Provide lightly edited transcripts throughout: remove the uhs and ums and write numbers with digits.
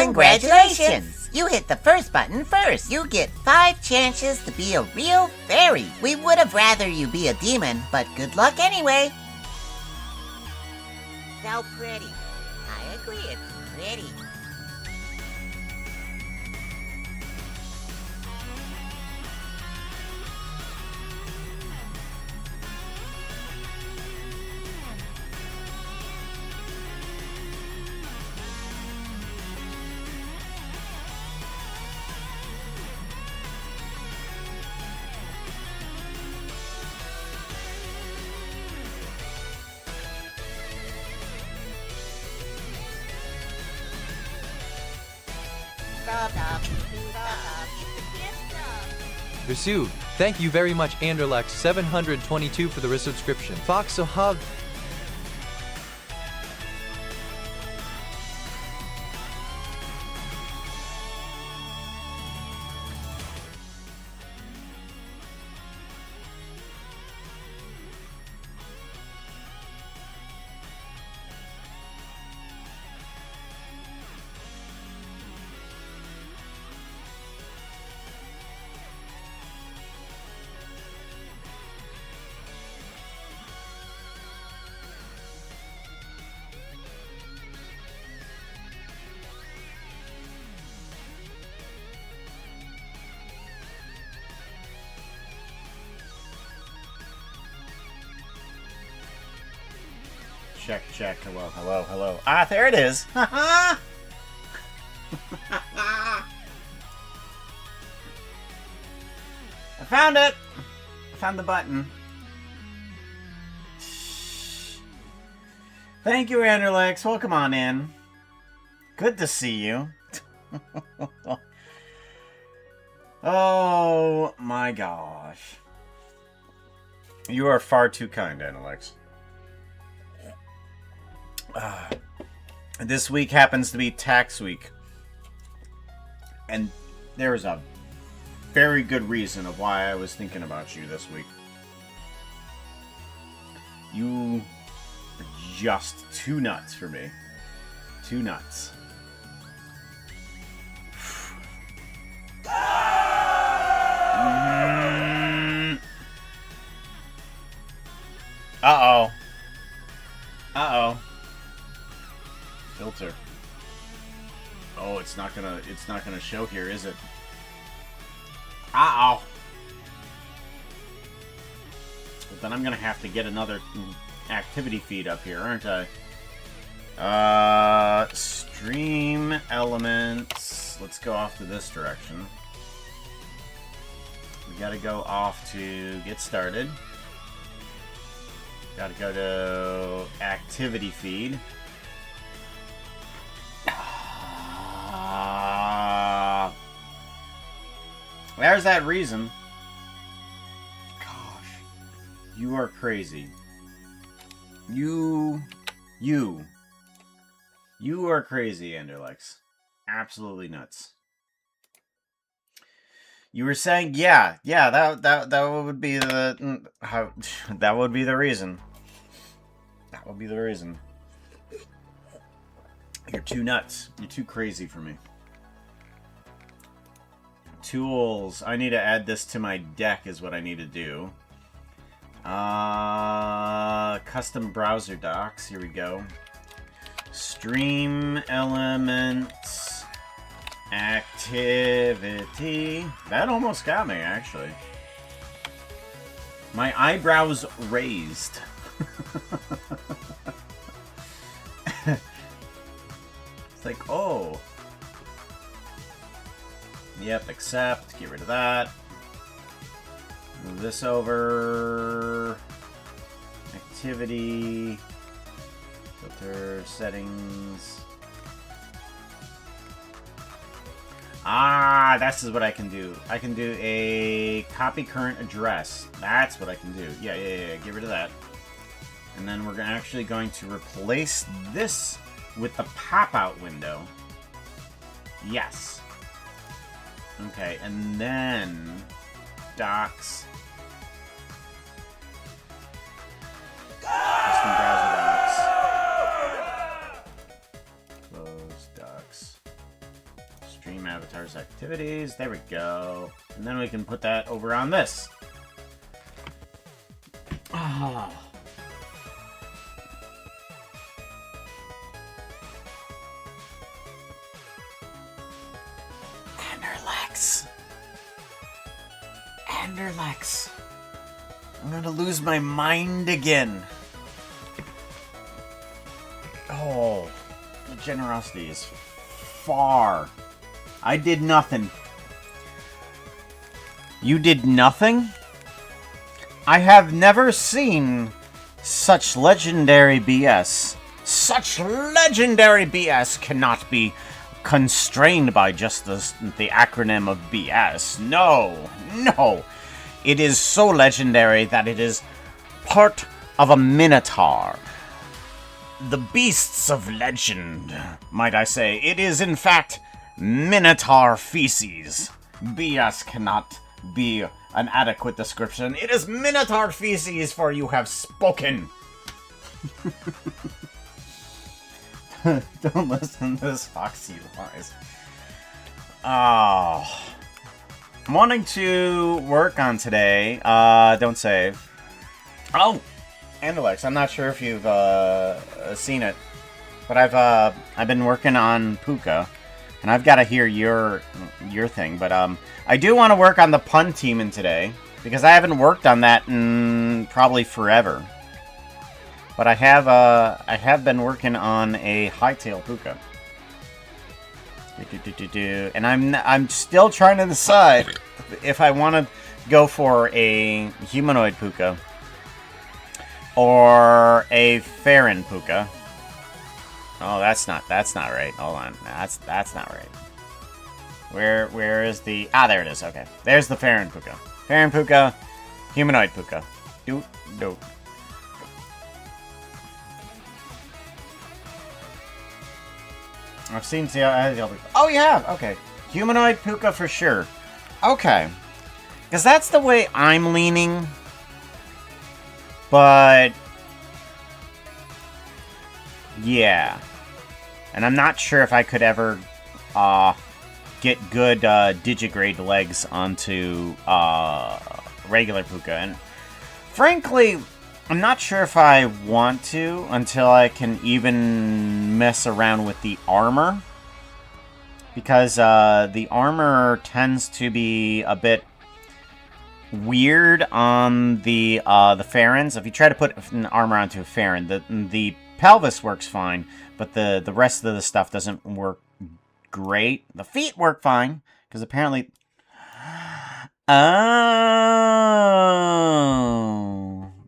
Congratulations! You hit the first button first. You get 5 chances to be a real fairy. We would have rather you be a demon, but good luck anyway. So pretty. I agree, it's pretty. Received. Thank you very much, Anderlex722 for the resubscription. Fox a hug. Check, check. Hello, hello, hello. Ah, there it is. I found it. I found the button. Thank you, Anderlex. Welcome on in. Good to see you. Oh my gosh. You are far too kind, Anderlex. This week happens to be tax week. And there is a very good reason of why I was thinking about you this week. You are just too nuts for me. Too nuts. Uh-oh. Uh-oh. Filter. Oh, it's not gonna show here, is it? Uh-oh. But then I'm gonna have to get another activity feed up here, aren't I? Stream elements. Let's go off to this direction. We gotta go off to get started. Gotta go to activity feed. There's that reason. Gosh. You are crazy. You are crazy, Anderlex. Absolutely nuts. You were saying, yeah, that would be the that would be the reason. That would be the reason. You're too nuts. You're too crazy for me. Tools. I need to add this to my deck is what I need to do. Custom browser docs. Here we go. Stream elements. Activity. That almost got me, actually. My eyebrows raised. It's like, oh. Yep, accept. Get rid of that. Move this over. Activity. Filter settings. Ah, this is what I can do. I can do a copy current address. That's what I can do. Yeah. Get rid of that. And then we're actually going to replace this with the pop-out window. Yes. Okay, and then docs. Custom browser docs. Close docs. Stream avatars activities. There we go. And then we can put that over on this. Oh. Anderlex. I'm gonna lose my mind again. Oh, the generosity is far. I did nothing. You did nothing? I have never seen such legendary BS. Such legendary BS cannot be constrained by just the acronym of BS. No, no. It is so legendary that it is part of a minotaur. The beasts of legend, might I say. It is, in fact, minotaur feces. BS cannot be an adequate description. It is minotaur feces, for you have spoken. Don't listen to this foxy lies. Oh. I'm wanting to work on today. Don't save. Oh! Andalex, I'm not sure if you've seen it, but I've been working on Puka, and I've got to hear your thing. But I do want to work on the pun team in today because I haven't worked on that in probably forever. But I have been working on a hightail Puka, and I'm still trying to decide if I want to go for a humanoid Puka or a Farron Puka. Oh, that's not right. Hold on, that's not right. Where is the... Ah, there it is. Okay, there's the Farron Puka. Farron Puka, humanoid Puka. Do. I've seen the other. Oh, you have? Okay. Humanoid Puka for sure. Okay. Because that's the way I'm leaning. But... yeah. And I'm not sure if I could ever get good digigrade legs onto regular Puka. And frankly... I'm not sure if I want to until I can even mess around with the armor. Because the armor tends to be a bit weird on the Farrons. If you try to put an armor onto a Farron, the pelvis works fine, but the rest of the stuff doesn't work great. The feet work fine, because apparently... Oh...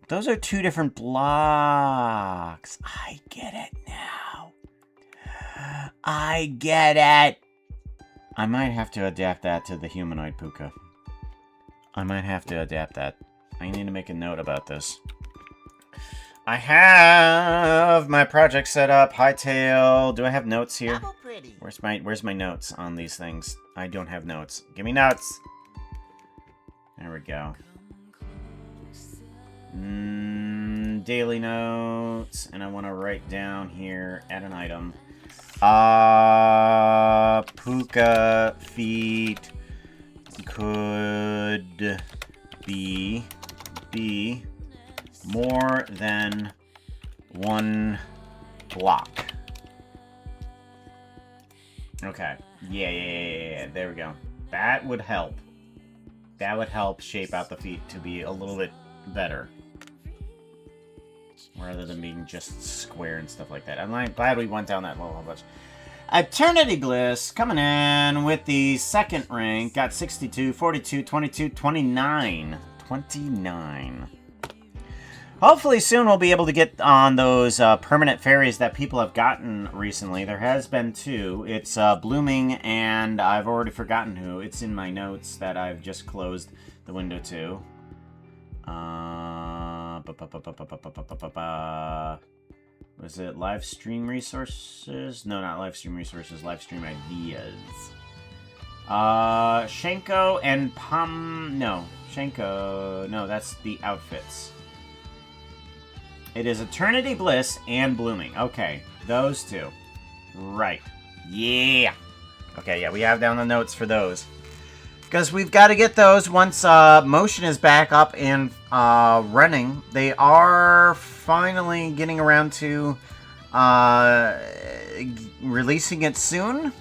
Those are two different blocks. I get it now. I get it. I might have to adapt that to the humanoid Puka. I might have to adapt that. I need to make a note about this. I have my project set up. Hightail. Do I have notes here? Where's my notes on these things? I don't have notes. Give me notes. There we go. Daily notes, and I want to write down here, add an item. Puka feet could be more than one block. Okay. Yeah. There we go. That would help. That would help shape out the feet to be a little bit better. Rather than being just square and stuff like that. I'm glad we went down that little bunch. Eternity Bliss coming in with the second rank. Got 62, 42, 22, 29. 29. Hopefully soon we'll be able to get on those permanent fairies that people have gotten recently. There has been two. It's Blooming and I've already forgotten who. It's in my notes that I've just closed the window to. Was it live stream resources? No, not live stream resources. Live stream ideas. Shenko and No, Shenko. No, that's the outfits. It is Eternity Bliss and Blooming. Okay, those two. Right. Yeah. Okay, yeah, we have down the notes for those. Because we've got to get those once Motion is back up and running. They are finally getting around to releasing it soon.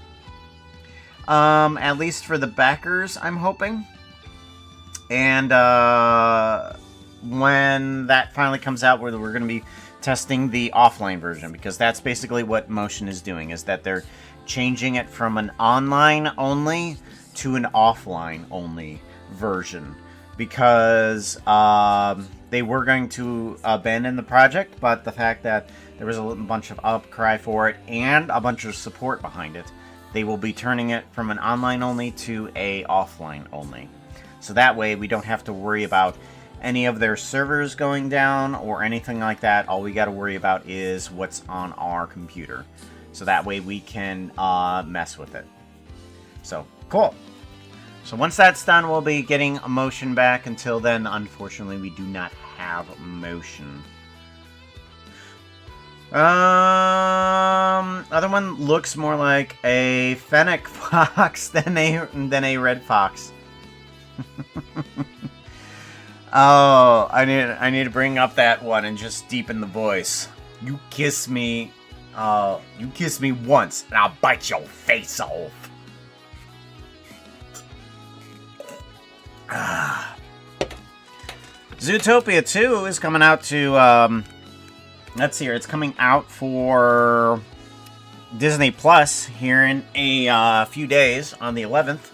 At least for the backers, I'm hoping. And when that finally comes out, we're going to be testing the offline version, because that's basically what Motion is doing, is that they're changing it from an online only to an offline only version, because they were going to abandon the project, but the fact that there was a bunch of outcry for it and a bunch of support behind it, they will be turning it from an online only to a offline only. So that way we don't have to worry about any of their servers going down or anything like that. All we got to worry about is what's on our computer. So that way we can mess with it. So, cool. So once that's done, we'll be getting Motion back. Until then, unfortunately, we do not have Motion. Other one looks more like a fennec fox than a red fox. Oh, I need to bring up that one and just deepen the voice. You kiss me once, and I'll bite your face off. Zootopia 2 is coming out to, let's see here, it's coming out for Disney Plus here in a few days on the 11th.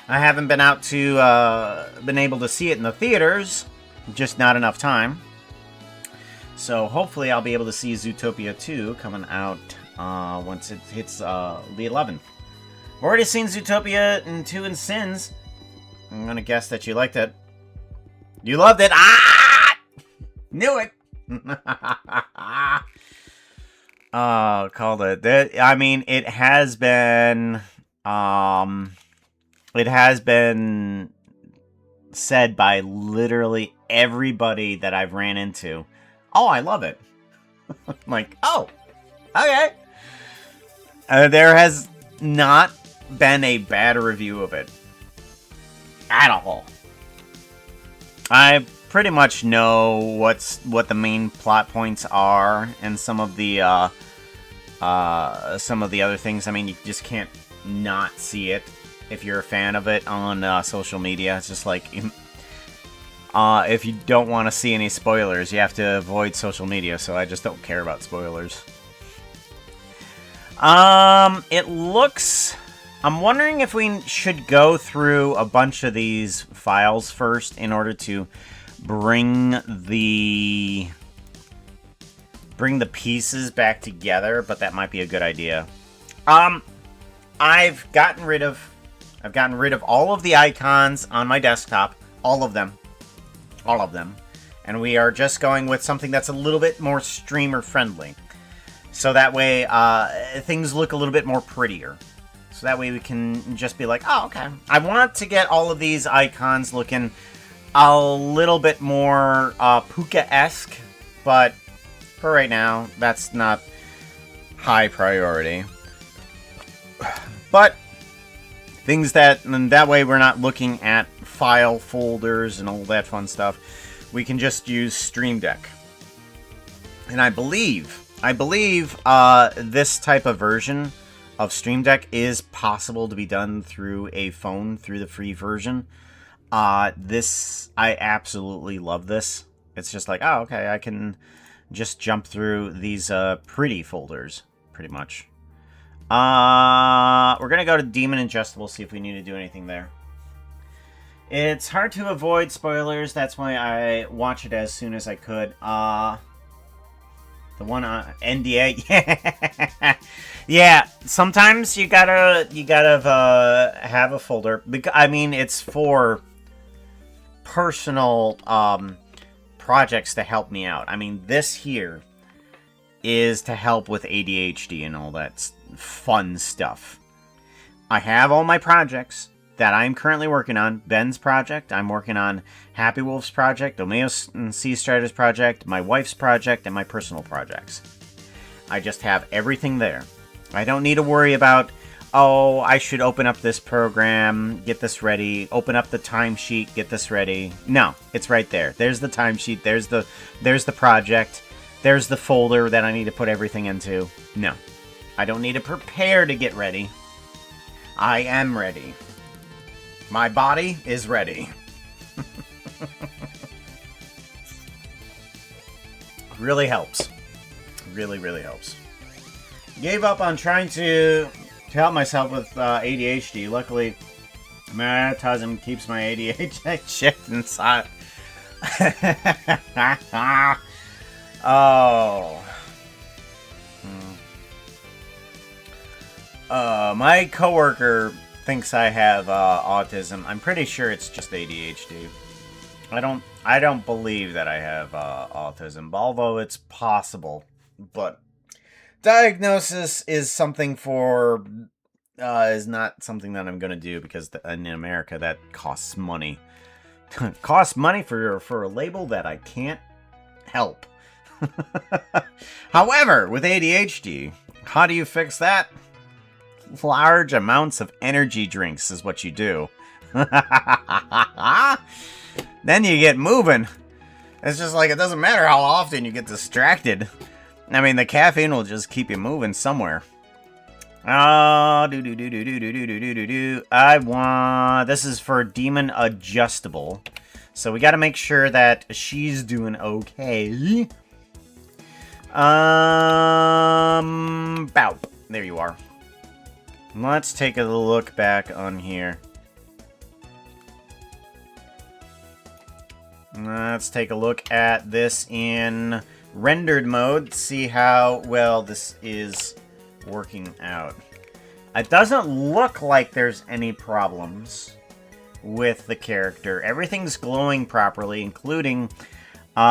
I haven't been able to see it in the theaters, just not enough time. So hopefully I'll be able to see Zootopia 2 coming out once it hits the 11th. Already seen Zootopia and 2 and Sins. I'm gonna guess that you liked it. You loved it! Ah! Knew it! Oh, called it. I mean, it has been said by literally everybody that I've ran into. Oh, I love it. I'm like, oh, okay. There has not been a bad review of it at all. I pretty much know what the main plot points are, and some of the other things. I mean, you just can't not see it if you're a fan of it on social media. It's just like, if you don't want to see any spoilers, you have to avoid social media, so I just don't care about spoilers. It looks... I'm wondering if we should go through a bunch of these files first in order to bring the pieces back together, but that might be a good idea. I've gotten rid of all of the icons on my desktop, all of them, and we are just going with something that's a little bit more streamer friendly, so that way things look a little bit more prettier. So that way we can just be like, oh, okay. I want to get all of these icons looking a little bit more Puka-esque, but for right now, that's not high priority. But things and that way we're not looking at file folders and all that fun stuff. We can just use Stream Deck. And I believe this type of version of Stream Deck is possible to be done through a phone, through the free version. I absolutely love this. It's just like, oh, okay, I can just jump through these pretty folders, pretty much. We're gonna go to Demon Ingestible, see if we need to do anything there. It's hard to avoid spoilers, that's why I watch it as soon as I could. The one on NDA, yeah. Yeah, sometimes you gotta have a folder. I mean, it's for personal projects to help me out. I mean, this here is to help with ADHD and all that fun stuff. I have all my projects that I'm currently working on. Ben's project, I'm working on Happy Wolf's project, Omeo's and Sea Strider's project, my wife's project, and my personal projects. I just have everything there. I don't need to worry about oh, I should open up this program, get this ready, open up the timesheet, get this ready. No, it's right there. There's the timesheet, there's the project, there's the folder that I need to put everything into. No, I don't need to prepare to get ready. I am ready. My body is ready. Really helps. Really, really helps. Gave up on trying to help myself with ADHD. Luckily, Maratism keeps my ADHD shit inside. Oh. My coworker thinks I have autism. I'm pretty sure it's just ADHD. I don't believe that I have autism, although it's possible. But diagnosis is something is not something that I'm gonna do because in America that costs money. Costs money for a label that I can't help. However, with ADHD, how do you fix that? Large amounts of energy drinks is what you do. Then you get moving. It's just like, it doesn't matter how often you get distracted. I mean, the caffeine will just keep you moving somewhere. Oh, this is for Demon Adjustable. So we gotta make sure that she's doing okay. Bow. There you are. Let's take a look back on here. Let's take a look at this in rendered mode, see how well this is working out. It doesn't look like there's any problems with the character. Everything's glowing properly, including the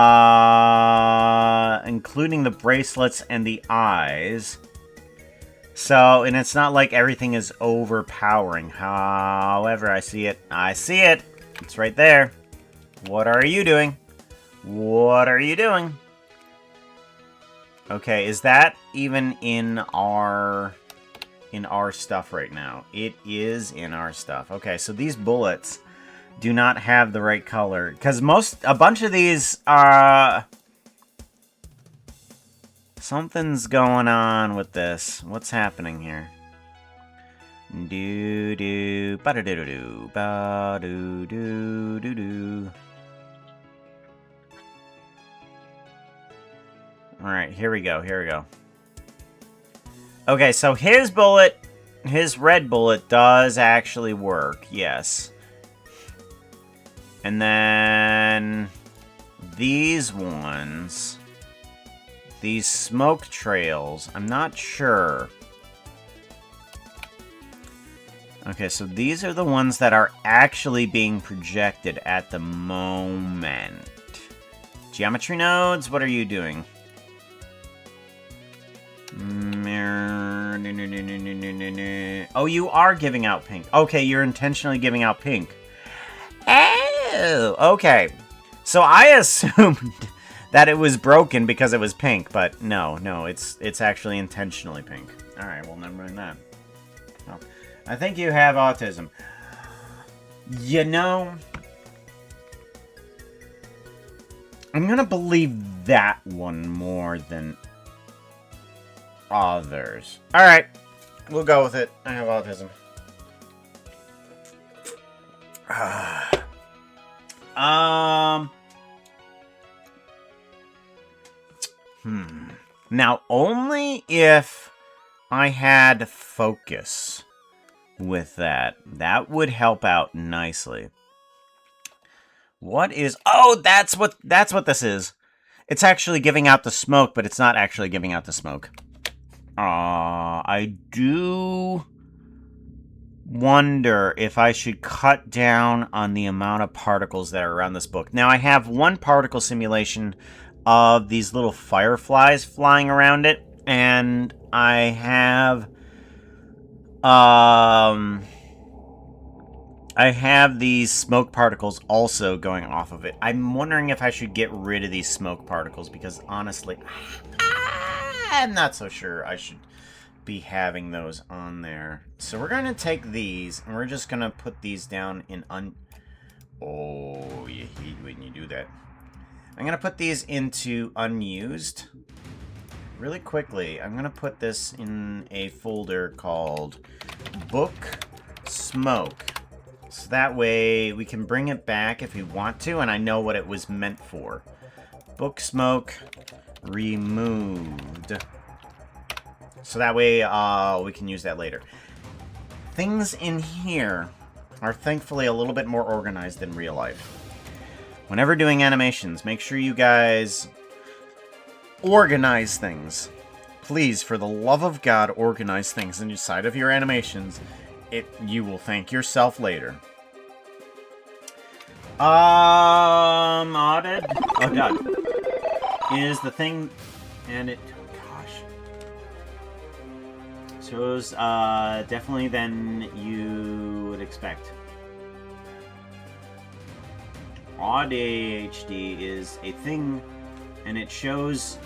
bracelets and the eyes. So, and it's not like everything is overpowering. However, I see it. I see it. It's right there. What are you doing? What are you doing? Okay, is that even in our stuff right now? It is in our stuff. Okay, so these bullets do not have the right color, because a bunch of these something's going on with this. What's happening here? Do do ba do do do ba do do do do. Alright, here we go, here we go. Okay, so his red bullet does actually work, yes. And then these ones, these smoke trails, I'm not sure. Okay, so these are the ones that are actually being projected at the moment. Geometry nodes, what are you doing? Oh, you are giving out pink. Okay, you're intentionally giving out pink. Oh, okay. So I assumed that it was broken because it was pink, but no, it's actually intentionally pink. All right, well, never mind that. Oh, I think you have autism. You know, I'm gonna believe that one more than others. All right, we'll go with it. I have autism. Now, only if I had focus with that would help out nicely. What is... Oh, that's what this is. It's actually giving out the smoke, but it's not actually giving out the smoke. I do wonder if I should cut down on the amount of particles that are around this book. Now, I have one particle simulation of these little fireflies flying around it, and I have these smoke particles also going off of it. I'm wondering if I should get rid of these smoke particles, because honestly, I'm not so sure I should be having those on there. So we're going to take these, and we're just going to put these down in Oh, you hate when you do that. I'm going to put these into unused. Really quickly, I'm going to put this in a folder called Book Smoke. So that way we can bring it back if we want to, and I know what it was meant for. Book Smoke removed. So that way we can use that later. Things in here are thankfully a little bit more organized than real life. Whenever doing animations, make sure you guys organize things. Please, for the love of God, organize things inside of your animations. You will thank yourself later. Modded. Oh god. Is the thing, and it, gosh. Shows definitely than you would expect. ADHD is a thing, and it shows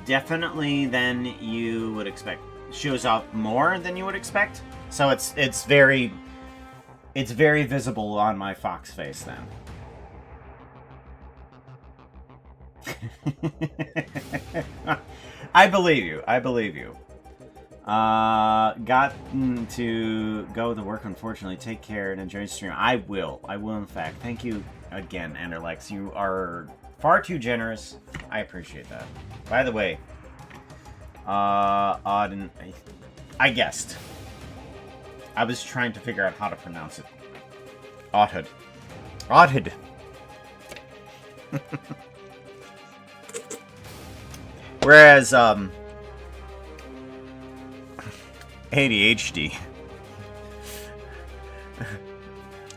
definitely than you would expect. It shows up more than you would expect. So it's very visible on my fox face then. I believe you. I believe you. Got to go to work, unfortunately. Take care and enjoy the stream. I will. I will, in fact. Thank you again, Anderlex. You are far too generous. I appreciate that. By the way, Auden, I guessed. I was trying to figure out how to pronounce it. Audhud. Audhud. Whereas, ADHD.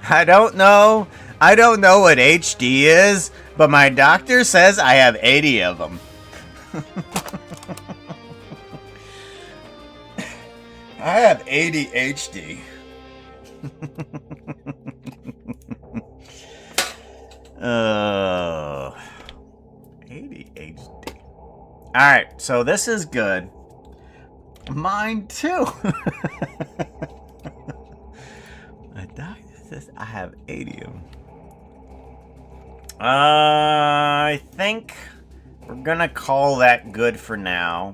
I don't know what HD is, but my doctor says I have 80 of them. I have ADHD. ADHD. Alright, so this is good. Mine too. My doctor says I have 80 of them. I think we're gonna call that good for now.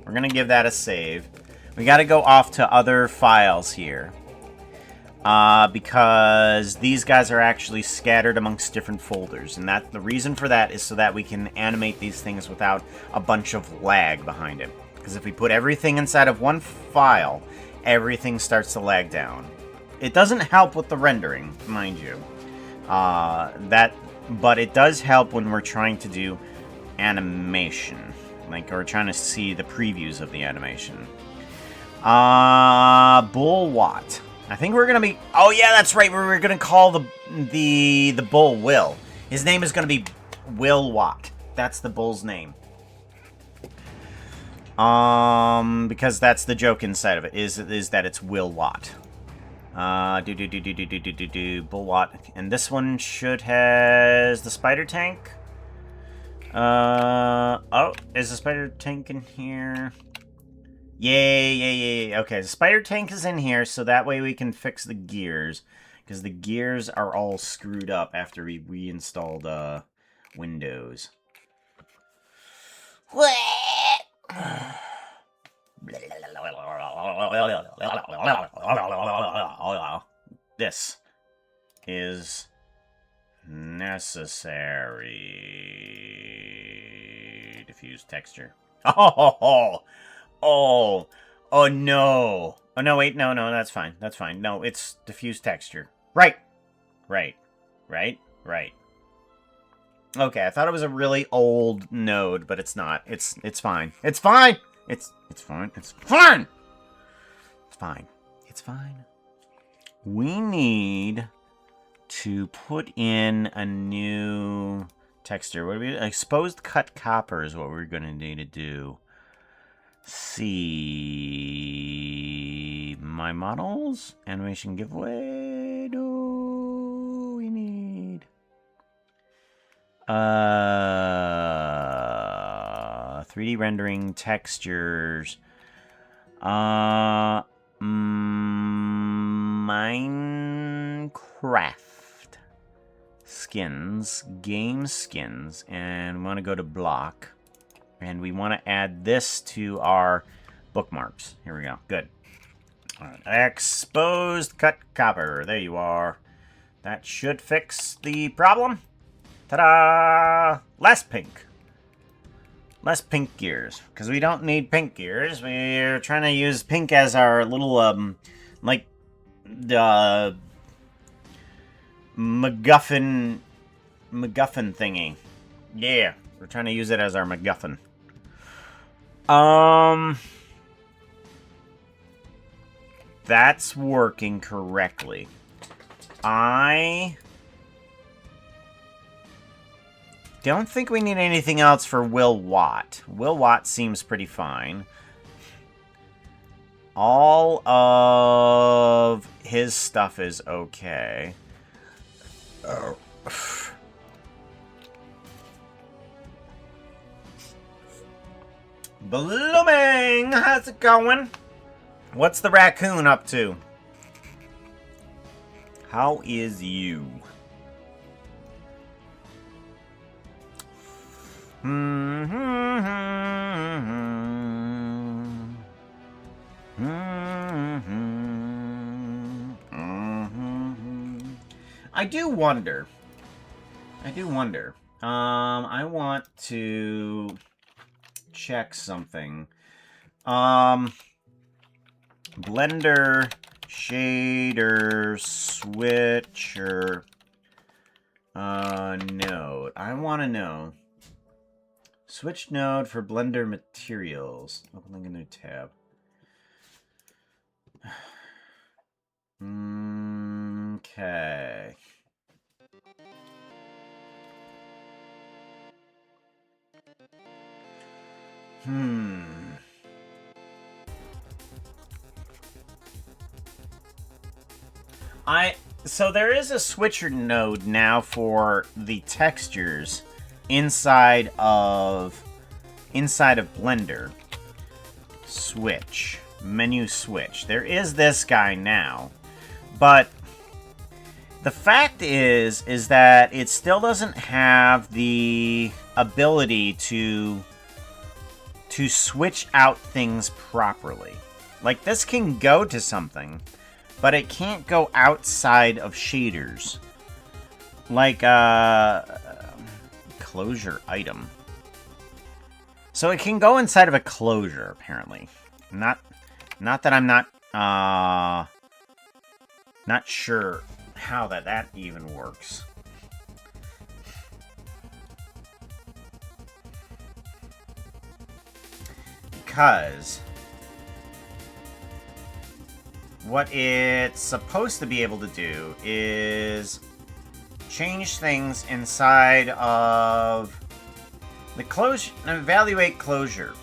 We're gonna give that a save. We gotta go off to other files here. Because these guys are actually scattered amongst different folders. And the reason for that is so that we can animate these things without a bunch of lag behind it. Because if we put everything inside of one file, everything starts to lag down. It doesn't help with the rendering, mind you. But it does help when we're trying to do animation. Like, we're trying to see the previews of the animation. Bull Watt. I think we're gonna be... Oh, yeah, that's right. We're gonna call the bull Will. His name is gonna be Will Watt. That's the bull's name. Because that's the joke inside of it, is that it's Will Watt. Bull Watt. And this one has the spider tank. Oh, is the spider tank in here? Yay. Okay, the spider tank is in here, so that way we can fix the gears. Because the gears are all screwed up after we reinstalled, Windows. This is necessary. Diffuse texture. Oh no. Oh no, wait, no, that's fine. That's fine. No, it's diffuse texture. Right. Okay, I thought it was a really old node, but it's not. It's fine. It's fine. It's fine. It's fine. It's fine. We need to put in a new texture. What do we... Exposed cut copper is what we're going to need to do. See... My models? Animation giveaway? No, we need... 3D rendering textures. Minecraft skins, game skins, and we want to go to block, and we want to add this to our bookmarks. Here we go. Good. All right. Exposed cut copper. There you are. That should fix the problem. Ta-da! Less pink. Less pink gears, because we don't need pink gears. We're trying to use pink as our little, like, MacGuffin thingy. Yeah, we're trying to use it as our MacGuffin. That's working correctly. I don't think we need anything else for Will Watt. Will Watt seems pretty fine. All of his stuff is okay. Oh. Blooming! How's it going? What's the raccoon up to? How is you? I do wonder. I want to check something. Blender shader switcher node. I want to know. Switch node for Blender materials. Opening a new tab. Okay. So there is a switcher node now for the textures inside of Blender. Switch. Menu switch. There is this guy now. But the fact is that it still doesn't have the ability to switch out things properly. Like, this can go to something, but it can't go outside of shaders. Like, closure item. So it can go inside of a closure, apparently. Not that I'm not sure how that even works. Because what it's supposed to be able to do is change things inside of the closure, evaluate closure.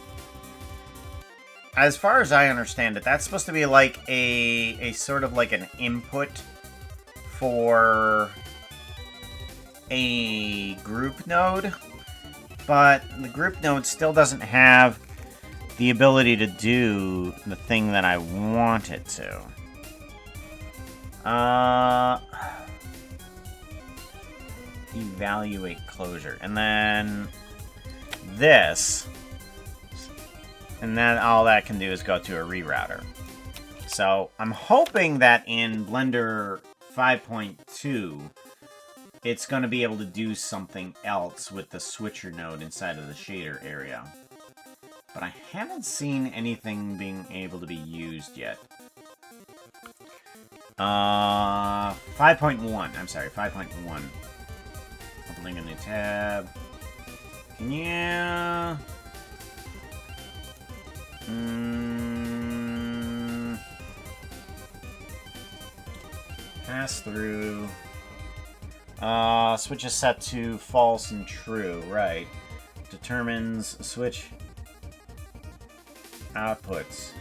As far as I understand it, that's supposed to be like a sort of like an input for a group node, but the group node still doesn't have the ability to do the thing that I want it to. Evaluate closure. And then this. And then all that can do is go to a rerouter. So I'm hoping that in Blender 5.2, it's going to be able to do something else with the switcher node inside of the shader area. But I haven't seen anything being able to be used yet. 5.1. I'm sorry, 5.1. Opening a new tab. Can you... pass through. Switch is set to false and true, right. Determines switch outputs.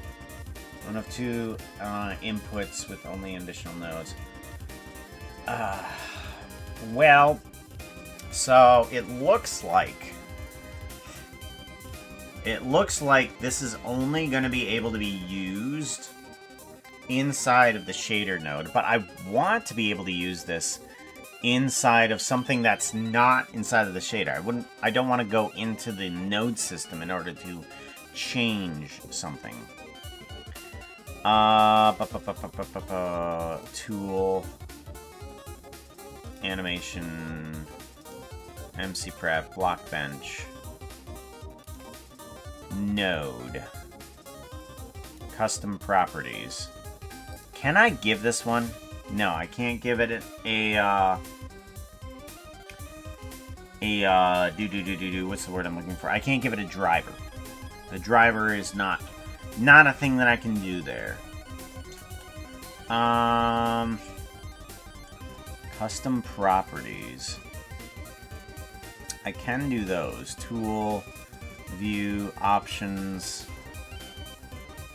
One of two inputs with only additional nodes. Well, so it looks like It looks like this is only going to be able to be used inside of the shader node, but I want to be able to use this inside of something that's not inside of the shader. I don't want to go into the node system in order to change something. Tool, animation, MC prep, block bench, node, custom properties. Can I give this one? No, I can't give it what's the word I'm looking for? I can't give it a driver. The driver is not a thing that I can do there. Custom properties. I can do those. Tool, view, options,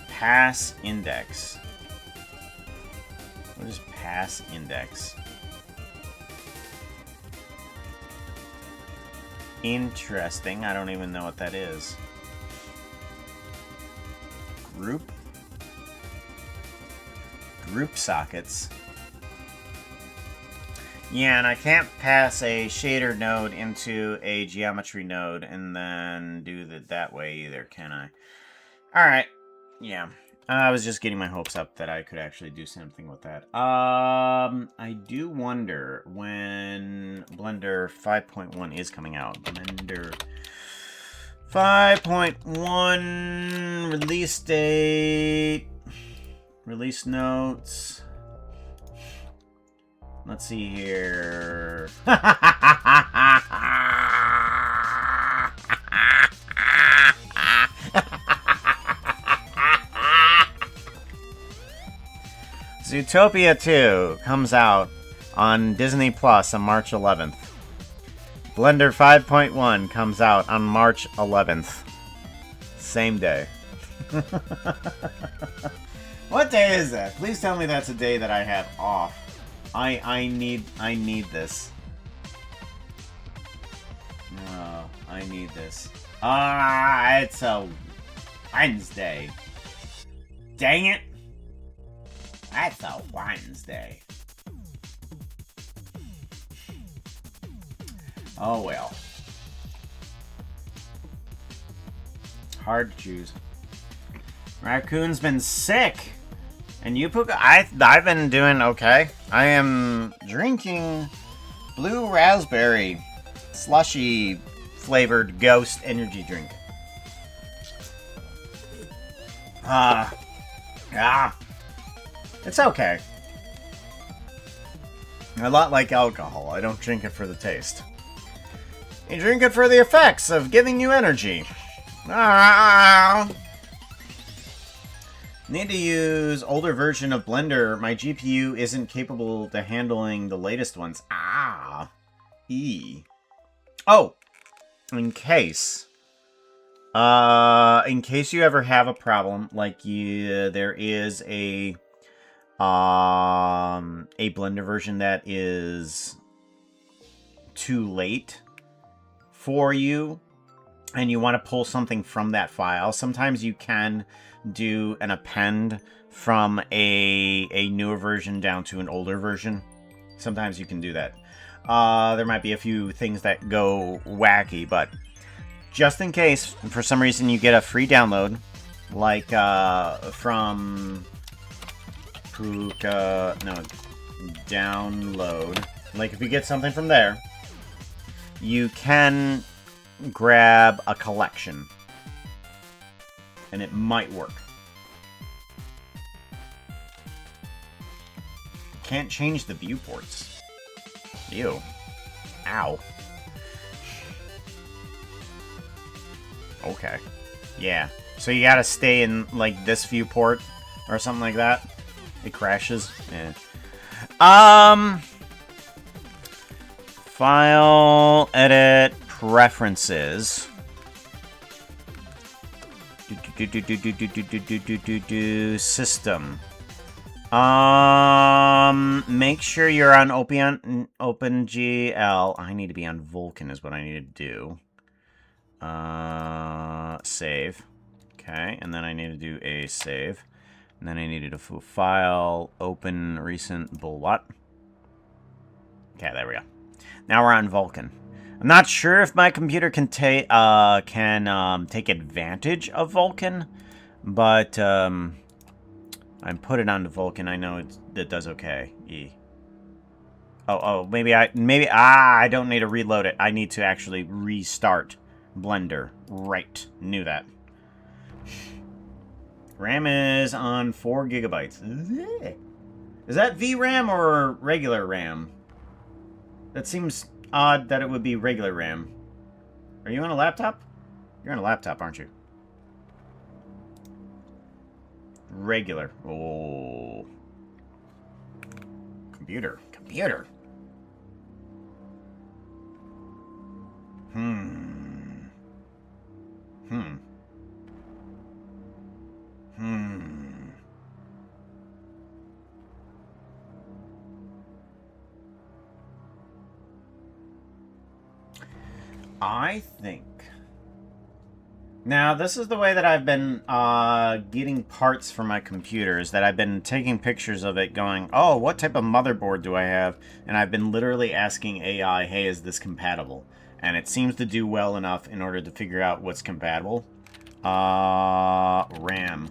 pass index. What is pass index? Interesting. I don't even know what that is. Group sockets. Yeah, and I can't pass a shader node into a geometry node and then do it that way either, can I? Alright. Yeah. I was just getting my hopes up that I could actually do something with that. I do wonder when Blender 5.1 is coming out. Blender 5.1 release date, release notes. Let's see here. Zootopia 2 comes out on Disney Plus on March 11th. Blender 5.1 comes out on March 11th. Same day. What day is that? Please tell me that's a day that I have off. I need this. Oh, I need this. It's a Wednesday. Dang it. That's a Wednesday. Oh well. Hard to choose. Raccoon's been sick. And you, Puka? I've been doing okay. I am drinking blue raspberry slushy flavored Ghost energy drink. It's okay. A lot like alcohol. I don't drink it for the taste. You drink it for the effects of giving you energy. Need to use older version of Blender. My GPU isn't capable to handling the latest ones. Oh, in case you ever have a problem, like there is a Blender version that is too late for you, and you want to pull something from that file. Sometimes you can do an append from a newer version down to an older version. Sometimes you can do that. There might be a few things that go wacky, but just in case, for some reason, you get a free download, like from Puka, no, download. Like if you get something from there, you can grab a collection, and it might work. Can't change the viewports. Ew. Ow. Okay. Yeah. So you gotta stay in, like, this viewport or something like that. It crashes. Yeah. File, edit, preferences. System. Make sure you're on OpenGL. I need to be on Vulkan is what I need to do. Save. Okay, and then I need to do a save. And then I needed a file, open recent bullet. Okay, there we go. Now we're on Vulkan. I'm not sure if my computer can take advantage of Vulkan, but I put it onto Vulkan. I know it does okay. Maybe I don't need to reload it. I need to actually restart Blender. Right, knew that. RAM is on 4 gigabytes. Is that VRAM or regular RAM? That seems odd that it would be regular RAM. Are you on a laptop? You're on a laptop, aren't you? Regular. Oh. Computer. I think... Now, this is the way that I've been getting parts for my computer, is that I've been taking pictures of it going, oh, what type of motherboard do I have? And I've been literally asking AI, hey, is this compatible? And it seems to do well enough in order to figure out what's compatible. RAM.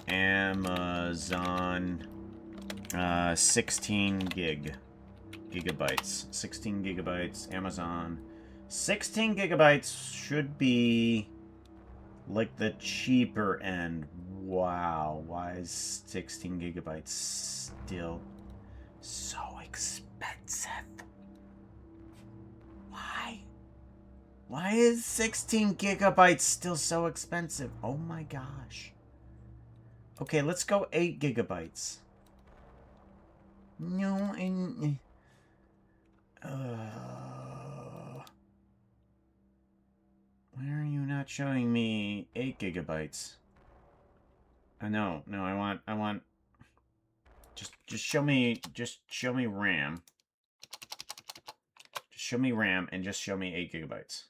Amazon 16 gigabytes. 16 gigabytes. Amazon 16 gigabytes should be like the cheaper end. Wow, why is 16 gigabytes still so expensive? Why is 16 gigabytes still so expensive? Oh my gosh. Okay, let's go 8 gigabytes. No, why are you not showing me 8 gigabytes? No, I want just show me RAM. Just show me RAM and just show me 8 gigabytes.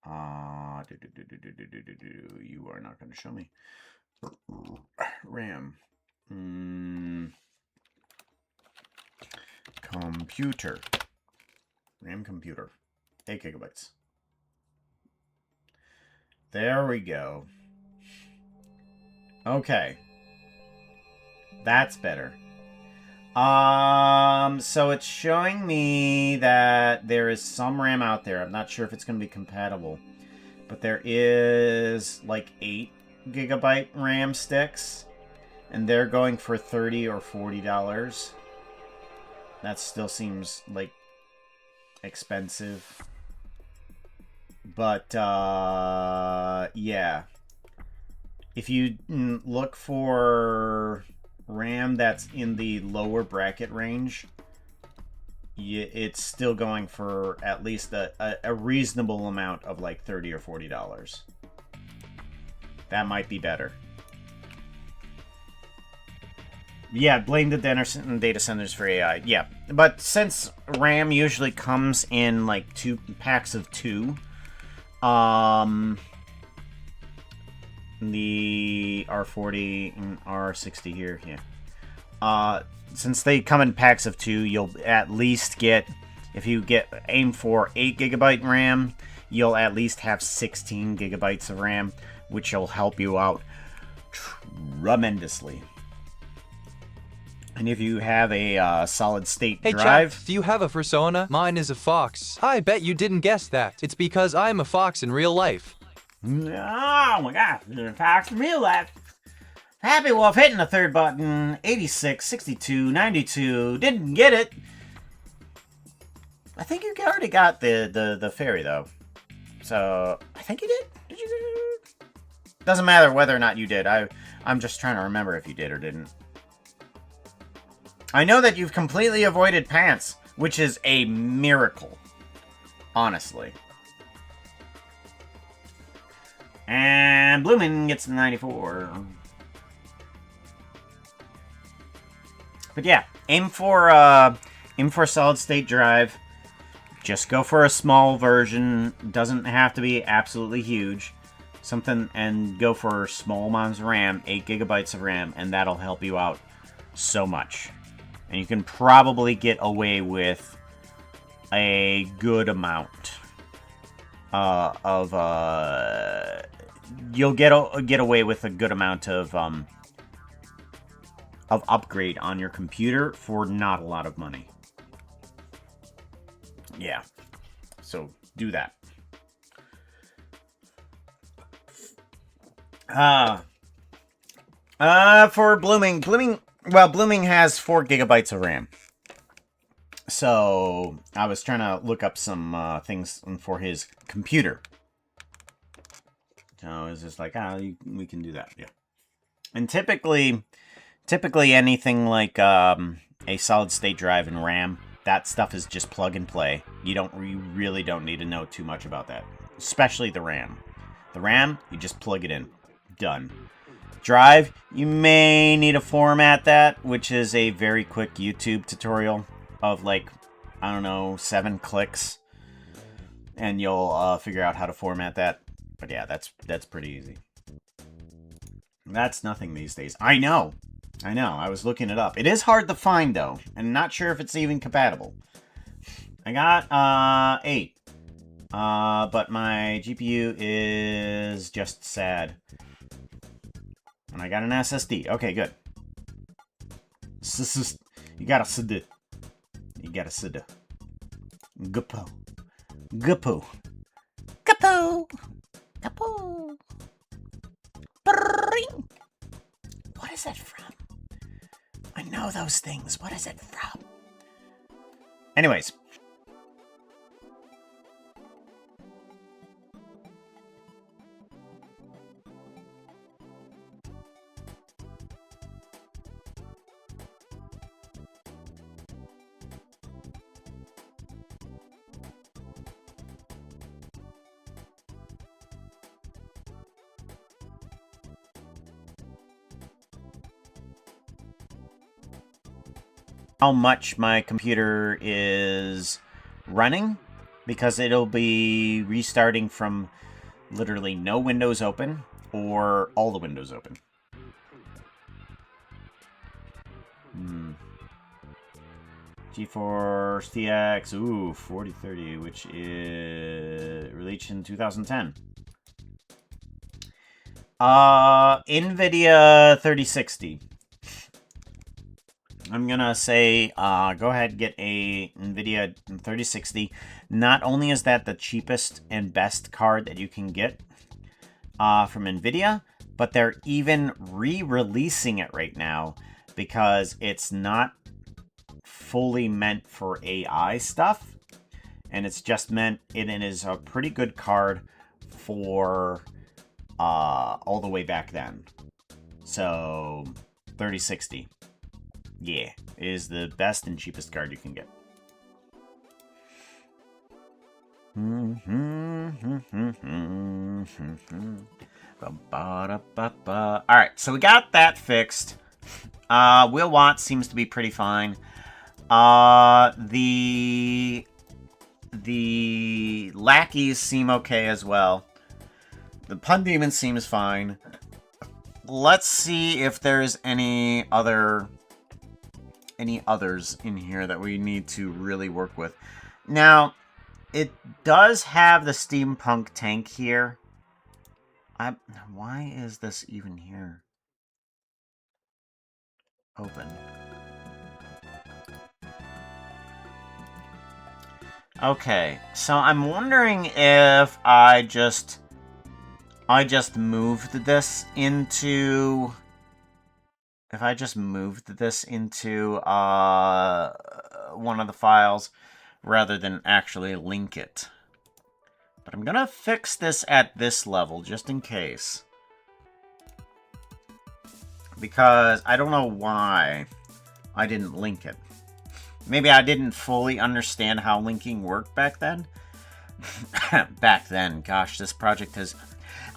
You are not going to show me RAM. Computer. RAM computer. 8 gigabytes. There we go. Okay. That's better. So it's showing me that there is some RAM out there. I'm not sure if it's going to be compatible. But there is like 8 gigabyte RAM sticks. And they're going for $30 or $40. That still seems like expensive. But, yeah. If you look for RAM that's in the lower bracket range, it's still going for at least a reasonable amount of like $30 or $40. That might be better. Yeah, blame the data centers for AI. Yeah, but since RAM usually comes in like 2 packs of 2, the R40 and R60 here, yeah. Since they come in packs of 2, you'll at least get, if you aim for 8 gigabyte RAM, you'll at least have 16 gigabytes of RAM, which will help you out tremendously. And if you have a solid state drive... Hey, do you have a persona? Mine is a fox. I bet you didn't guess that. It's because I'm a fox in real life. Oh my gosh, you're a fox in real life. Happy Wolf hitting the third button. 86, 62, 92. Didn't get it. I think you already got the fairy, though. So, I think you did. Did you? Doesn't matter whether or not you did. I'm just trying to remember if you did or didn't. I know that you've completely avoided pants, which is a miracle. Honestly. And Bloomin' gets the 94. But yeah, aim for solid state drive. just go for a small version. Doesn't have to be absolutely huge. Something, and go for small amounts of RAM, 8 gigabytes of RAM, and that'll help you out so much. And you can probably get away with a good amount you'll get away with a good amount of upgrade on your computer for not a lot of money. Yeah, so do that. For Blooming, well, Blooming has 4 gigabytes of RAM. So, I was trying to look up some things for his computer. So, it's just like, we can do that, yeah. And typically anything like a solid-state drive and RAM, that stuff is just plug and play. You really don't need to know too much about that. Especially the RAM. The RAM, you just plug it in. Done. Drive, you may need to format that, which is a very quick YouTube tutorial of like, I don't know, 7 clicks, and you'll figure out how to format that. But yeah, that's pretty easy. That's nothing these days. I know. I was looking it up. It is hard to find though, and not sure if it's even compatible. I got 8, but my GPU is just sad. And I got an SSD. Okay, good. You gotta sit it. You gotta sit it. Gupo. Gupo. Kapoo! Kapoo! Bring! What is that from? I know those things. What is it from? Anyways. How much my computer is running, because it'll be restarting from literally no windows open or all the windows open. GeForce TX, 4030, which is released in 2010. NVIDIA 3060. I'm gonna say, go ahead and get a NVIDIA 3060. Not only is that the cheapest and best card that you can get from NVIDIA, but they're even re-releasing it right now because it's not fully meant for AI stuff, and it's just meant, it is a pretty good card for all the way back then. So 3060. Yeah, is the best and cheapest card you can get. Alright, so we got that fixed. Will Watt seems to be pretty fine. The lackeys seem okay as well. The Pun Demon seems fine. Let's see if there's any others in here that we need to really work with. Now, it does have the steampunk tank here. Why is this even here? Open. Okay, so I'm wondering if I just moved this into... If I just moved this into one of the files rather than actually link it. But I'm gonna fix this at this level just in case. Because I don't know why I didn't link it. Maybe I didn't fully understand how linking worked back then. Back then, gosh, this project has...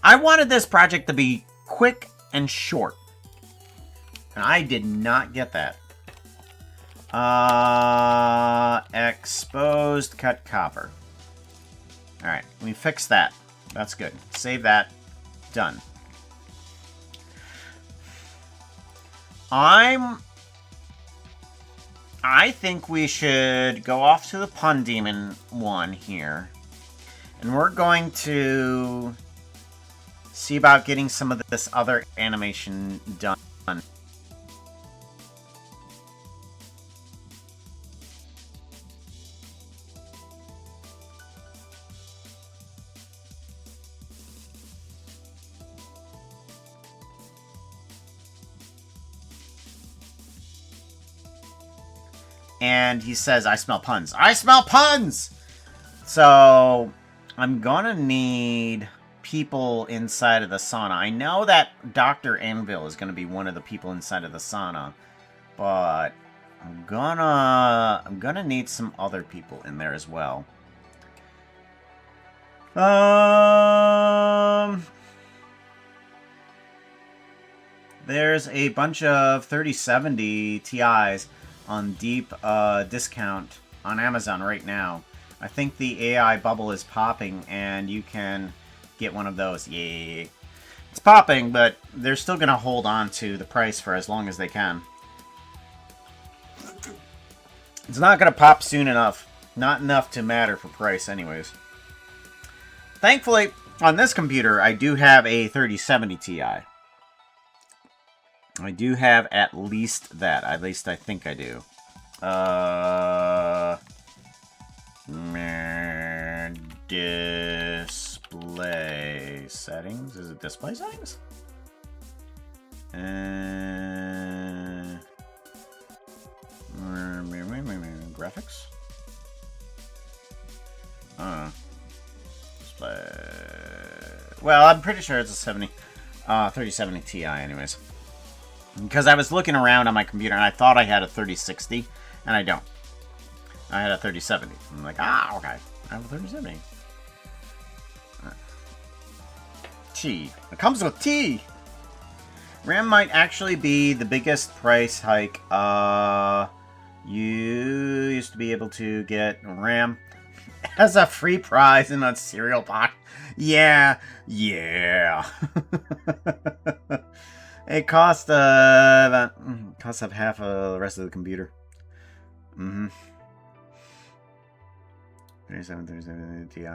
I wanted this project to be quick and short. And I did not get that. Exposed cut copper. Alright, we fixed that. That's good. Save that. Done. I think we should go off to the Pun Demon one here. And we're going to see about getting some of this other animation done. And he says, I smell puns. I smell puns! So, I'm gonna need people inside of the sauna. I know that Dr. Anvil is gonna be one of the people inside of the sauna. But, I'm gonna need some other people in there as well. There's a bunch of 3070 Ti's on deep discount on Amazon right now. I think the AI bubble is popping, and you can get one of those. Yay! It's popping, but they're still going to hold on to the price for as long as they can. It's not going to pop soon enough. Not enough to matter for price anyways. Thankfully, on this computer, I do have a 3070 Ti. I do have at least that. At least I think I do. Display settings. Is it display settings? Graphics? Display. Well, I'm pretty sure it's a 3070 Ti anyways. Because I was looking around on my computer and I thought I had a 3060, and I don't. I had a 3070. I'm like, okay. I have a 3070. T. It comes with T! RAM might actually be the biggest price hike. You used to be able to get RAM as a free prize in a cereal box. Yeah. It cost about costs up half of the rest of the computer. 37 Ti.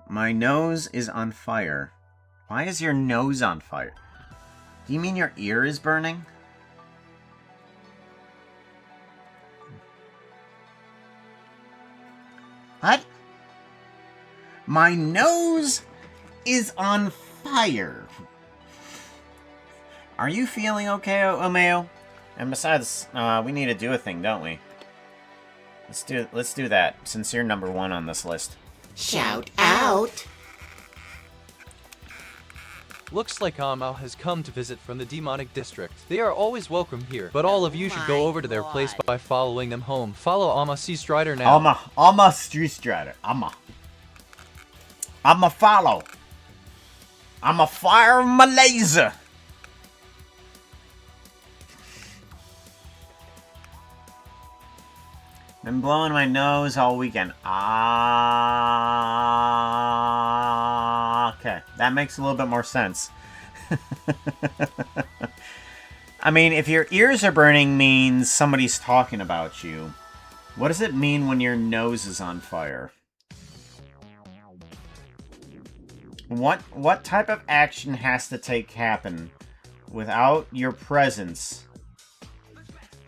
My nose is on fire. Why is your nose on fire? Do you mean your ear is burning? What? My nose is on fire. Are you feeling okay, Omeo? And besides, we need to do a thing, don't we? Let's do that, since you're number one on this list. Shout out! Looks like Amal has come to visit from the demonic district. They are always welcome here, but all of you should go over to their place by following them home. Follow Alma C. Strider now. Alma Street Strider. I'ma follow. I'ma fire my laser. Been blowing my nose all weekend. Okay. That makes a little bit more sense. I mean, if your ears are burning means somebody's talking about you. What does it mean when your nose is on fire? What type of action has to happen without your presence,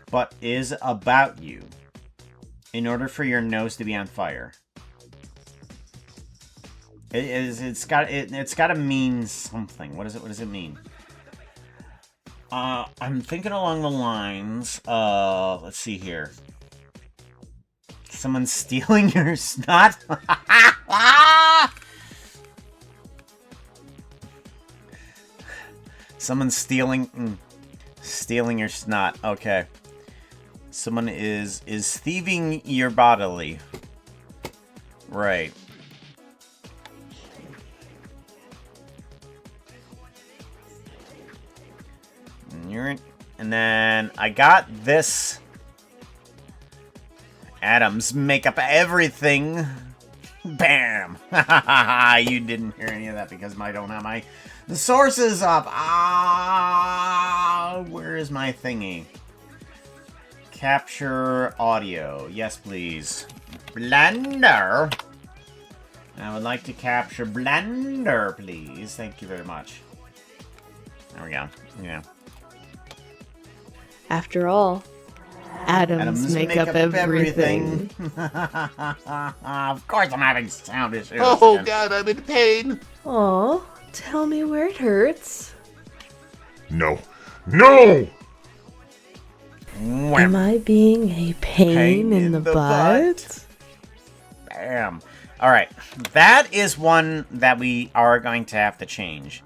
but is about you, in order for your nose to be on fire? It's got to mean something. What does it mean? I'm thinking along the lines of, let's see here. Someone's stealing your snot? Someone's stealing your snot. Okay. Someone is thieving your bodily. Right. And then I got this. Atoms make up everything. Bam! You didn't hear any of that because I don't have my sources up. Where is my thingy? Capture audio. Yes, please. Blender. I would like to capture Blender, please. Thank you very much. There we go. Yeah. After all, atoms make up everything. Of course I'm having sound issues. Oh God, I'm in pain. Aw, tell me where it hurts. No. No! Am I being a pain in the butt? Bam. Alright, that is one that we are going to have to change.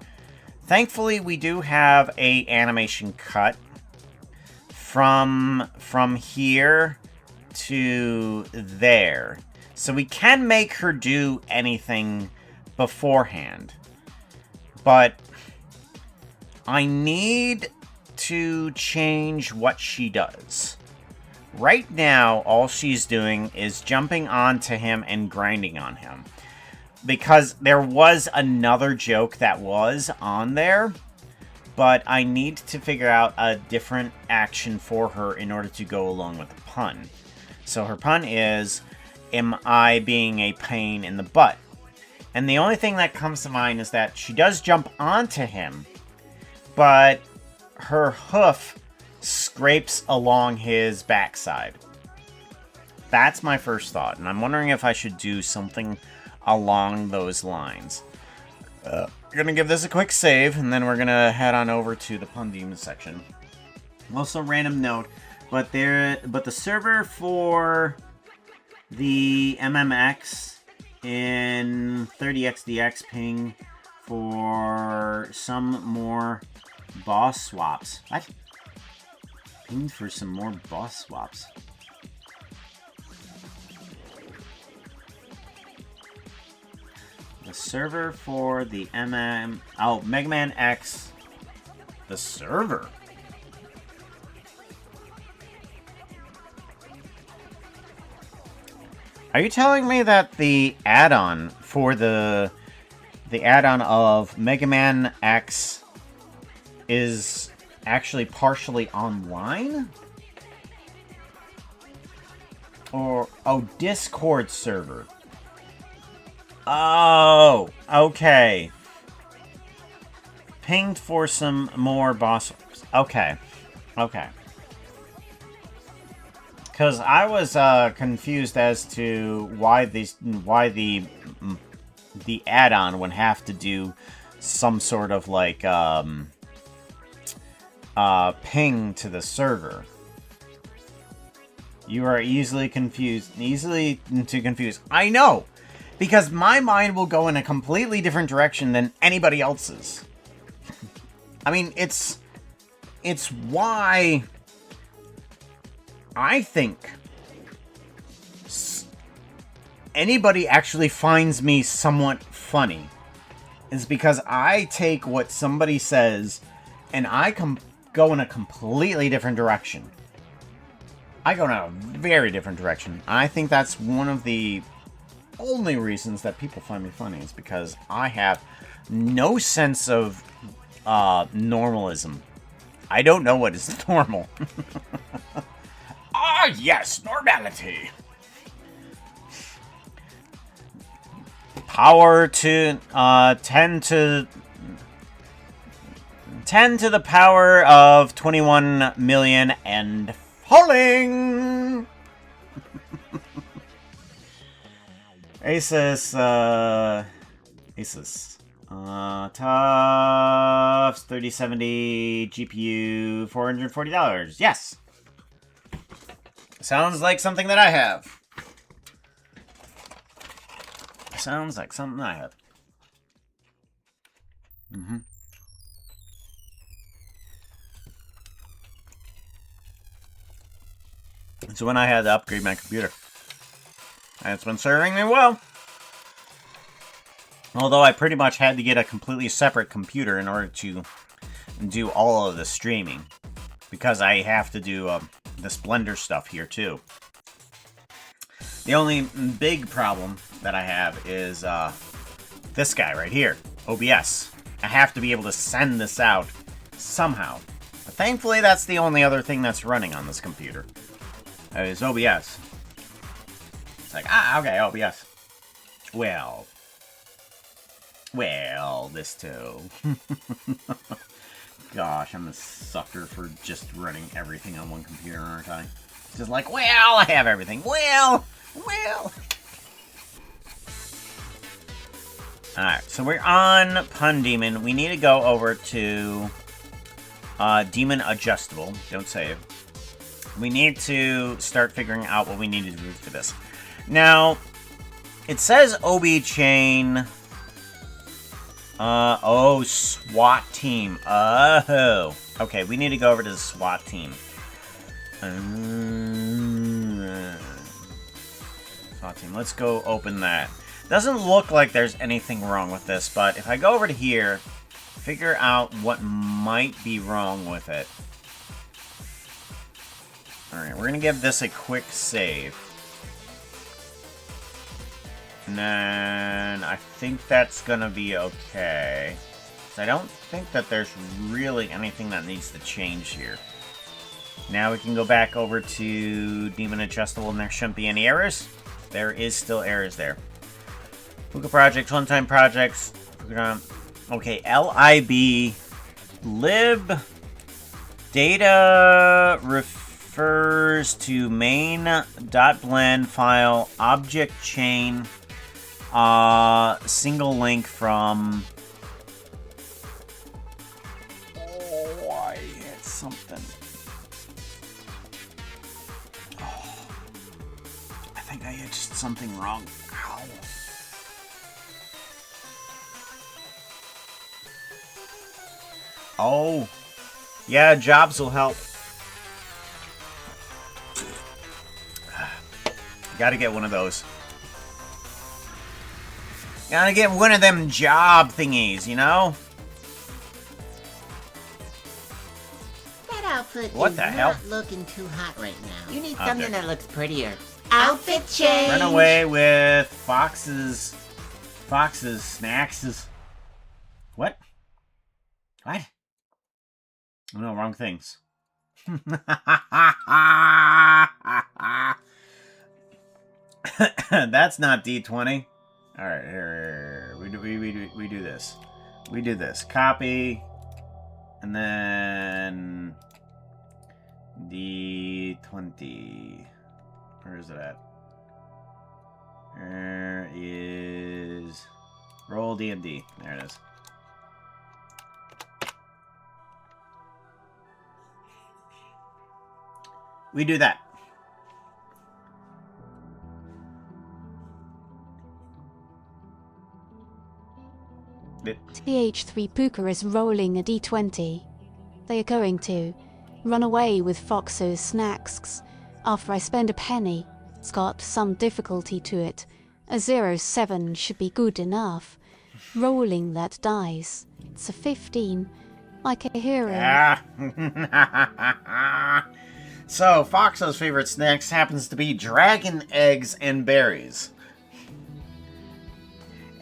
Thankfully, we do have a animation cut from here to there. So we can make her do anything beforehand. But I need to change what she does. Right now, all she's doing is jumping onto him and grinding on him. Because there was another joke that was on there, but I need to figure out a different action for her in order to go along with the pun. So her pun is, am I being a pain in the butt? And the only thing that comes to mind is that she does jump onto him, but her hoof scrapes along his backside. That's my first thought, and I'm wondering if I should do something along those lines. We're gonna give this a quick save, and then we're gonna head on over to the Pun Demon section. Also, random note, but the server for the MMX in 30xdx ping for some more boss swaps. What? Pinged for some more boss swaps. The server for the Mega Man X. The server? Are you telling me that the add-on for the add-on of Mega Man X is actually partially online? Or, oh, Discord server. Oh, okay. Pinged for some more boss. Okay. Okay. Because I was confused as to why the add-on would have to do some sort of like ping to the server. You are easily to confuse. I know! Because my mind will go in a completely different direction than anybody else's. I mean, it's why I think anybody actually finds me somewhat funny. Is because I take what somebody says and I go in a completely different direction. I go in a very different direction. I think that's one of the only reasons that people find me funny is because I have no sense of normalism. I don't know what is normal. Ah, yes, normality. Power to 10 to the power of 21 million and falling. Asus, Tufts 3070 GPU $440. Yes. Sounds like something that I have. Sounds like something I have. So when I had to upgrade my computer. And it's been serving me well. Although I pretty much had to get a completely separate computer in order to do all of the streaming. because I have to do this blender stuff here too. The only big problem that I have is this guy right here, OBS. I have to be able to send this out somehow. But thankfully, that's the only other thing that's running on this computer. Is OBS. It's like, okay, OBS. Well, this too. Gosh, I'm a sucker for just running everything on one computer, aren't I? It's just like, well, I have everything. Well. Alright, so we're on Pun Demon. We need to go over to Demon Adjustable. Don't save. We need to start figuring out what we need to do for this. Now, it says OB chain. Oh, SWAT team. Oh. Okay, we need to go over to the SWAT team. SWAT team. Let's go open that. Doesn't look like there's anything wrong with this, but if I go over to here, figure out what might be wrong with it. Alright, we're gonna give this a quick save. And then I think that's gonna be okay. So I don't think that there's really anything that needs to change here. Now we can go back over to Demon Adjustable and there shouldn't be any errors. There is still errors there. Puka projects, one-time projects. Okay, LIB. Lib. Data refers to main.blend file object chain. Single link from... Oh, I hit something. Oh, I think I hit just something wrong. Ow. Oh, yeah, jobs will help. Gotta get one of those. Gotta get one of them job thingies, you know? That outfit What is the hell? not looking too hot right now. You need Okay. something that looks prettier. Outfit change! Run away with Fox's snacks. What? What? Oh, no, wrong things. That's not D20. All right, here. We do this. We do this. Copy, and then D20. Where is it at? There is roll D&D. There it is. We do that. TH3 Puka is rolling a d20. They are going to run away with Foxo's snacks. After I spend a penny, it's got some difficulty to it. A 0-7 should be good enough. Rolling that dice. It's a 15. Like a hero. So, Foxo's favorite snacks happens to be dragon eggs and berries.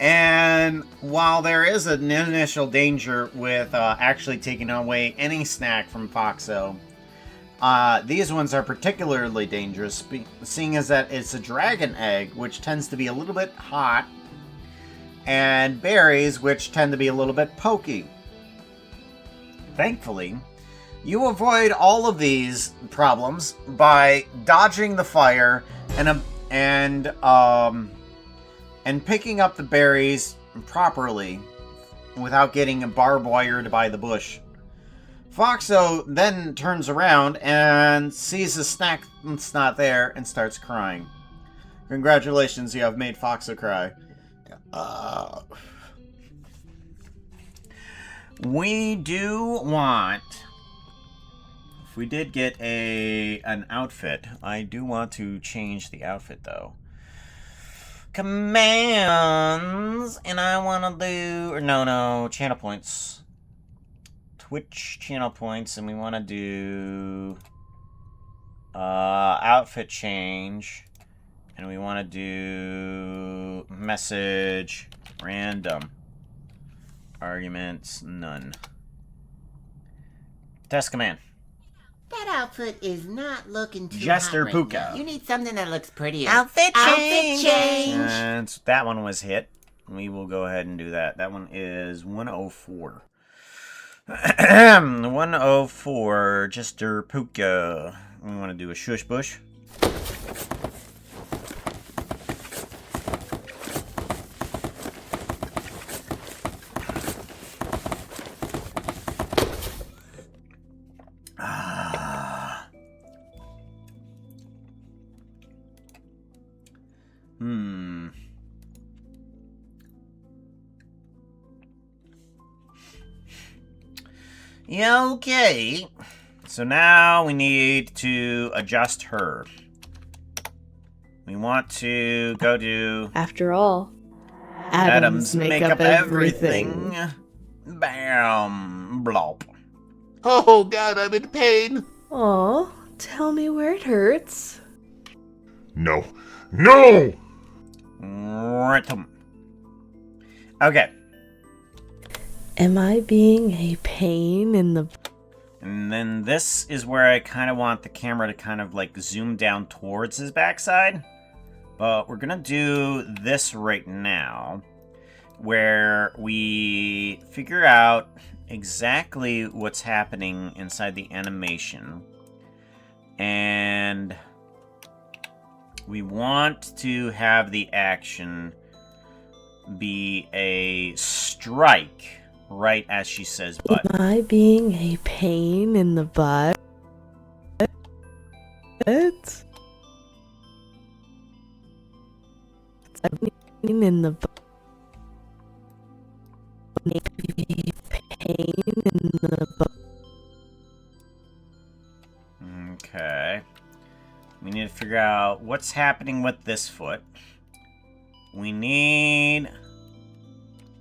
And while there is an initial danger with actually taking away any snack from Foxo, these ones are particularly dangerous, seeing as that it's a dragon egg, which tends to be a little bit hot, and berries, which tend to be a little bit pokey. Thankfully, you avoid all of these problems by dodging the fire and picking up the berries properly without getting barbed wired by the bush. Foxo then turns around and sees the snack that's not there and starts crying. Congratulations, you have made Foxo cry. We do want... If we did get an outfit, I do want to change the outfit, though. Commands, and I want to do... No, channel points. Twitch channel points, and we want to do outfit change, and we want to do message random. Arguments none. Test command. That outfit is not looking too Jester hot right Puka. now. You need something that looks prettier. Outfit change. And that one was hit. We will go ahead and do that. That one is 104. 104, Jester Puka. We want to do a shush bush. Yeah, okay. So now we need to adjust her. We want to go to After all, Adams make up everything. Bam. Blop. Oh God, I'm in pain. Oh, tell me where it hurts. No. No! Rhythm. Okay. Am I being a pain in the... And then this is where I kind of want the camera to kind of like zoom down towards his backside. But we're going to do this right now, where we figure out exactly what's happening inside the animation. And we want to have the action be a strike right as she says butt. Am I being a pain in the butt? Pain in the butt. Pain in the butt. Okay. We need to figure out what's happening with this foot. We need...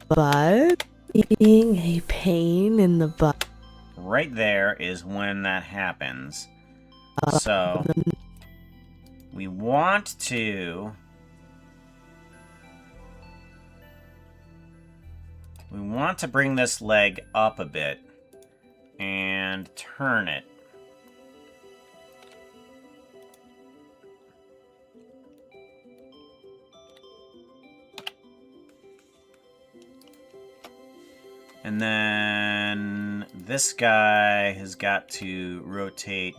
Butt? Being a pain in the butt. Right there is when that happens. So, we want to... We want to bring this leg up a bit and turn it. And then this guy has got to rotate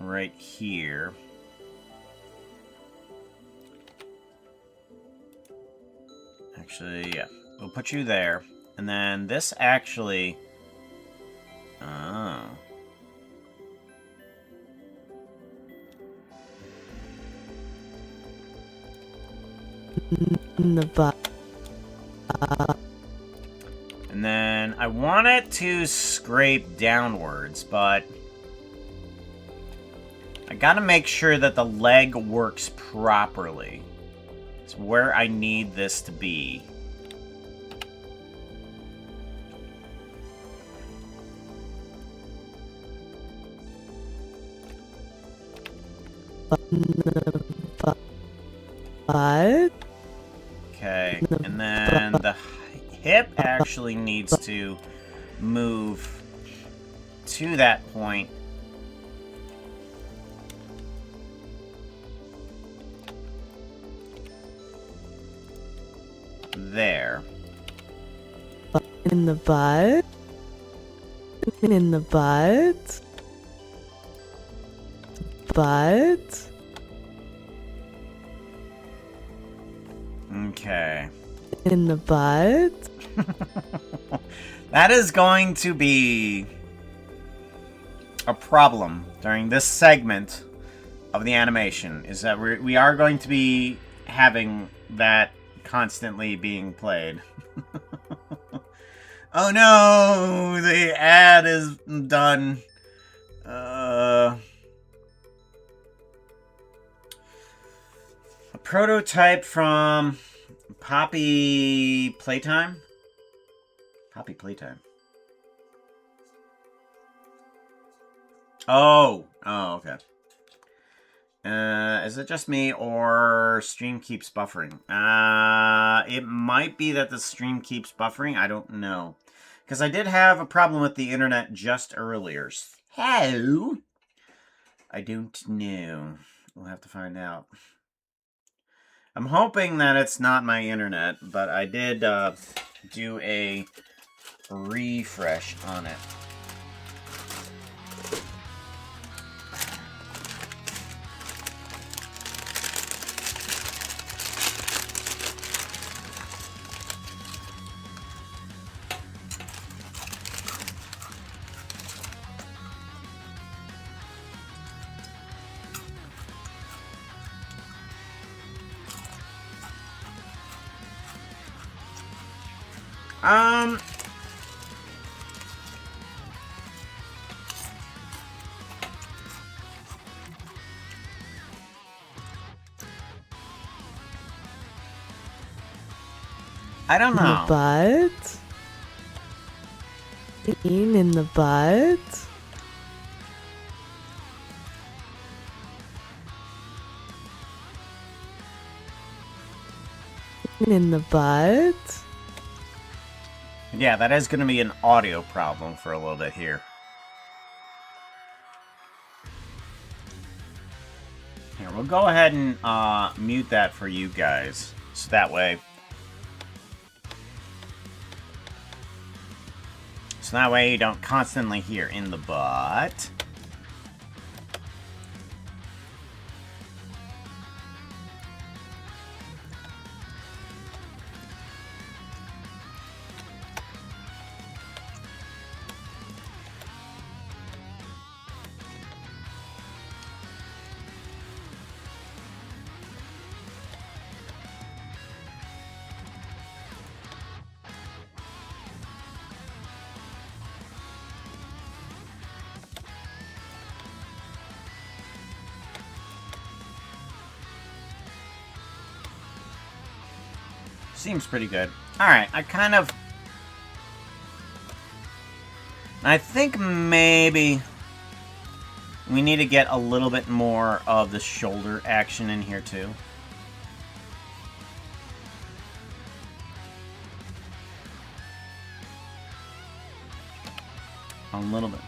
right here. Actually, yeah. We'll put you there. And then this actually... Oh. In the butt. And then I want it to scrape downwards, but I gotta make sure that the leg works properly. It's where I need this to be. Butt? Okay, and then the hip actually needs to move to that point. There. In the butt? In the butt? Butt? Okay. In the butt? That is going to be a problem during this segment of the animation, is that we are going to be having that constantly being played. Oh no, the ad is done. A prototype from Poppy Playtime. Copy playtime. Oh, okay. Is it just me or stream keeps buffering? It might be that the stream keeps buffering. I don't know. Because I did have a problem with the internet just earlier. How? I don't know. We'll have to find out. I'm hoping that it's not my internet, but I did do a refresh on it. I don't In the know. butt? Pain in the butt? In the butt? Yeah, that is going to be an audio problem for a little bit here. Here, we'll go ahead and mute that for you guys. So that way... So that way you don't constantly hear in the butt. Seems pretty good. Alright, I think maybe we need to get a little bit more of the shoulder action in here too. A little bit.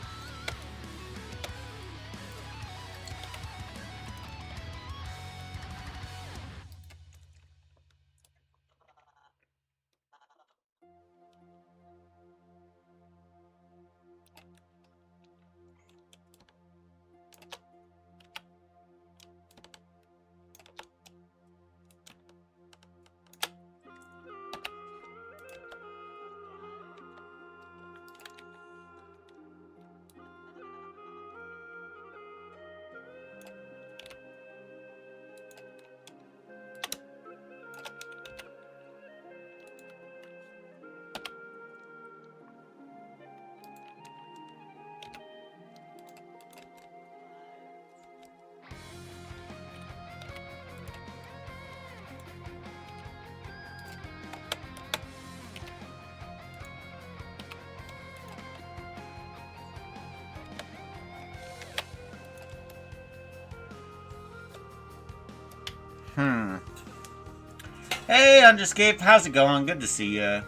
Hey, Underscape, how's it going? Good to see ya.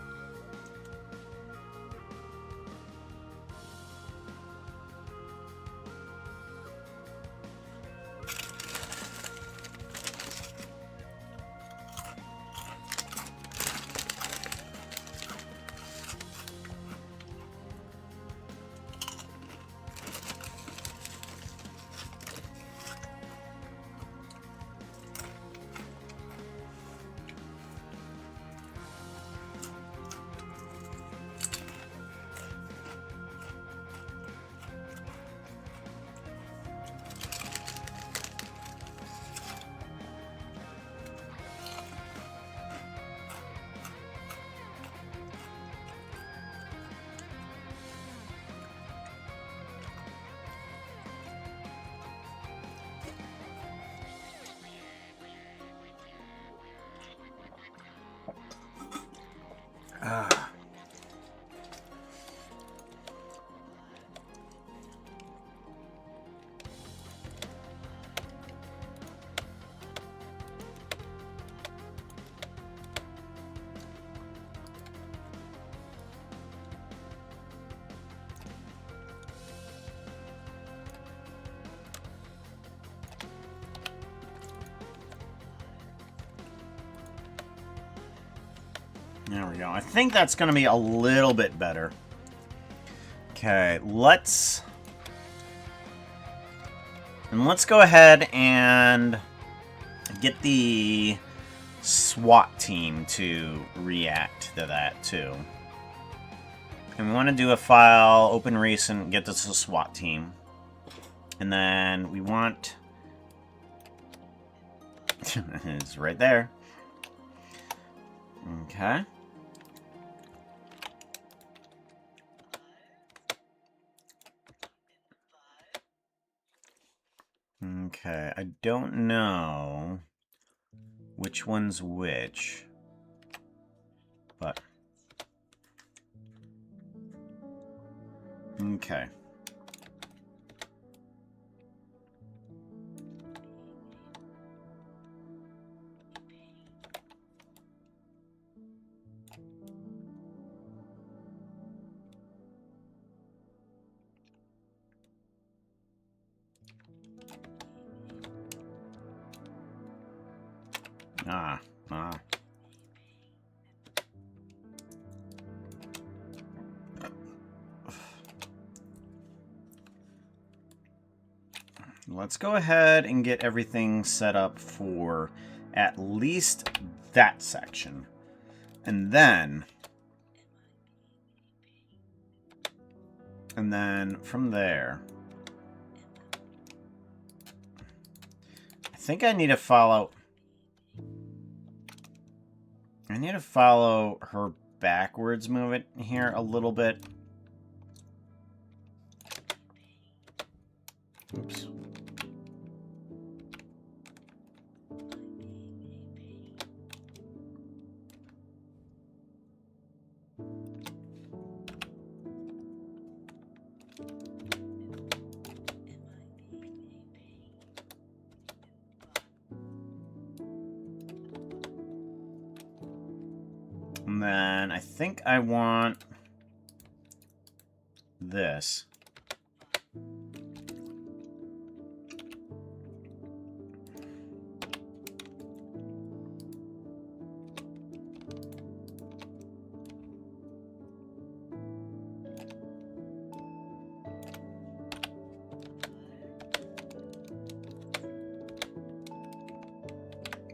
There we go. I think that's going to be a little bit better. Okay, let's go ahead and get the SWAT team to react to that too. And we want to do a file, open recent, get this to SWAT team. And then we want... it's right there. Okay. Okay, I don't know which one's which, but... okay. Ah. Let's go ahead and get everything set up for at least that section. And then from there, I think I need to follow... her backwards movement here a little bit. Oops. And then I think I want this.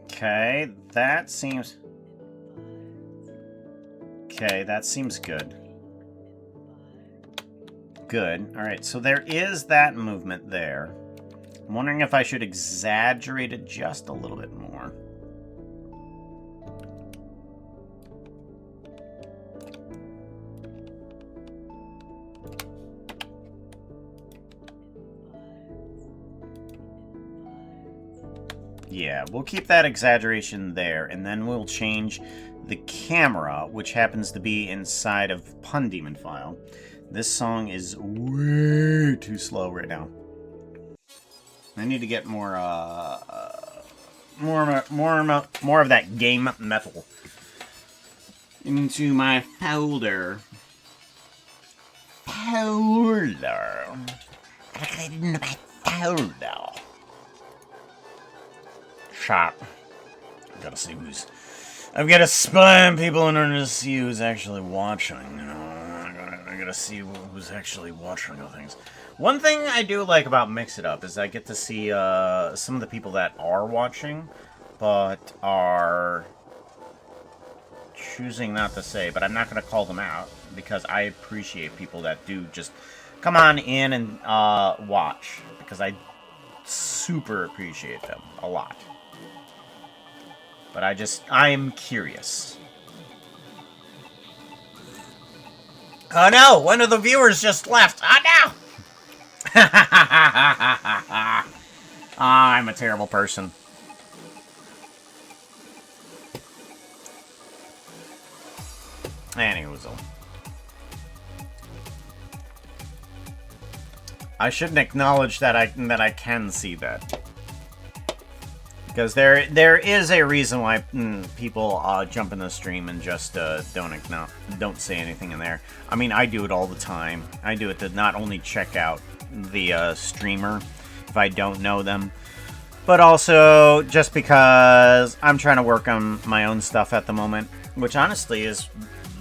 Okay, that seems... okay, that seems good. Good. Alright, so there is that movement there. I'm wondering if I should exaggerate it just a little bit more. Yeah, we'll keep that exaggeration there, and then we'll change the camera, which happens to be inside of Pun Demon file. This song is way too slow right now. I need to get more of that game metal into my folder. Folder. Shop. I've got to spy on people in order to see who's actually watching, you know. I gotta see who's actually watching the things. One thing I do like about Mix It Up is I get to see some of the people that are watching, but are choosing not to say, but I'm not going to call them out, because I appreciate people that do just come on in and watch, because I super appreciate them a lot. But I'm curious. Oh no! One of the viewers just left! Oh no! I'm a terrible person. Anyways, I shouldn't acknowledge that I can see that. Because there is a reason why people jump in the stream and just don't say anything in there. I mean, I do it all the time. I do it to not only check out the streamer if I don't know them, but also just because I'm trying to work on my own stuff at the moment, which honestly is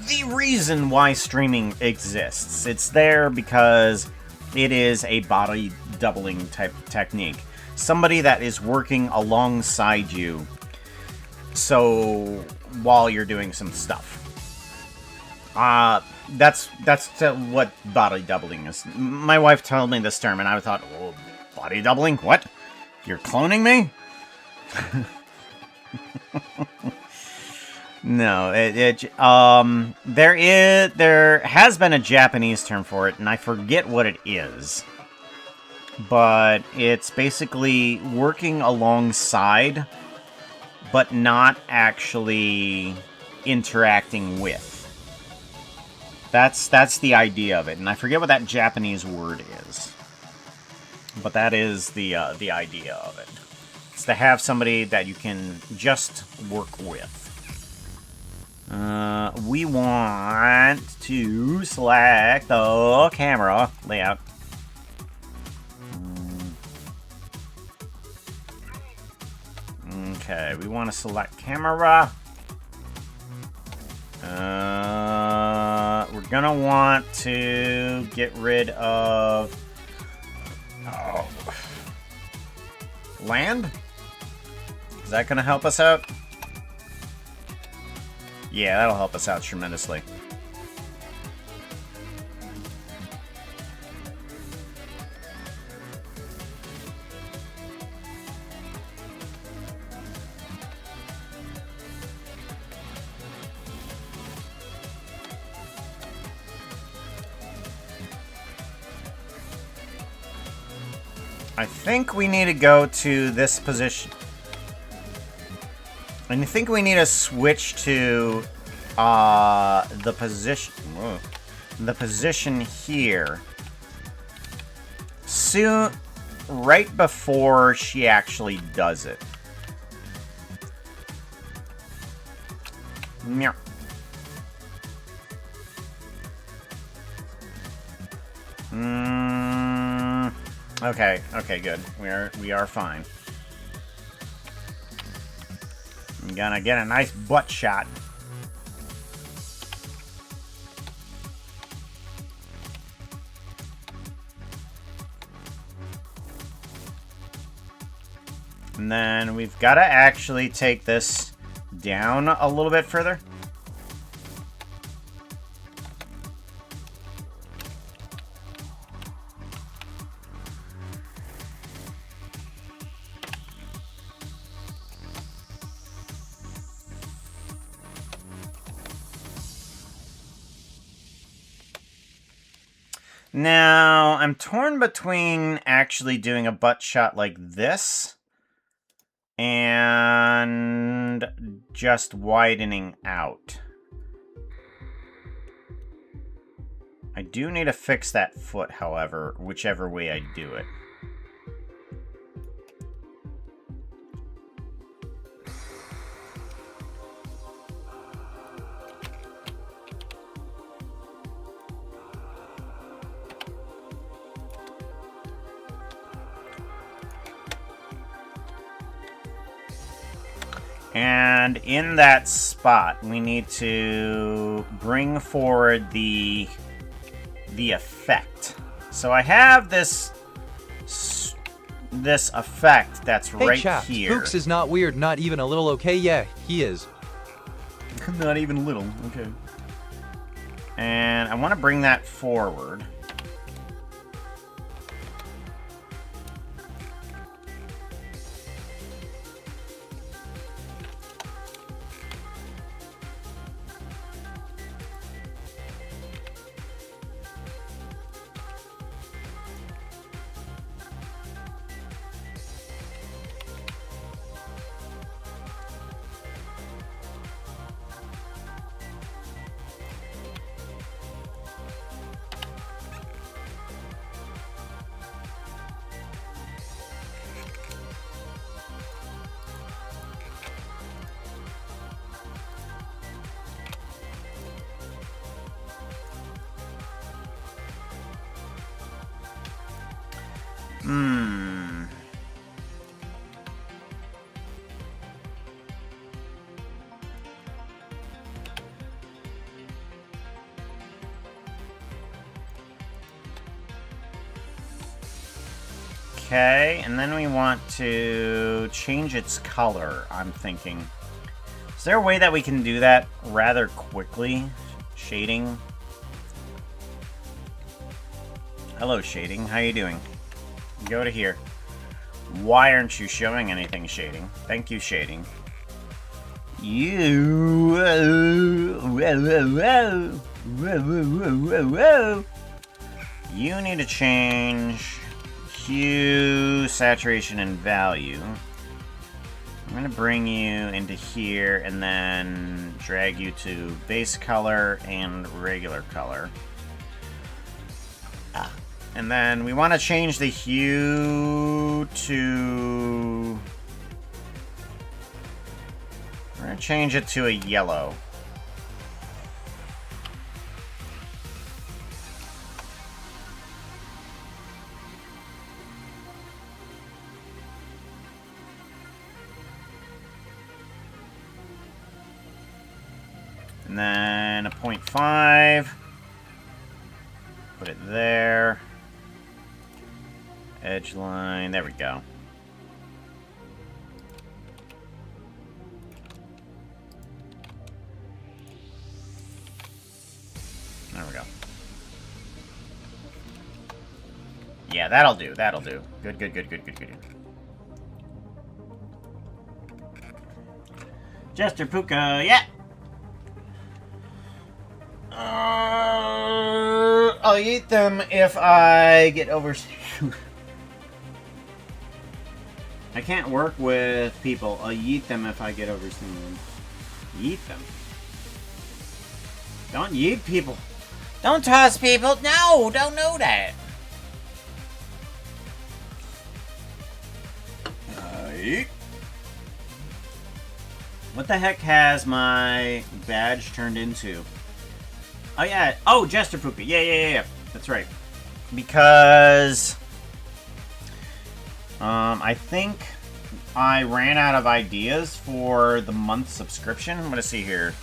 the reason why streaming exists. It's there because it is a body doubling type technique. Somebody that is working alongside you, so while you're doing some stuff. That's what body doubling is. My wife told me this term, and I thought, oh, body doubling? What? You're cloning me? No, there has been a Japanese term for it, and I forget what it is. But it's basically working alongside, but not actually interacting with. That's the idea of it, and I forget what that Japanese word is. But that is the idea of it. It's to have somebody that you can just work with. We want to select the camera layout. Okay, we want to select camera. We're gonna want to get rid of land. Is that gonna help us out? Yeah, that'll help us out tremendously. I think we need to go to this position. And I think we need to switch to the position here soon, right before she actually does it. Meow. Okay, good. We are fine. I'm gonna get a nice butt shot. And then we've got to actually take this down a little bit further. Now, I'm torn between actually doing a butt shot like this and just widening out. I do need to fix that foot, however, whichever way I do it. And in that spot, we need to bring forward the effect. So I have this effect that's Hey, right Shaft, here. Fuchs is not weird, not even a little, okay? Yeah, he is. Not even little, okay. And I want to bring that forward. Okay, and then we want to change its color, I'm thinking. Is there a way that we can do that rather quickly? Shading. Hello, shading. How you doing? Go to here. Why aren't you showing anything, shading? Thank you, shading. You. You need to change hue, saturation, and value. I'm gonna bring you into here and then drag you to base color and regular color. And then we want to change the hue to... We're gonna change it to a yellow. And then a 0.5. Put it there. Edge line. There we go. There we go. Yeah, that'll do. That'll do. Good, good, good, good, good, good. Jester Puka, yeah! I'll eat them if I get over... I can't work with people. I'll yeet them if I get overstimulated. Yeet them. Don't yeet people. Don't toss people. No, don't know that. Yeet. What the heck has my badge turned into? Oh, yeah. Oh, Jester Puka. Yeah. That's right. Because... I think I ran out of ideas for the month subscription. I'm gonna see here.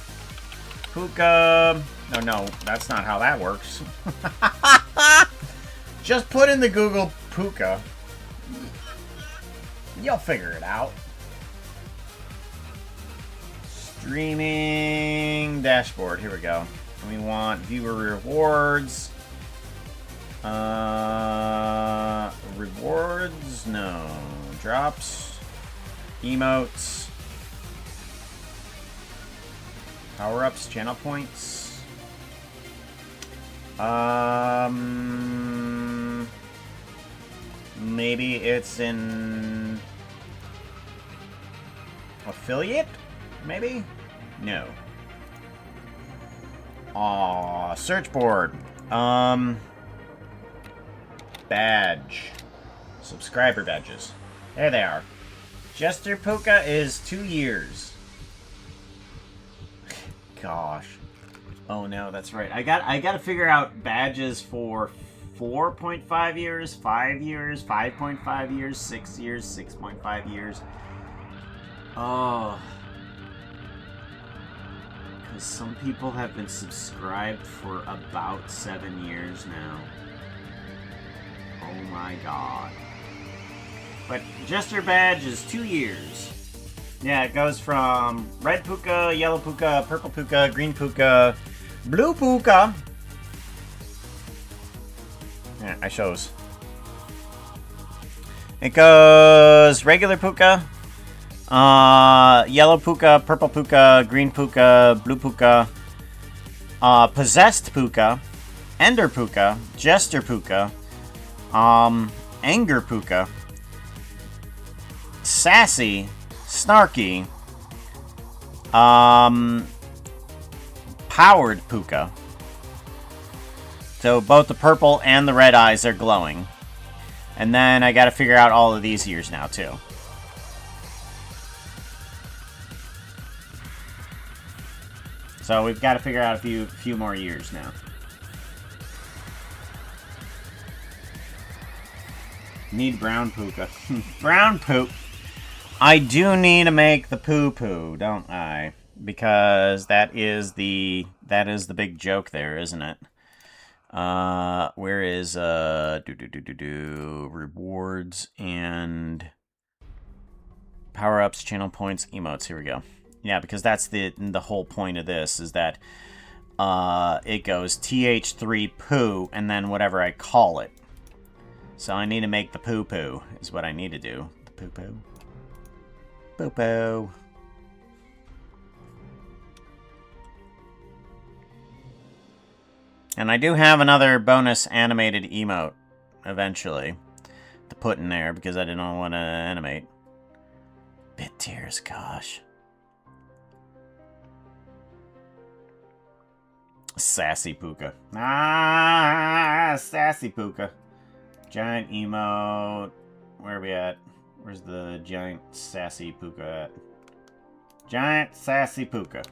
Puka... Oh, no. That's not how that works. Just put in the Google Puka. You'll figure it out. Streaming dashboard. Here we go. We want viewer rewards. Rewards? No. Drops. Emotes. Power-ups. Channel points. Maybe it's in... affiliate? Maybe? No. Aw, search board. Badge. Subscriber badges. There they are. Jester Puka is 2 years. Gosh. Oh no, that's right. I got to figure out badges for 4.5 years, 5 years, 5.5 years, 6 years, 6.5 years. Oh. Because some people have been subscribed for about 7 years now. Oh my god. But Jester badge is 2 years. Yeah, it goes from red puka, yellow puka, purple puka, green puka, blue puka. Yeah, I shows. It goes regular puka, yellow puka, purple puka, green puka, blue puka, possessed puka, ender puka, jester puka, anger puka, sassy, snarky, powered puka. So both the purple and the red eyes are glowing. And then I gotta figure out all of these years now too. So we've got to figure out a few more years now. Need brown puka. Brown poop. I do need to make the poo-poo, don't I? Because that is the big joke there, isn't it? Where is rewards and power-ups, channel points, emotes. Here we go. Yeah, because that's the whole point of this, is that it goes TH3 poo and then whatever I call it. So I need to make the poo-poo is what I need to do. The poo-poo. Poo-poo. And I do have another bonus animated emote eventually to put in there because I didn't want to animate. Bit tears, gosh. Sassy Puka. Ah, Sassy Puka. Giant emote. Where are we at? Where's the giant sassy Puka at? Giant sassy Puka.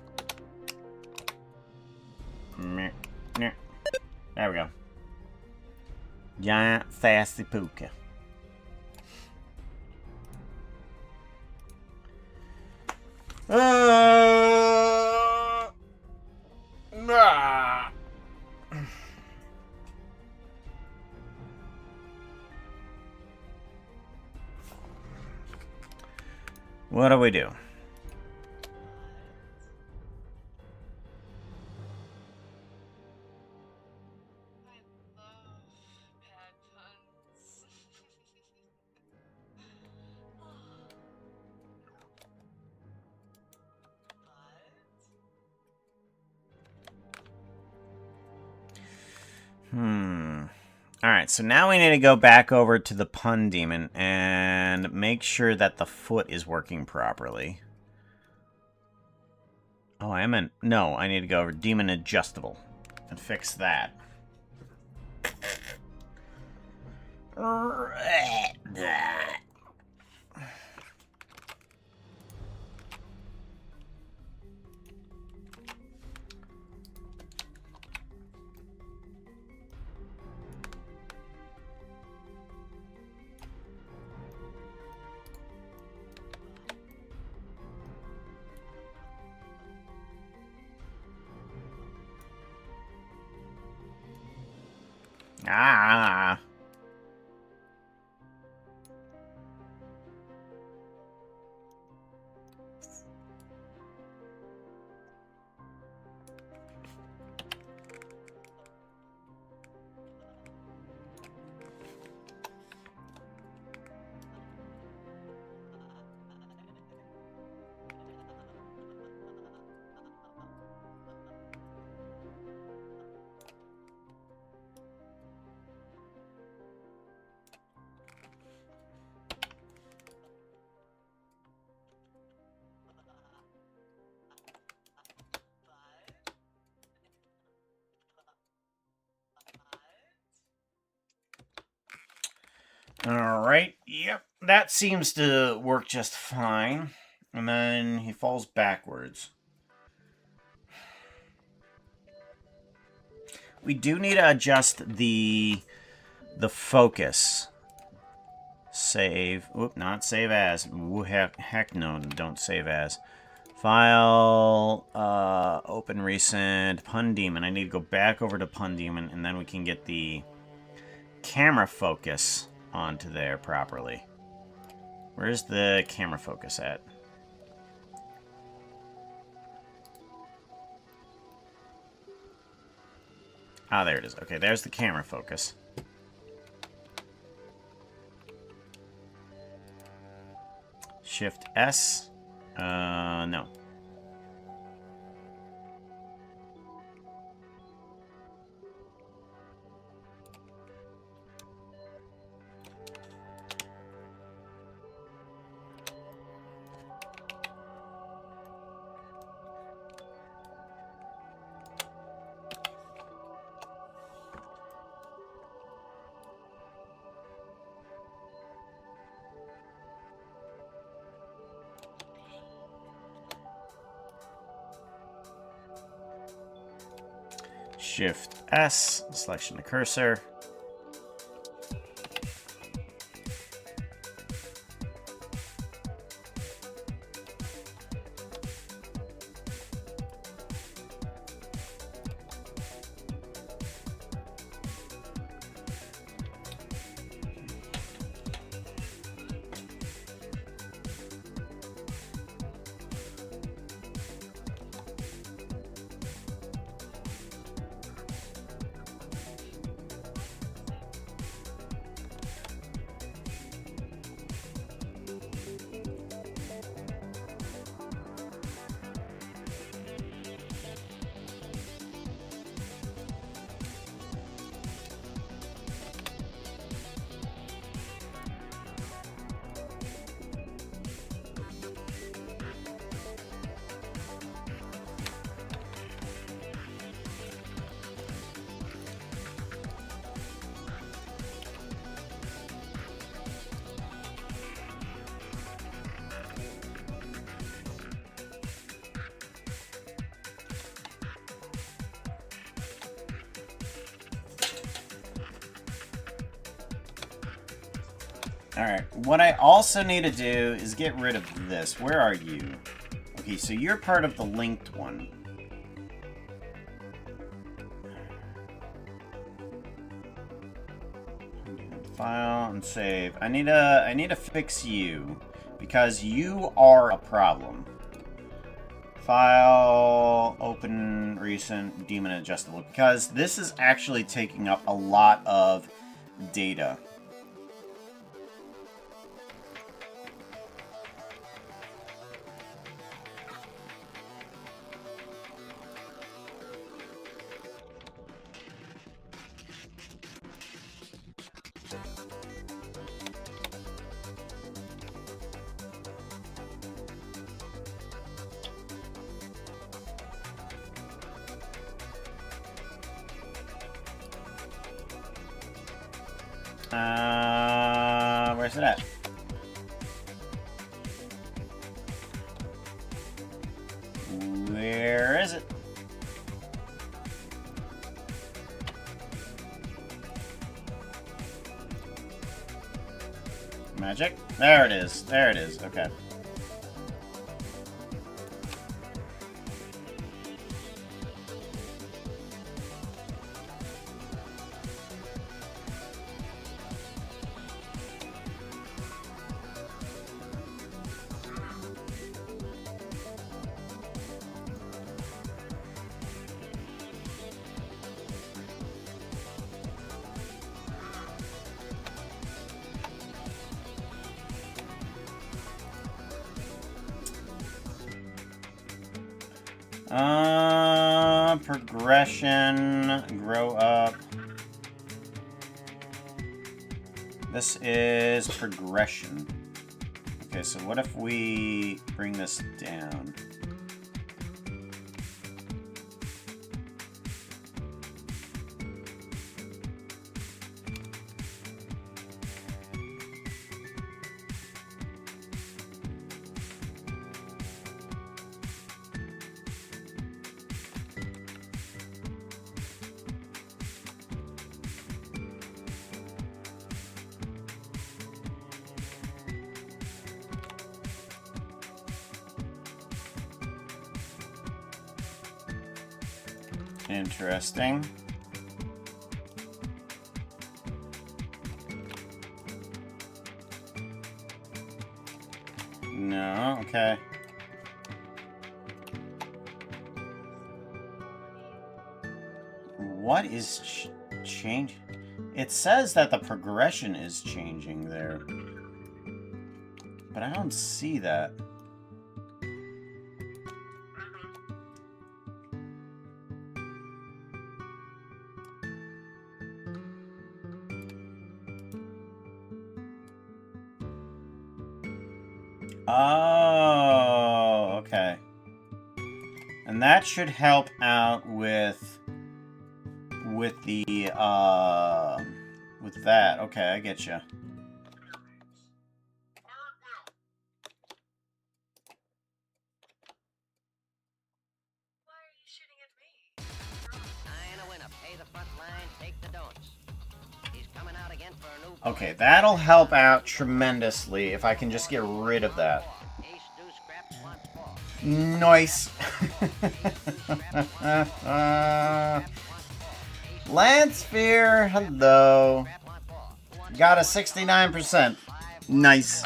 Meh, meh. There we go. Giant sassy Puka. What do we do? Alright, so now we need to go back over to the pun demon and make sure that the foot is working properly. Oh, no, I need to go over demon adjustable and fix that. Ah. Alright, yep, that seems to work just fine. And then he falls backwards. We do need to adjust the focus. Save. Oop, not save as. Ooh, heck no, don't save as. File, open recent, Pun Demon. I need to go back over to Pun Demon, and then we can get the camera focus onto there properly. Where's the camera focus at? Ah, there it is. Okay, there's the camera focus. Shift S. No. Shift S, selection the cursor. Alright, what I also need to do is get rid of this. Where are you? Okay, so you're part of the linked one. File and save. I need to fix you because you are a problem. File, open, recent, daemon adjustable. Because this is actually taking up a lot of data. Where's it at? Where is it? Magic? There it is. There it is. Okay. Progression, grow up. This is progression. Okay, so what if we bring this down? Interesting. No, okay. What is change? It says that the progression is changing there, but I don't see that. Oh, okay. And that should help out with the with that. Okay, I get you. Okay, that'll help out tremendously if I can just get rid of that. Nice. Landsphere, hello. Got a 69%. Nice.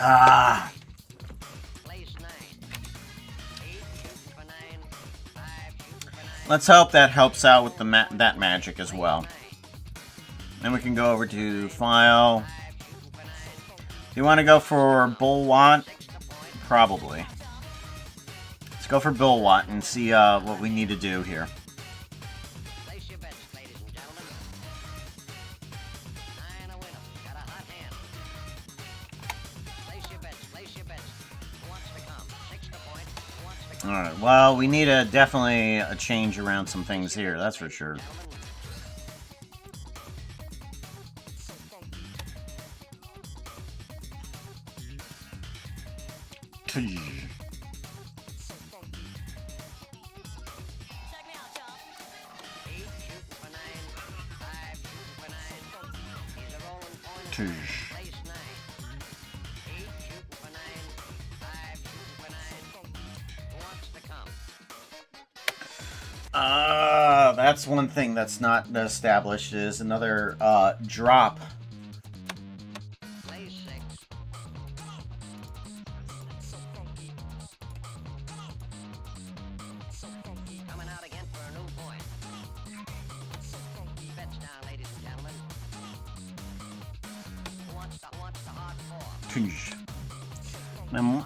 Ah. Let's hope that helps out with the that magic as well. Then we can go over to File. Do you want to go for Bulwant? Probably. Let's go for Bulwant and see what we need to do here. Alright, well, we need definitely a change around some things here, that's for sure. That's one thing that's not established is another drop. Coming out again for a new point. Bets down, ladies and gentlemen. Who wants the hard four? Now,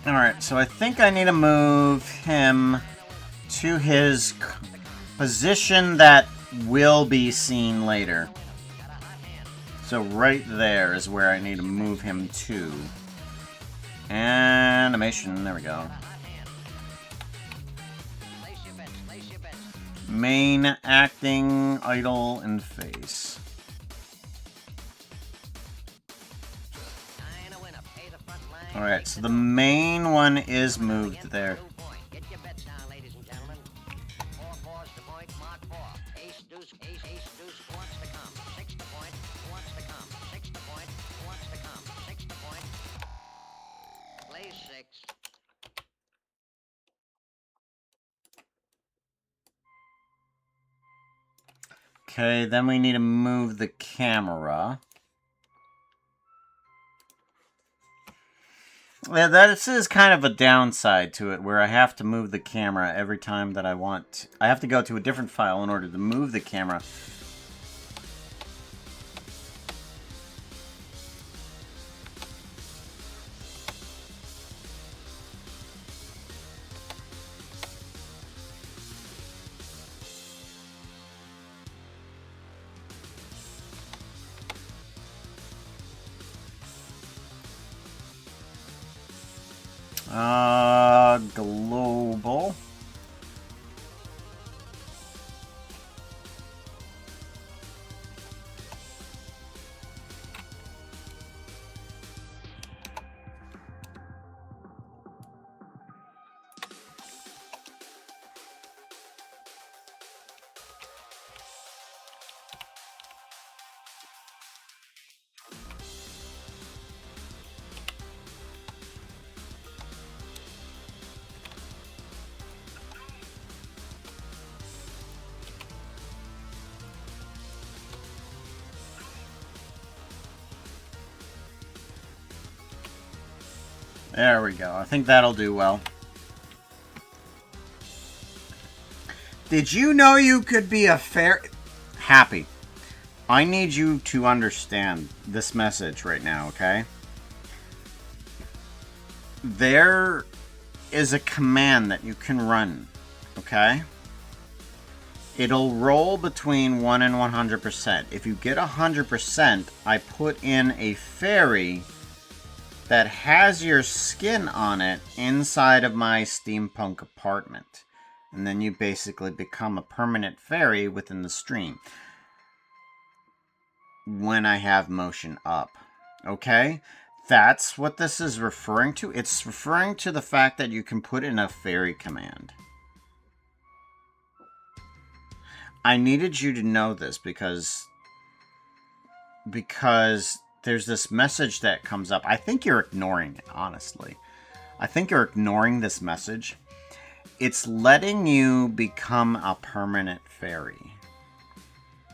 Alright, so I think I need to move him to his position that will be seen later. So right there is where I need to move him to. Animation, there we go. Main, acting, idle, and face. Alright, so the main one is moved there. Okay, then we need to move the camera. Yeah, this is kind of a downside to it, where I have to move the camera every time that I want. I have to go to a different file in order to move the camera. Global. There we go. I think that'll do well. Did you know you could be a Happy. I need you to understand this message right now, okay? There is a command that you can run, okay? It'll roll between 1 and 100%. If you get 100%, I put in a fairy that has your skin on it inside of my steampunk apartment. And then you basically become a permanent fairy within the stream when I have motion up. Okay? That's what this is referring to. It's referring to the fact that you can put in a fairy command. I needed you to know this because there's this message that comes up. I think you're ignoring it, honestly. I think you're ignoring this message. It's letting you become a permanent fairy.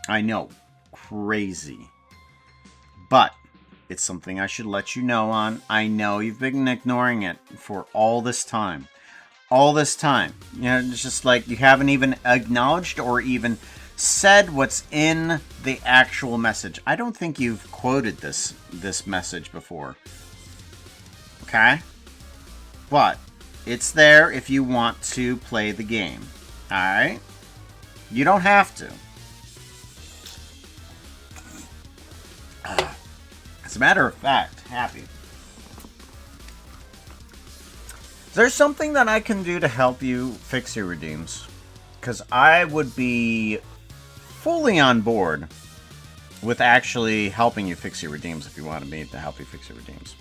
I know, crazy. But it's something I should let you know on. I know you've been ignoring it for all this time. All this time. You know, it's just like you haven't even acknowledged or even said what's in the actual message. I don't think you've quoted this message before. Okay? But it's there if you want to play the game. Alright? You don't have to. As a matter of fact, happy. Is there something that I can do to help you fix your redeems? Because I would be fully on board with actually helping you fix your redeems if you wanted me to help you fix your redeems.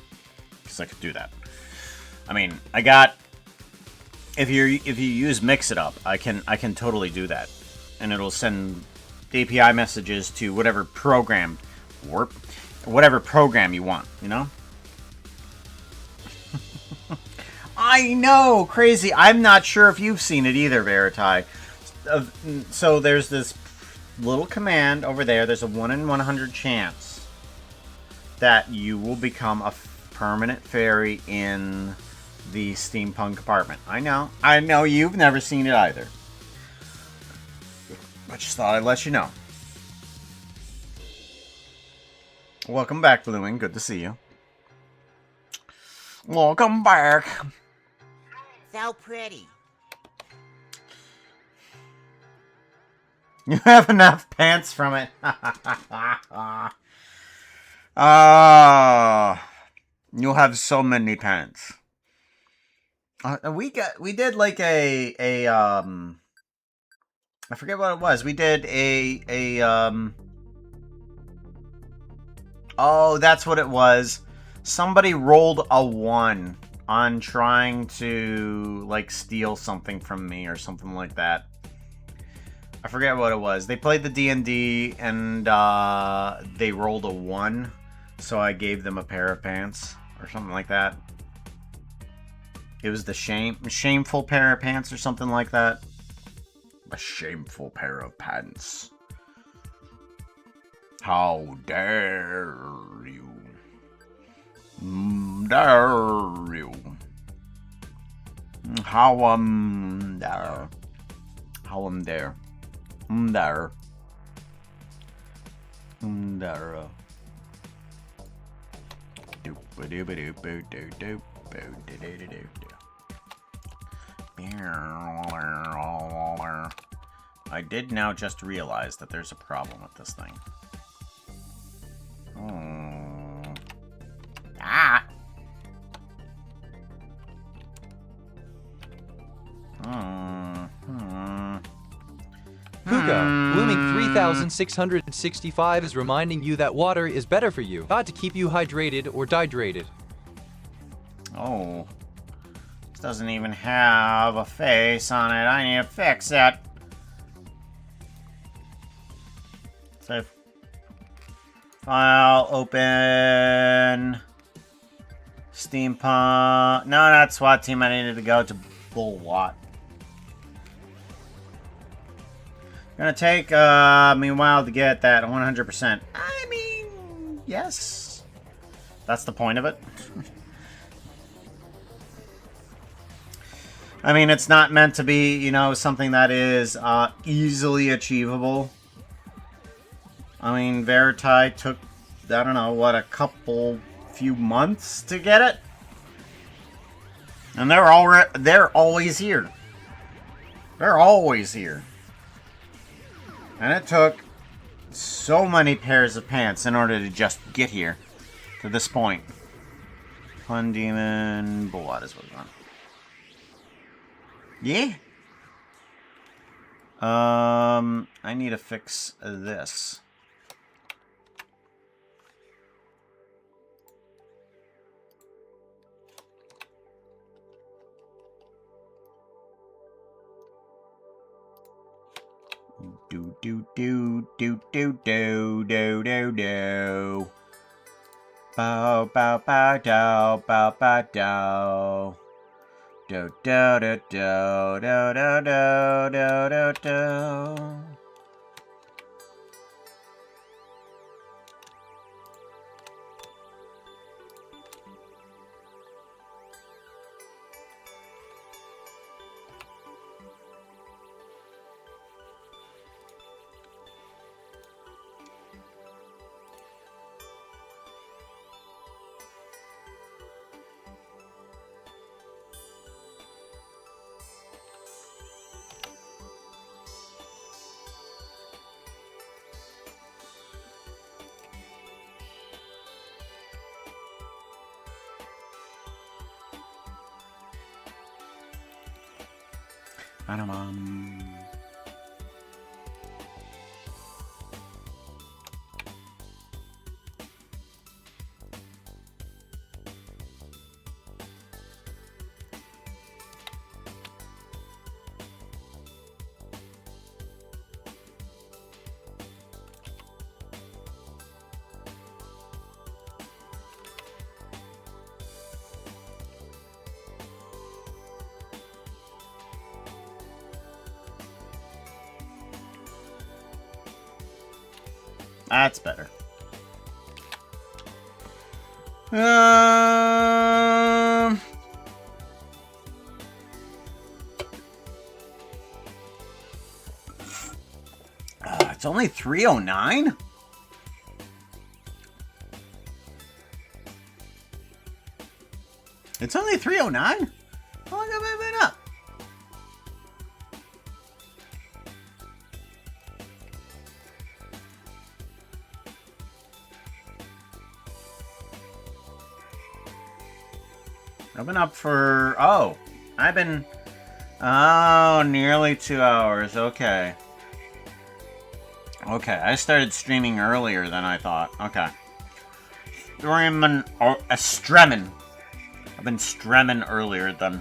Because I could do that. I mean, I got... If you use Mix It Up, I can totally do that. And it'll send API messages to whatever program... whatever program you want, you know? I know! Crazy! I'm not sure if you've seen it either, Veritai. So there's this little command over there. There's a 1 in 100 chance that you will become a permanent fairy in the steampunk apartment. I know you've never seen it either. I just thought I'd let you know. Welcome back, Bluing. Good to see you. Welcome back. So pretty. You have enough pants from it. You'll have so many pants. We did like I forget what it was. We did oh, that's what it was. Somebody rolled a 1 on trying to like steal something from me or something like that. I forget what it was. They played the D&D and they rolled a 1, so I gave them a pair of pants or something like that. It was the shameful pair of pants or something like that. A shameful pair of pants. How dare you? Dare you? How dare? How dare? Dare. Dare. I did now just realize that there's a problem with this thing. Ah! Puka, Blooming 3665 is reminding you that water is better for you, not to keep you hydrated or dehydrated. Oh. This doesn't even have a face on it. I need to fix it. Save. File, open. Steampunk. No, not SWAT team. I needed to go to Bullwat. Gonna take me a while to get that 100%. I mean, yes. That's the point of it. I mean, it's not meant to be, you know, something that is easily achievable. I mean, Veritai took, I don't know, what, few months to get it? And they're always here. They're always here. And it took so many pairs of pants in order to just get here to this point. Fun Demon, Bullwat is what we want. Yeah. I need to fix this. Do do do do do do do do do. Bow bow bow dow bow bow dow. Do do do do do do do do do. Ba-dum-bum. That's better. It's only 309? It's only 309? How long have I been up? I've been up for... Oh, I've been... Oh, nearly 2 hours. Okay. Okay, I started streaming earlier than I thought. Okay. Streaming... Oh, streaming. I've been streaming earlier than...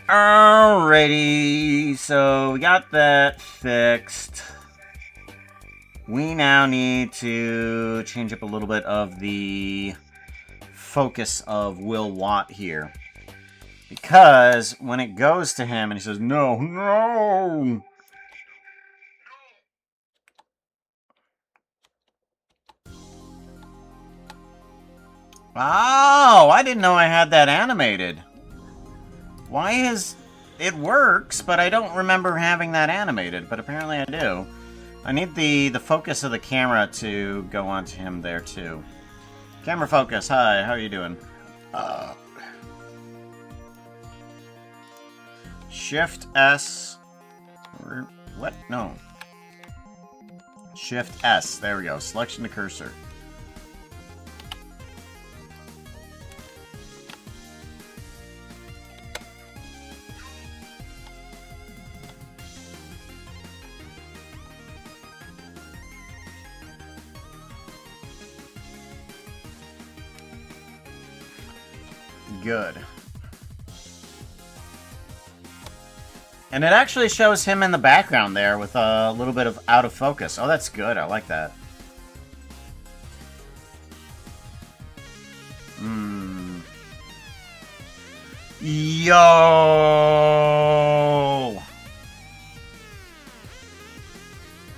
Alrighty, so we got that fixed. We now need to change up a little bit of the focus of Will Watt here. Because when it goes to him and he says, no, no! Oh, I didn't know I had that animated. Why is... It works, but I don't remember having that animated, but apparently I do. I need the focus of the camera to go onto him there, too. Camera focus, hi, how are you doing? Shift S... What? No. Shift S, there we go. Selection to cursor. Good. And it actually shows him in the background there with a little bit of out of focus. Oh, that's good. I like that. Yo!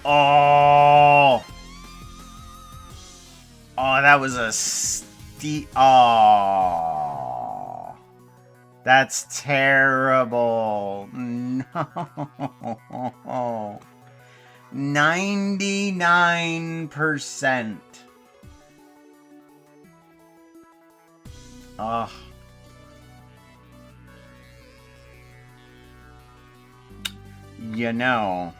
Oh! Oh, that was a oh! That's terrible. No. 99%. Ugh. You know.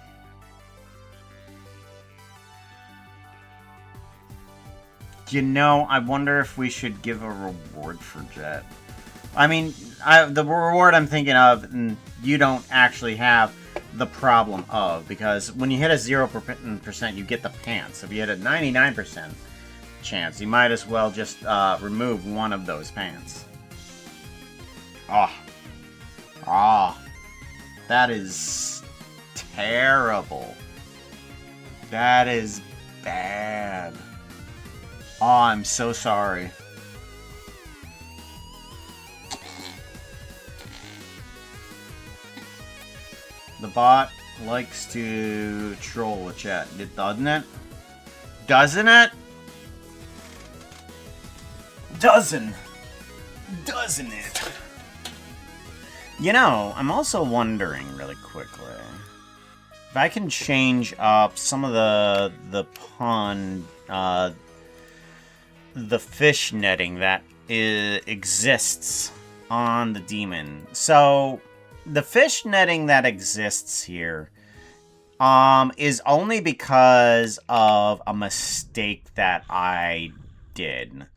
I wonder if we should give a reward for Jet. I mean, the reward I'm thinking of, you don't actually have the problem of, because when you hit a 0%, you get the pants. If you hit a 99% chance, you might as well just remove one of those pants. That is terrible. That is bad. Oh, I'm so sorry. The bot likes to troll with chat, doesn't it? Doesn't it? Doesn't it? You know, I'm also wondering really quickly if I can change up some of the pun, the fish netting that exists on the demon. So the fish netting that exists here is only because of a mistake that I did.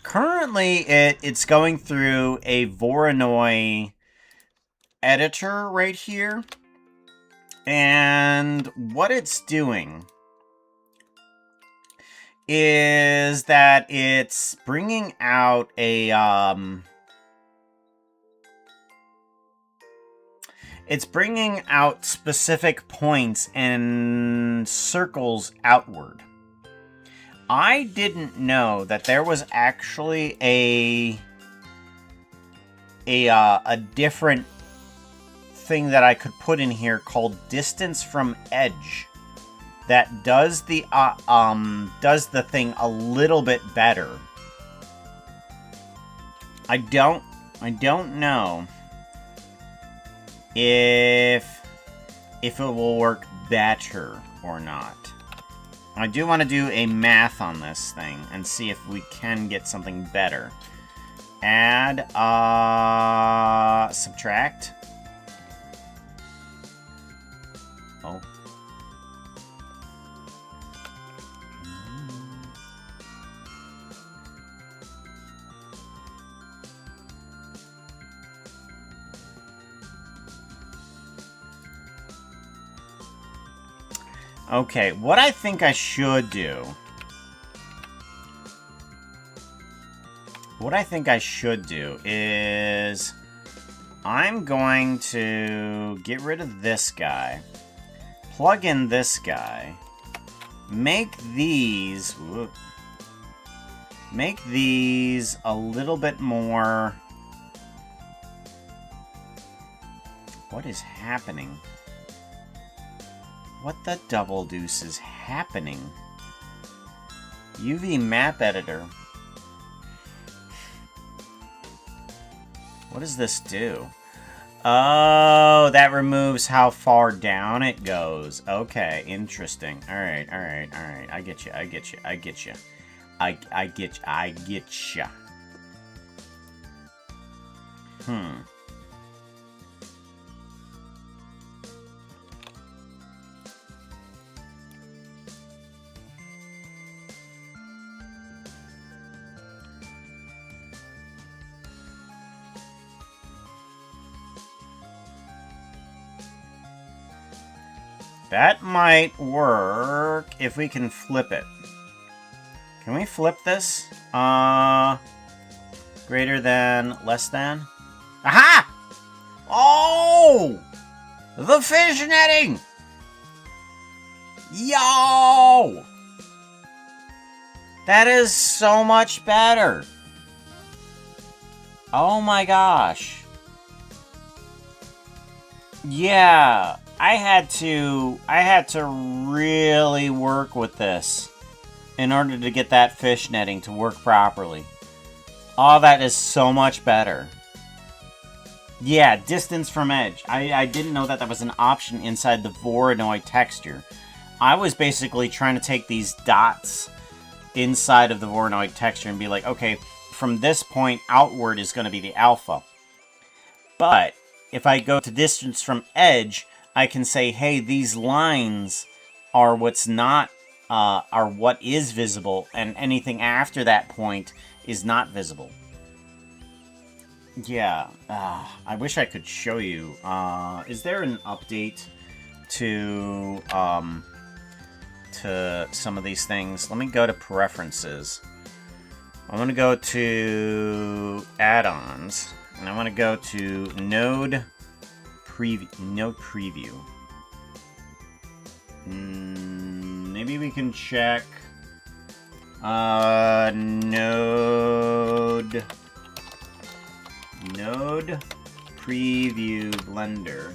Currently, it's going through a Voronoi editor right here. And what it's doing is that it's bringing out a, it's bringing out specific points and circles outward. I didn't know that there was actually a different thing that I could put in here called distance from edge that does the thing a little bit better. I don't know if it will work better or not. I do want to do a math on this thing and see if we can get something better. Add, subtract. Oh. Okay, what I think I should do... What I think I should do is... I'm going to get rid of this guy. Plug in this guy. Make these... Whoop, make these a little bit more... What is happening? What the double deuce is happening? UV map editor. What does this do? Oh, that removes how far down it goes. Okay, interesting. Alright. I get you. I get you. That might work if we can flip it. Can we flip this? Greater than, less than? Aha! Oh! The fish netting! Yo! That is so much better. Oh my gosh. Yeah. I had to really work with this in order to get that fish netting to work properly. Oh, that is so much better. Yeah, distance from edge. I didn't know that was an option inside the Voronoi texture. I was basically trying to take these dots inside of the Voronoi texture and be like, okay, from this point outward is going to be the alpha. But if I go to distance from edge, I can say, hey, these lines are what's not, are what is visible, and anything after that point is not visible. Yeah, I wish I could show you. Is there an update to some of these things? Let me go to preferences. I'm going to go to add-ons, and I want to go to node preview. Maybe we can check node preview blender.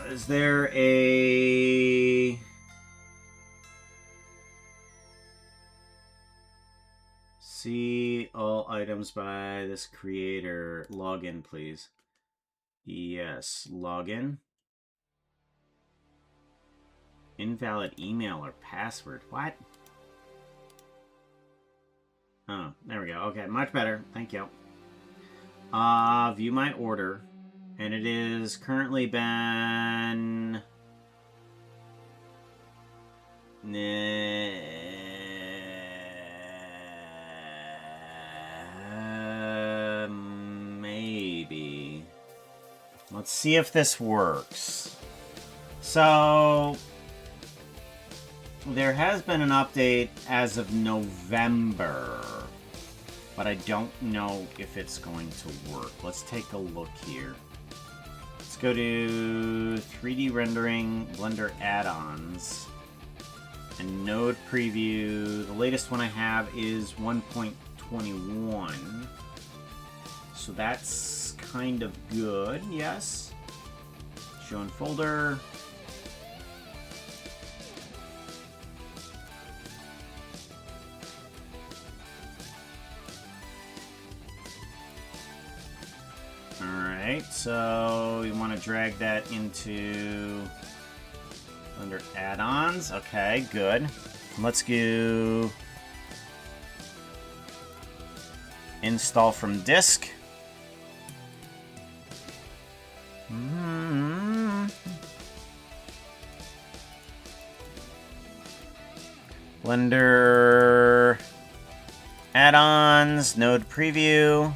Is there a see all items by this creator? Login, please. Yes, login. Invalid email or password. What? Oh, there we go. Okay, much better. Thank you. View my order. And it is currently been... let's see if this works. So, there has been an update as of November, but I don't know if it's going to work. Let's take a look here. Let's go to 3D rendering, Blender add-ons, and node preview. The latest one I have is 1.21. So that's kind of good, yes. Show in folder. Alright, so we want to drag that into under add-ons. Okay, good. Let's go install from disk. Blender add-ons, node preview.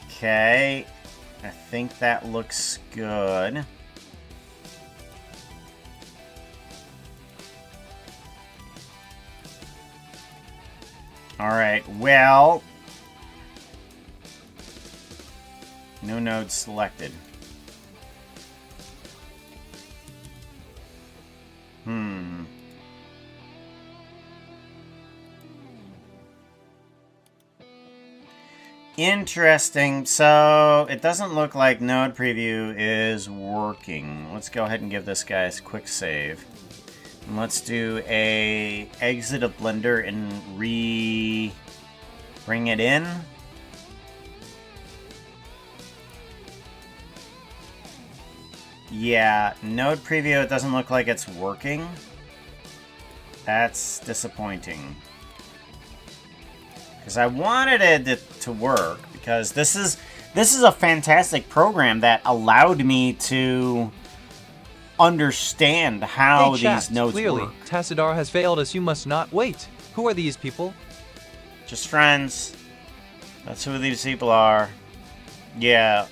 Okay, I think that looks good. Alright, well, no node selected. Interesting. So, it doesn't look like node preview is working. Let's go ahead and give this guy a quick save. And let's do a exit of Blender and bring it in. Yeah, node preview, it doesn't look like it's working. That's disappointing. Because I wanted it to work, because this is a fantastic program that allowed me to understand how Hey, chat, these nodes clearly, work. Tassadar has failed us. You must not wait. Who are these people? Just friends. That's who these people are. Yeah,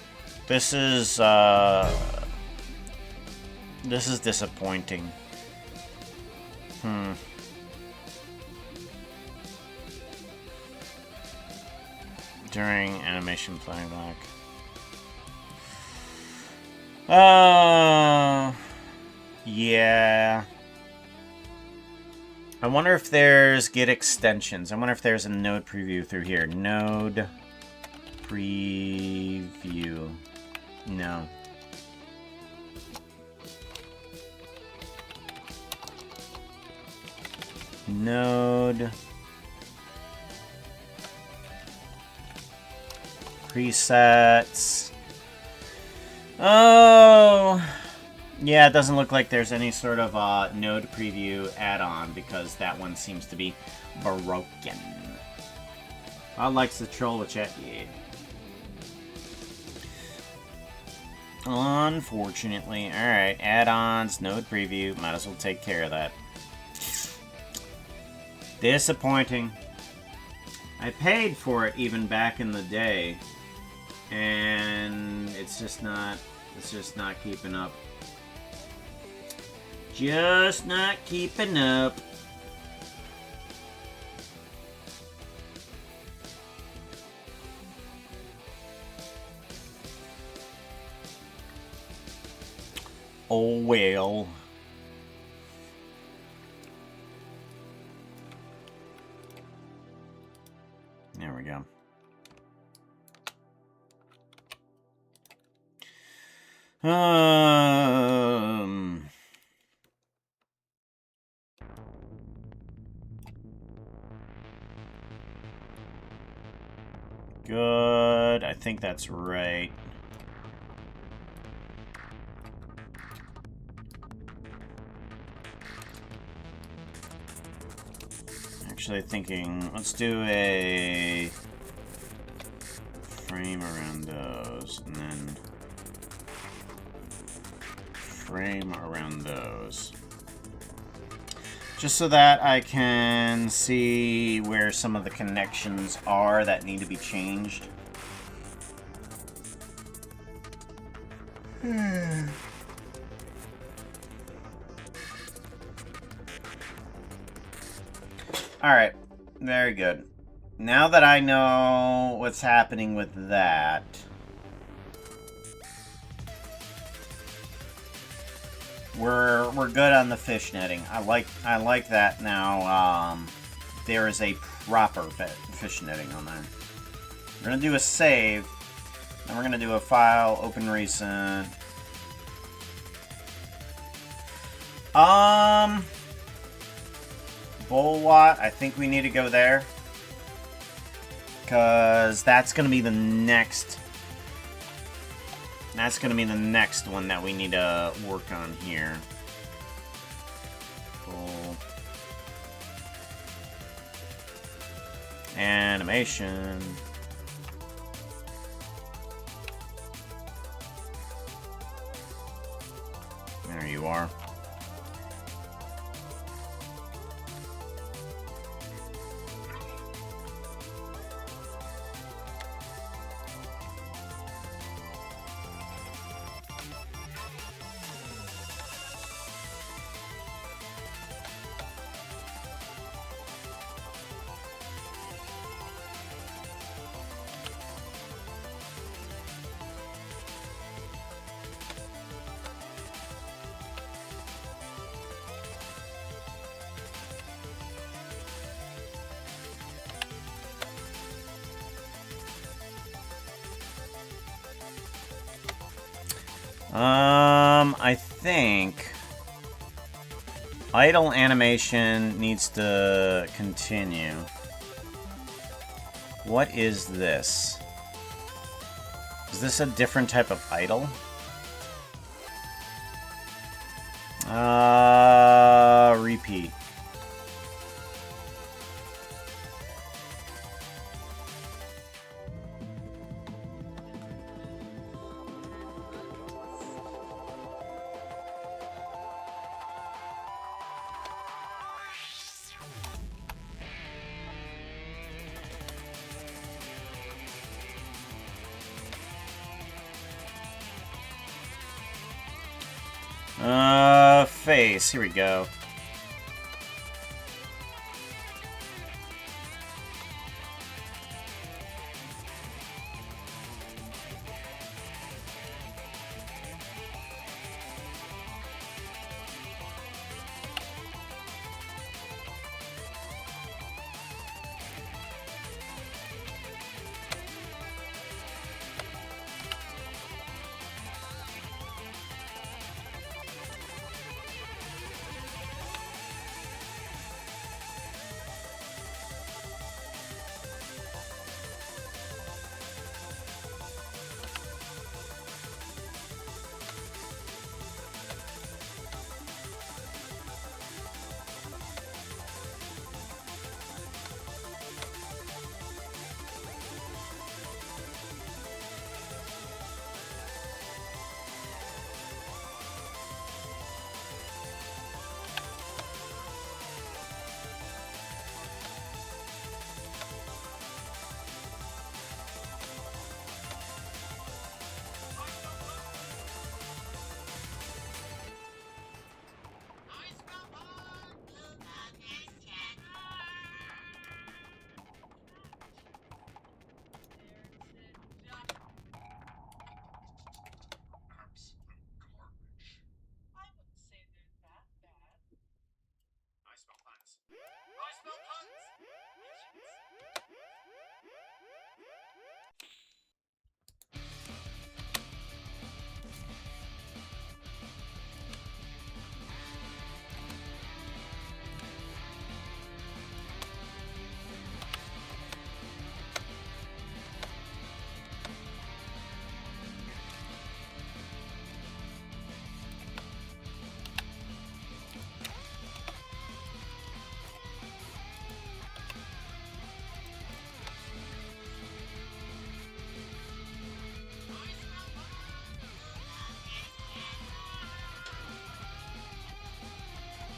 this is disappointing. During animation playback. Yeah. I wonder if there's Git extensions. I wonder if there's a node preview through here. Node preview. No. Node presets. Oh, yeah, it doesn't look like there's any sort of node preview add-on because that one seems to be broken. I likes to troll the chat, yeah. Unfortunately, alright, add-ons, node preview, might as well take care of that. Disappointing. I paid for it even back in the day, and it's just not keeping up. Just not keeping up. Oh well. There we go. Good. I think that's right. Actually thinking, let's do a frame around those, and then frame around those. Just so that I can see where some of the connections are that need to be changed. Alright, very good. Now that I know what's happening with that... We're good on the fish netting. I like that now. There is a proper fish netting on there. We're gonna do a save. Then we're gonna do a file, open recent. Bulwatt, I think we need to go there. Because that's gonna be the next... That's gonna be the next one that we need to work on here. Cool. Animation. There you are. I think idle animation needs to continue. What is this? Is this a different type of idle? Repeat. Face. Here we go.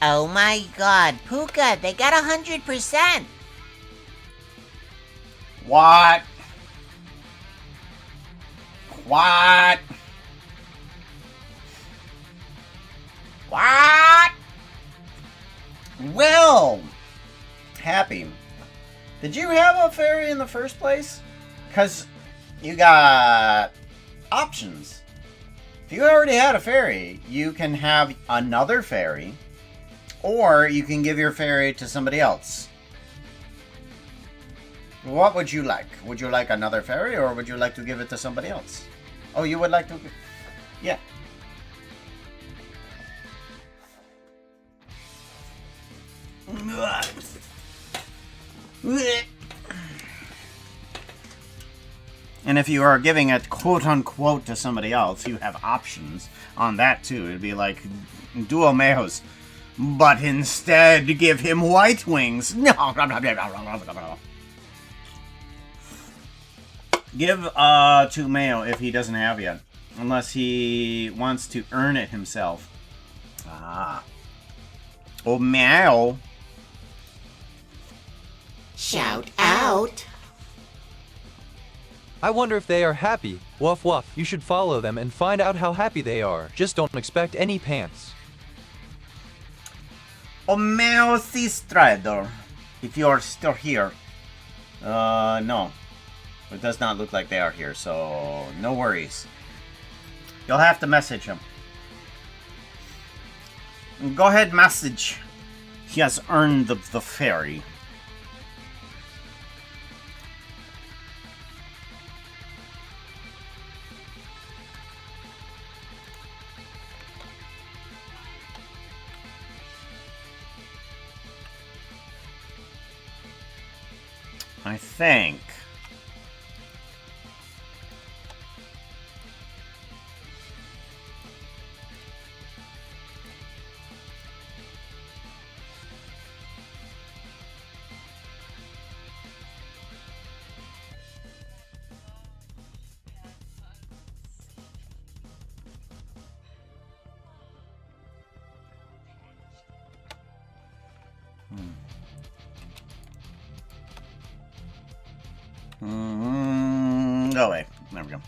Oh my god, Puka, they got 100%! What? What? What? Well, Happy, did you have a ferry in the first place? Because you got options. If you already had a ferry, you can have another ferry, or you can give your ferry to somebody else. What would you like? Would you like another ferry, or would you like to give it to somebody else? Oh, you would like to... Yeah. And if you are giving it quote-unquote to somebody else, you have options on that too. It'd be like Duo Mejos, but instead give him white wings. No. Give to Mayo if he doesn't have yet, unless he wants to earn it himself. Ah. Oh, meow. Shout out. I wonder if they are happy. Woof woof. You should follow them and find out how happy they are. Just don't expect any pants. Oh, meow, Sea Strider. If you're still here. No. It does not look like they are here, so no worries. You'll have to message him. Go ahead, message. He has earned the ferry. I think. Go away. There we go.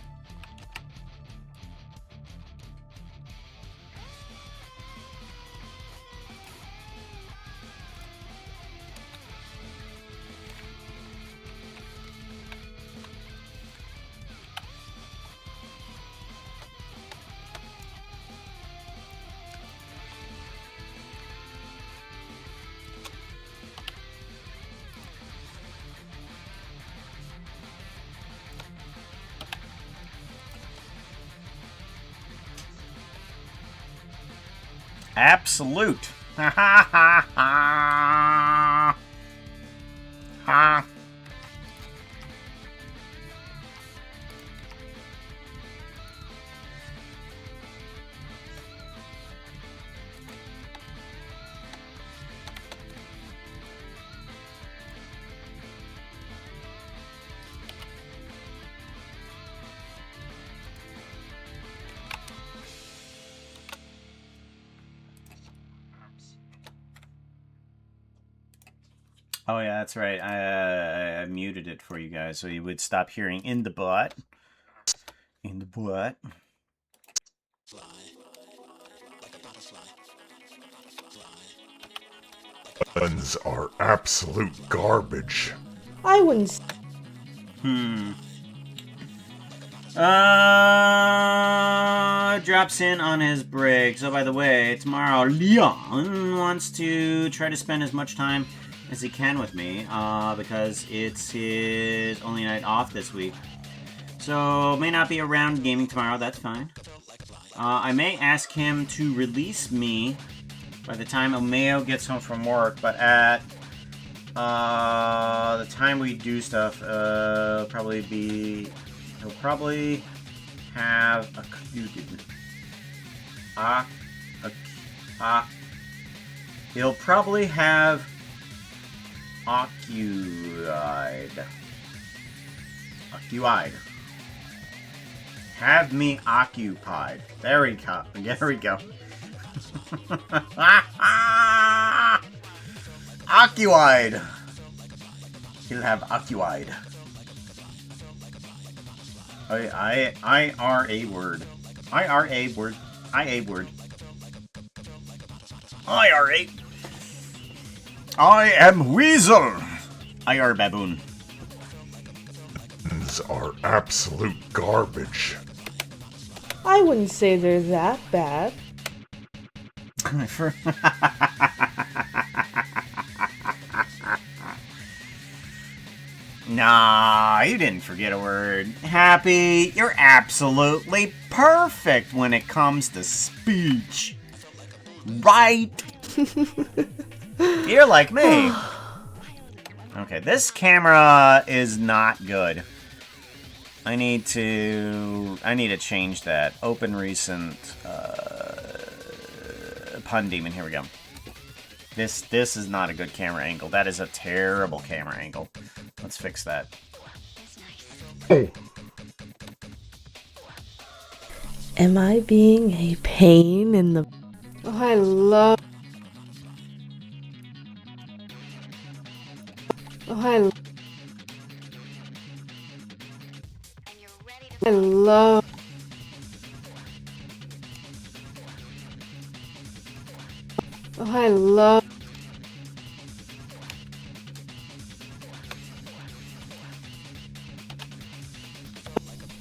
Absolute. Ha ha ha ha. Ha. Oh yeah, that's right. I muted it for you guys so you would stop hearing in the butt. In the butt. PUNS are absolute garbage. I wouldn't. Drops in on his break. So by the way, tomorrow Leon wants to try to spend as much time as he can with me, because it's his only night off this week. So may not be around gaming tomorrow, that's fine. I may ask him to release me by the time Omeo gets home from work, but at the time we do stuff, he'll probably have he'll probably have occupied. Have me occupied. There we go. There we go. Occupied. He'll have occupied. I-R-A word. I-R-A word. I-A word. IR8. I am Weasel. IR Baboon. Puns are absolute garbage. I wouldn't say they're that bad. Nah, you didn't forget a word. Happy, you're absolutely perfect when it comes to speech. Right? You're like me. Okay, this camera is not good. I need to change that. Open recent pun demon. Here we go. This is not a good camera angle. That is a terrible camera angle. Let's fix that. Am I being a pain in the... Oh, I love... Oh, I love... Oh, I love...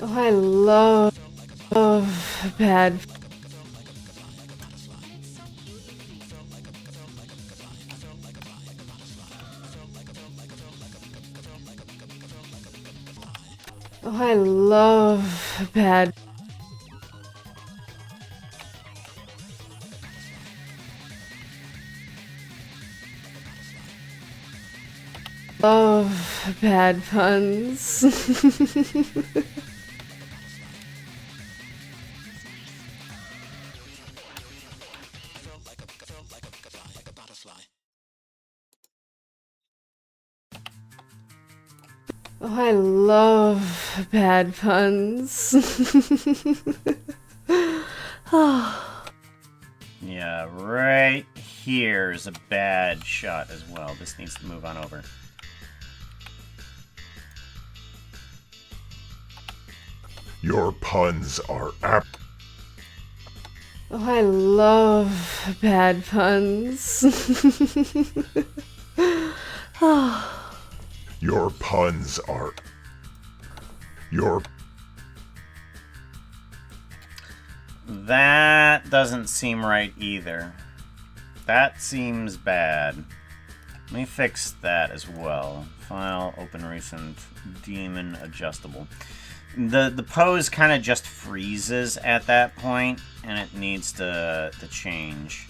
Oh, I love bad. Oh, I love bad. Love bad puns. Oh, I love bad puns. Yeah, right here is a bad shot as well. This needs to move on over. Your puns are Oh, I love bad puns. Your puns are... Your... That doesn't seem right either. That seems bad. Let me fix that as well. File, open recent, demon adjustable. The pose kind of just freezes at that point, and it needs to change.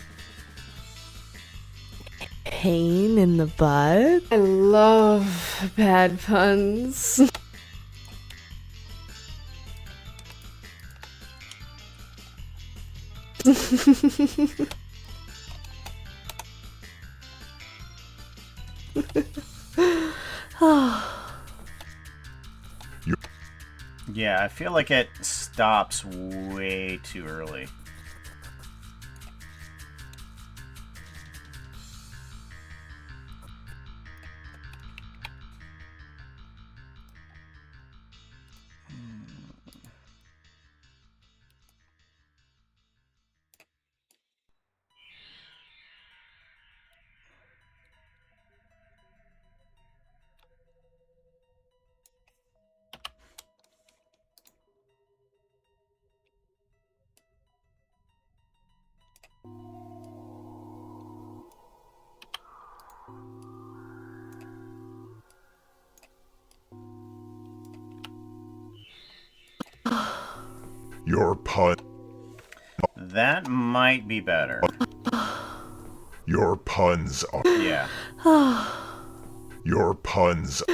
Pain in the butt. I love bad puns. Yeah, I feel like it stops way too early. Your pun... That might be better. Your puns are... Yeah. Your puns...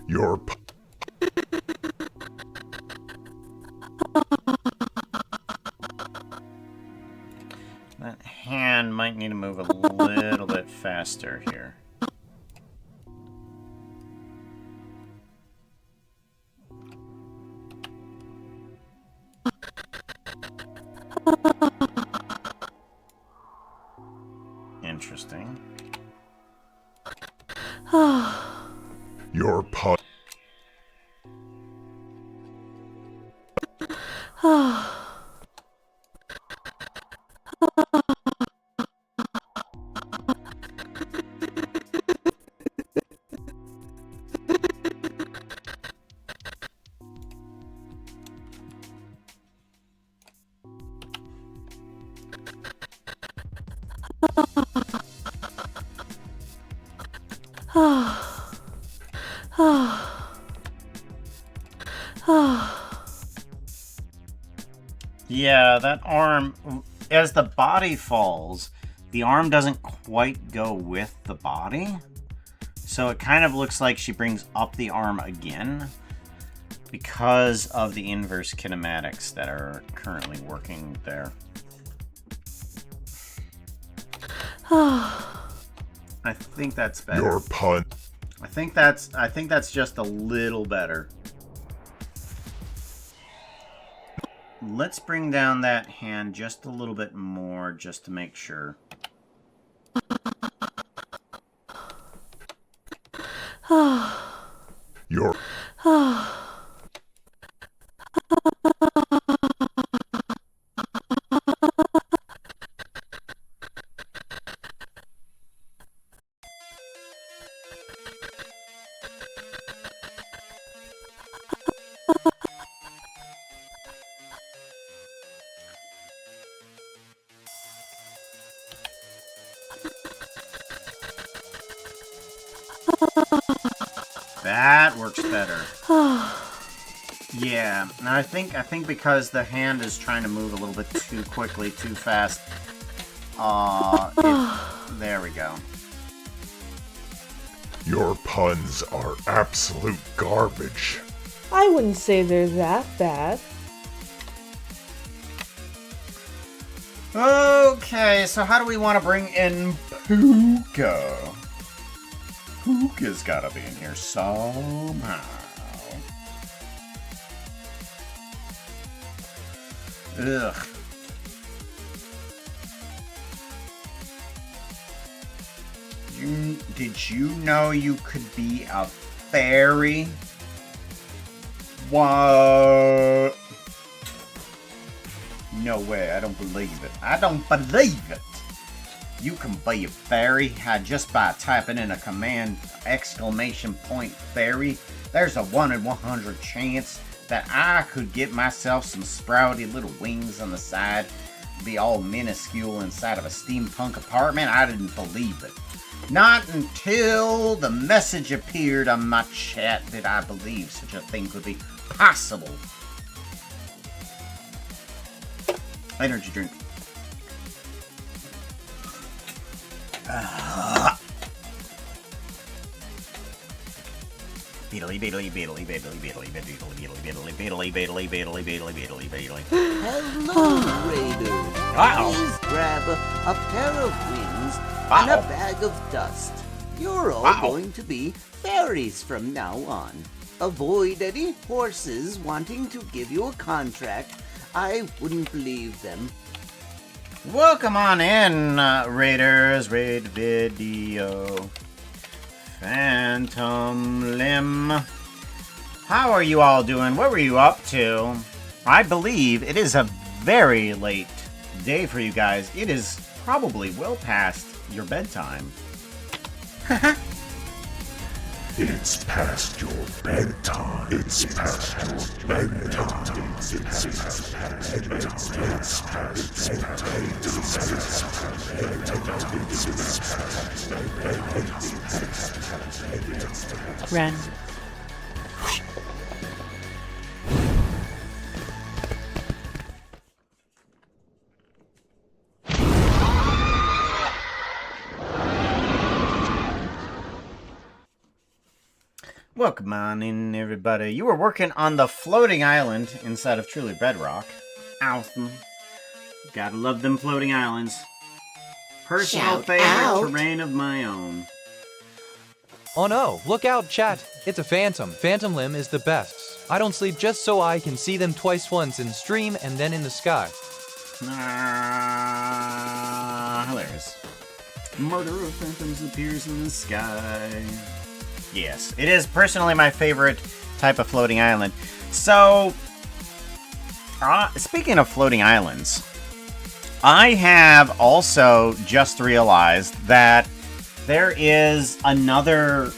Your... That hand might need to move a little bit faster here. Interesting. Your pun... Yeah, that arm, as the body falls, the arm doesn't quite go with the body. So it kind of looks like she brings up the arm again because of the inverse kinematics that are currently working there. I think that's better. Your pun. I think that's just a little better. Let's bring down that hand just a little bit more just to make sure. Your That works better. Yeah, and I think because the hand is trying to move a little bit too quickly, too fast. There we go. your puns are absolute garbage. I wouldn't say they're that bad. Okay, so how do we want to bring in Puka? Puka's gotta be in here somehow. Ugh. Did you know you could be a fairy? What? No way, I don't believe it. I don't believe it! You can be a fairy just by typing in a command !fairy. There's a 1 in 100 chance that I could get myself some sprouty little wings on the side, be all minuscule inside of a steampunk apartment. I didn't believe it. Not until the message appeared on my chat did I believe such a thing could be possible. Energy drink. Beedly, beedly, beedly, beedly, beedly, beedly, beedly, beedly, beedly, beedly, beedly, beedly, beedly. Hello, Raiders. Please grab a pair of wings and a bag of dust. You're all going to be fairies from now on. Avoid any horses wanting to give you a contract. I wouldn't believe them. Welcome on in, Raiders. Raid video. Phantom Limb. How are you all doing? What were you up to? I believe it is a very late day for you guys. It is probably well past your bedtime. It's past your bedtime. It's past your bedtime. It's past bedtime. It's past Ren. Welcome on in, everybody. You were working on the floating island inside of Truly Bedrock. Awesome. Gotta love them floating islands. Personal Shout favorite out. terrain of my own. Oh no, look out, chat. It's a phantom. Phantom Limb is the best. I don't sleep just so I can see them once in stream and then in the sky. Hilarious. Murder of phantoms appears in the sky. Yes, it is personally my favorite type of floating island. So, speaking of floating islands, I have also just realized that there is another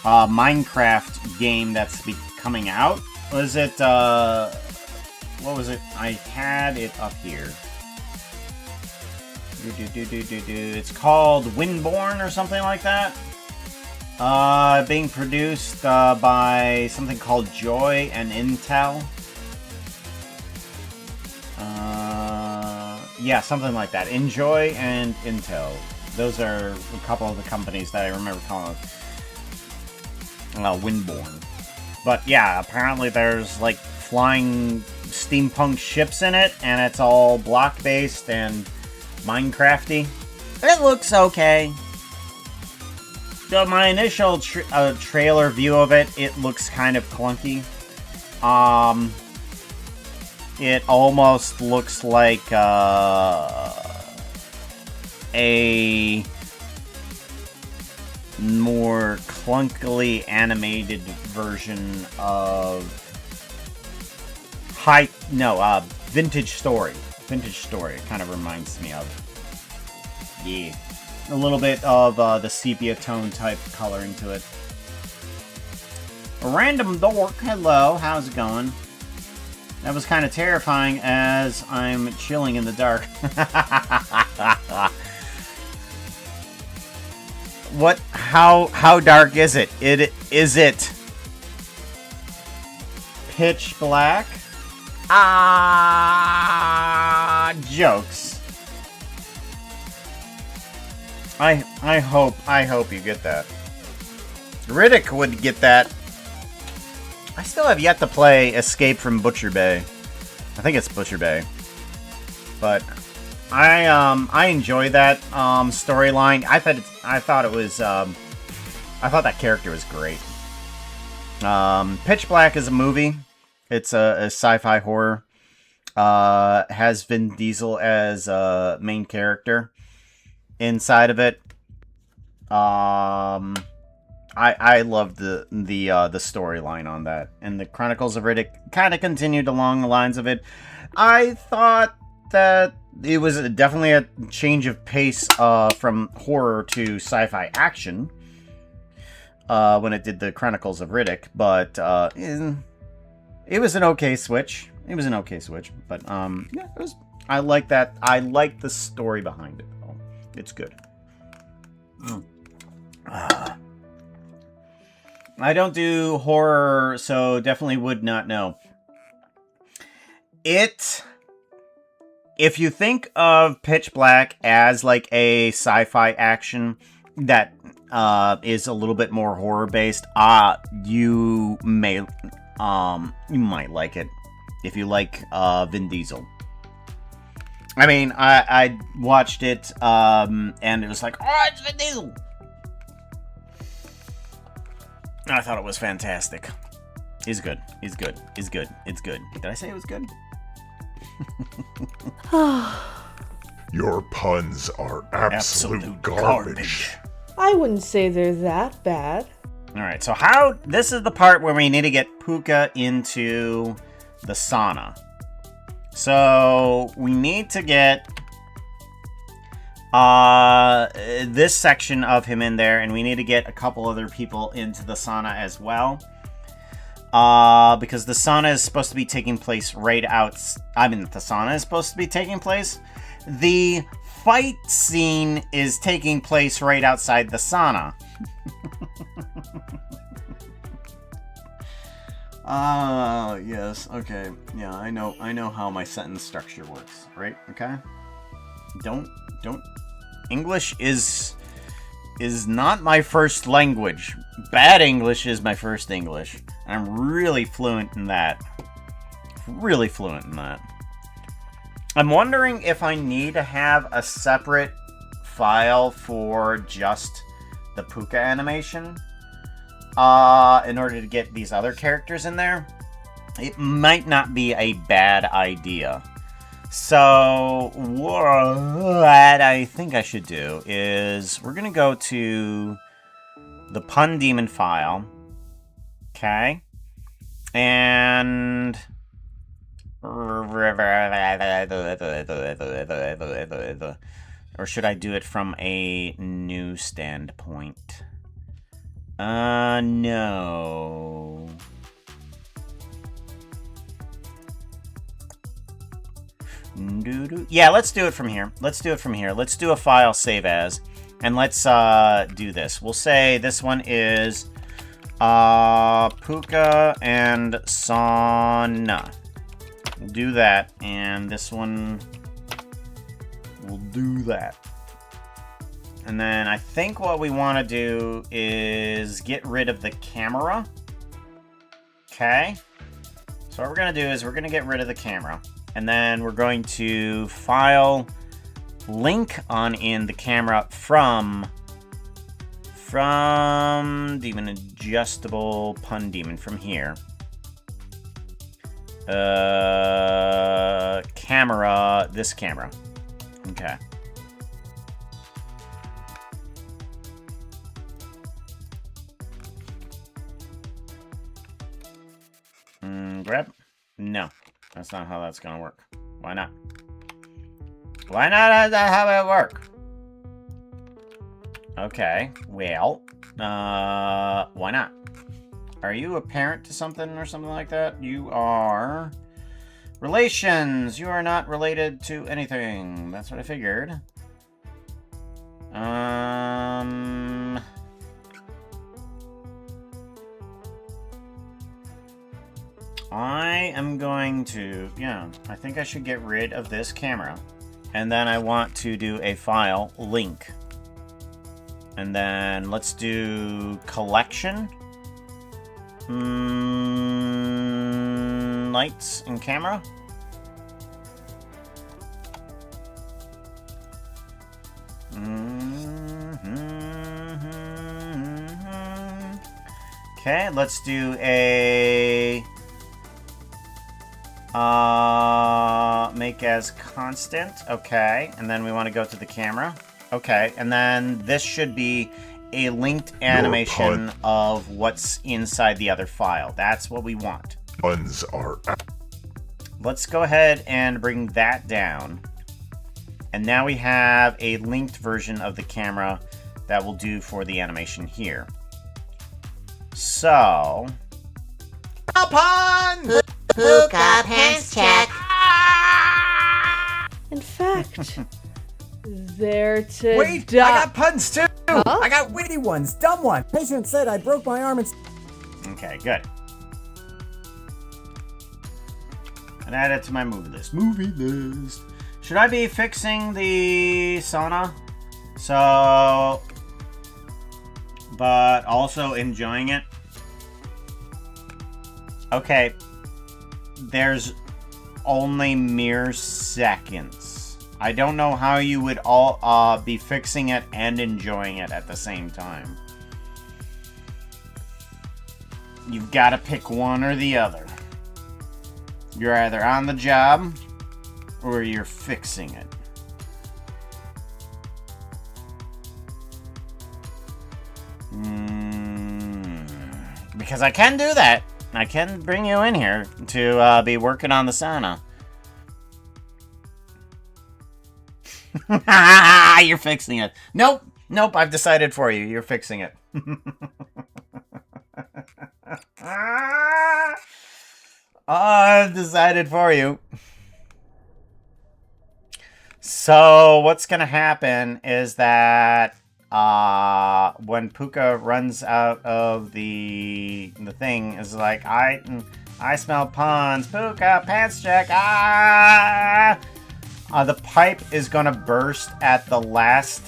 Minecraft game that's coming out. Was it, what was it? I had it up here. It's called Windborn or something like that. Being produced by something called Joy and Intel. Yeah, something like that. Enjoy and Intel. Those are a couple of the companies that I remember calling Windborne. But yeah, apparently there's like flying steampunk ships in it, and it's all block-based and Minecrafty. It looks okay. So my initial trailer view of it, it looks kind of clunky. It almost looks like a more clunkily animated version of Vintage Story. Vintage Story, it kind of reminds me of. Yeah. A little bit of the sepia tone type coloring to it. A random dork, hello, how's it going? That was kind of terrifying as I'm chilling in the dark. What? How dark is it? Is it pitch black? Jokes. I hope you get that. Riddick would get that. I still have yet to play Escape from Butcher Bay. I think it's Butcher Bay. But I enjoy that storyline. I thought that character was great. Pitch Black is a movie. It's a sci-fi horror. Has Vin Diesel as a main character inside of it. I loved the storyline on that, and the Chronicles of Riddick kind of continued along the lines of it. I thought that it was definitely a change of pace from horror to sci-fi action when it did the Chronicles of Riddick, but it was an okay switch. It was an okay switch, but yeah, it was. I like that. I like the story behind it. Though. It's good. I don't do horror, so definitely would not know. If you think of Pitch Black as like a sci-fi action that is a little bit more horror based, you might like it if you like Vin Diesel. I mean, I watched it and it was like, oh, it's Vin Diesel. I thought it was fantastic. He's good. He's good. He's good. It's good. Did I say it was good? Your puns are absolute garbage. I wouldn't say they're that bad. Alright, so this is the part where we need to get Puka into the sauna. So, we need to get this section of him in there, and we need to get a couple other people into the sauna as well. Because the sauna is supposed to be taking place right out. The sauna is supposed to be taking place. The fight scene is taking place right outside the sauna. Yes, okay. Yeah, I know how my sentence structure works, right? Okay? Don't English is not my first language. Bad English is my first English. And I'm really fluent in that. Really fluent in that. I'm wondering if I need to have a separate file for just the Puka animation in order to get these other characters in there. It might not be a bad idea. So, what I think I should do is we're going to go to the Pun Demon file. Okay. And or should I do it from a new standpoint? No. Yeah, let's do it from here. Let's do a file save as. And let's do this. We'll say this one is Puka and Sana. We'll do that. And this one, we'll do that. And then I think what we want to do is get rid of the camera. Okay. So what we're going to do is we're going to get rid of the camera. And then we're going to file link on in the camera from Demon Adjustable Pun Demon from here. Camera, this camera. Okay. Grab? No. That's not how that's gonna work. Why not? Why not have that how it work? Okay, well, why not? Are you a parent to something or something like that? You are... Relations! You are not related to anything. That's what I figured. I am going to... Yeah, I think I should get rid of this camera. And then I want to do a file link. And then let's do collection. Lights and camera. Okay, let's do a make as constant. Okay, and then we want to go to the camera. Okay, and then this should be a linked animation of what's inside the other file. That's what we want. Puns are... Let's go ahead and bring that down. And now we have a linked version of the camera that will do for the animation here. So... Pun! Puka pants check. In fact, there to Wait, die. I got puns too! Huh? I got witty ones, dumb one. Patient said I broke my arm and... Okay, good. And add it to my movie list. Movie list. Should I be fixing the sauna? So... But also enjoying it? Okay. There's only mere seconds. I don't know how you would all be fixing it and enjoying it at the same time. You've got to pick one or the other. You're either on the job or you're fixing it. Because I can do that. I can bring you in here to be working on the sauna. You're fixing it. Nope. Nope, I've decided for you. You're fixing it. I've decided for you. So what's going to happen is that when Puka runs out of the thing, is like, I smell puns. Puka, pants check. The pipe is gonna burst at the last,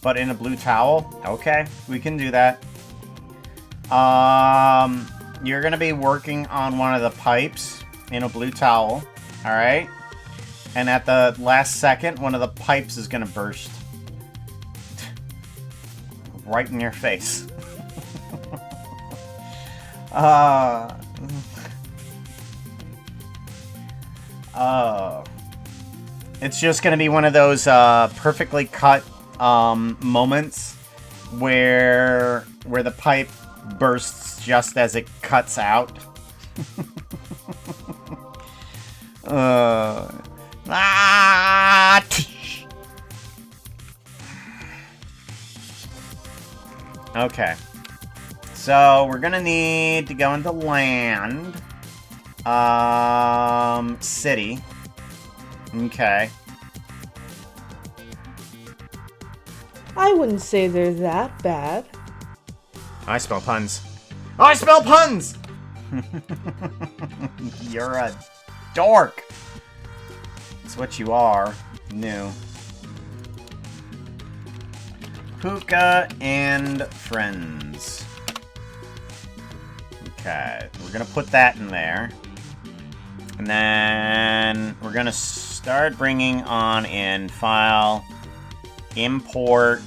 but in a blue towel. Okay, we can do that. You're gonna be working on one of the pipes in a blue towel. All right, and at the last second, one of the pipes is gonna burst. Right in your face. It's just gonna be one of those perfectly cut moments where the pipe bursts just as it cuts out. Okay, so we're gonna need to go into land, city. Okay. I wouldn't say they're that bad. I spell puns. I spell puns! You're a dork. That's what you are. New. Puka and friends. Okay, we're gonna put that in there. And then we're gonna start bringing on in file, import.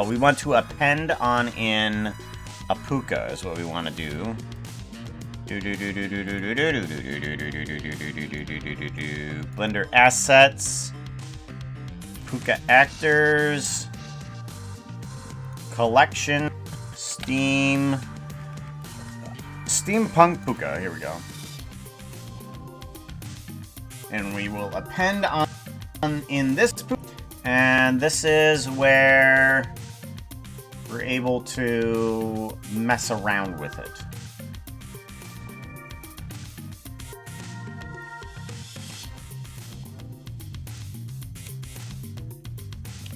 We want to append on in a puka is what we want to do. Blender assets, puka actors, collection, steampunk puka. Here we go. And we will append on in this puka. And this is where we're able to mess around with it.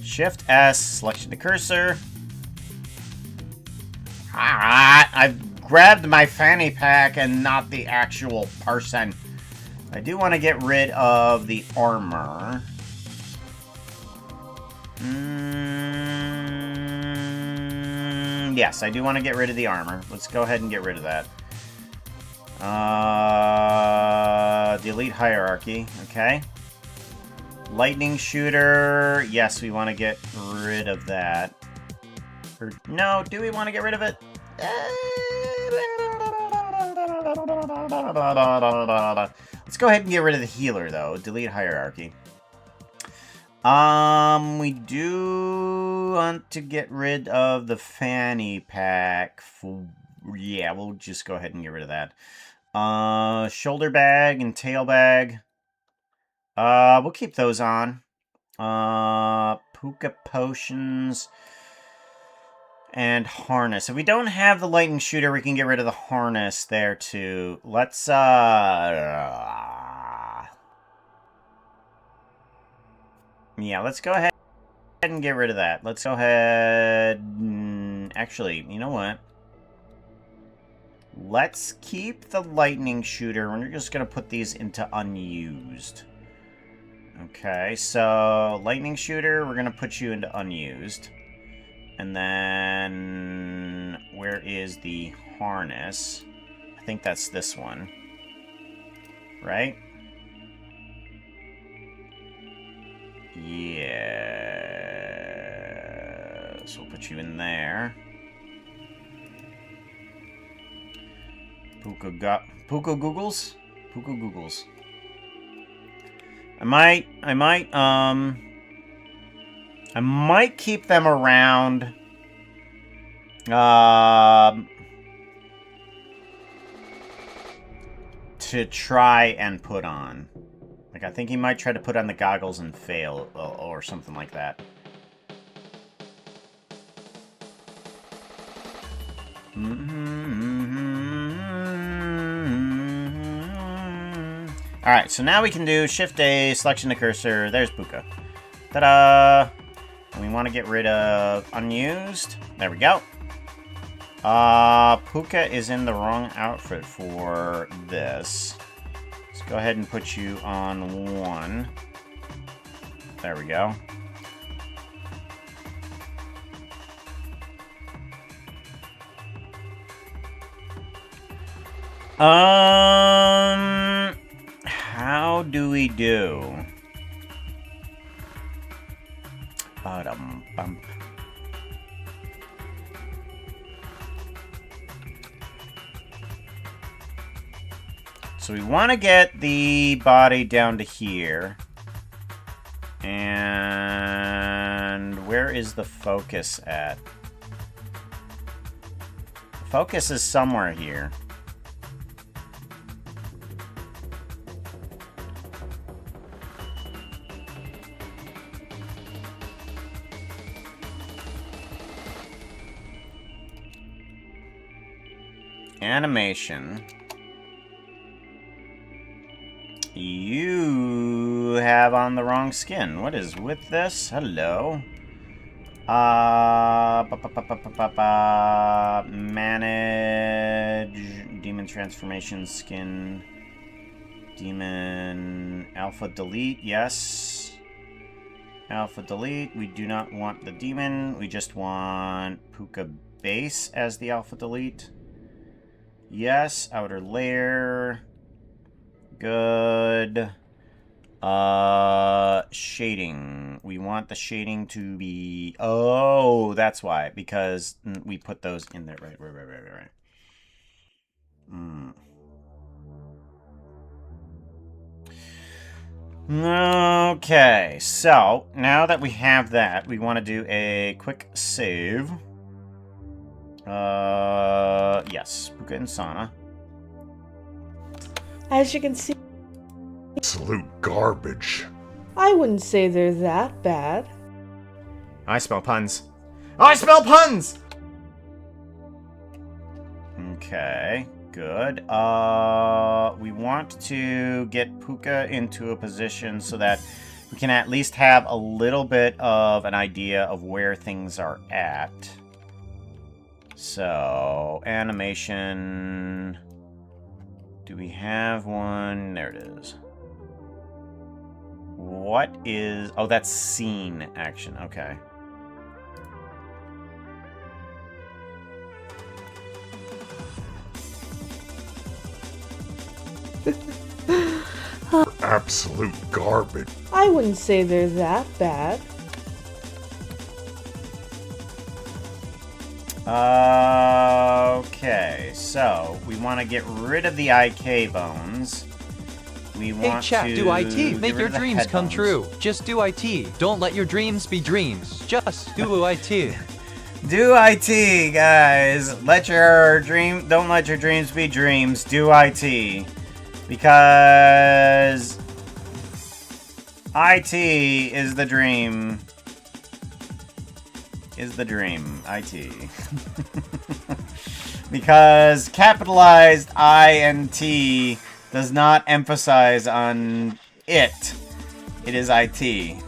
Shift S, selection to cursor. I've grabbed my fanny pack and not the actual person. I do want to get rid of the armor. Yes, I do want to get rid of the armor. Let's go ahead and get rid of that. Delete hierarchy. Okay. Lightning shooter. Yes, we want to get rid of that. Or, no, do we want to get rid of it? Let's go ahead and get rid of the healer, though. Delete hierarchy. We do want to get rid of the fanny pack. Yeah, we'll just go ahead and get rid of that. Shoulder bag and tail bag. We'll keep those on. Puka potions and harness. If we don't have the lightning shooter, we can get rid of the harness there too. Let's yeah, let's go ahead and get rid of that. Let's go ahead. Actually, you know what? Let's keep the lightning shooter. We're just going to put these into unused. Okay, so lightning shooter, we're going to put you into unused. And then where is the harness? I think that's this one. Right? Yeah, so we'll put you in there. Puka Googles? Puka Googles. I might keep them around. To try and put on. Like, I think he might try to put on the goggles and fail, or something like that. Alright, so now we can do Shift-A, selection to cursor. There's Puka. Ta-da! And we want to get rid of unused. There we go. Puka is in the wrong outfit for this. Let's go ahead and put you on 1. There we go. How do we do? Ba-dum-bum. So we want to get the body down to here. And where is the focus at? The focus is somewhere here. Animation. You have on the wrong skin. What is with this? Hello. Manage demon transformation skin. Demon alpha delete. Yes. Alpha delete. We do not want the demon. We just want Puka base as the alpha delete. Yes. Outer layer. Good. Shading. We want the shading to be... Oh, that's why. Because we put those in there. Right. Okay, so now that we have that, we want to do a quick save. Yes, Puka and Sana. As you can see, Absolute garbage. I wouldn't say they're that bad. I smell puns. I smell puns! Okay, good. We want to get Puka into a position so that we can at least have a little bit of an idea of where things are at. So, animation... Do we have one? There it is. What is... Oh, that's scene action. Okay. Absolute garbage. I wouldn't say they're that bad. Okay, so we want to get rid of the IK bones. We Hey want chat, to do IT. get Make rid your of the dreams head come bones. true. Just do IT. Don't let your dreams be dreams. Just do IT. Do IT, guys. Don't let your dreams be dreams. Do IT. Because IT is the dream. IT. Because capitalized I and T does not emphasize on it. It is IT.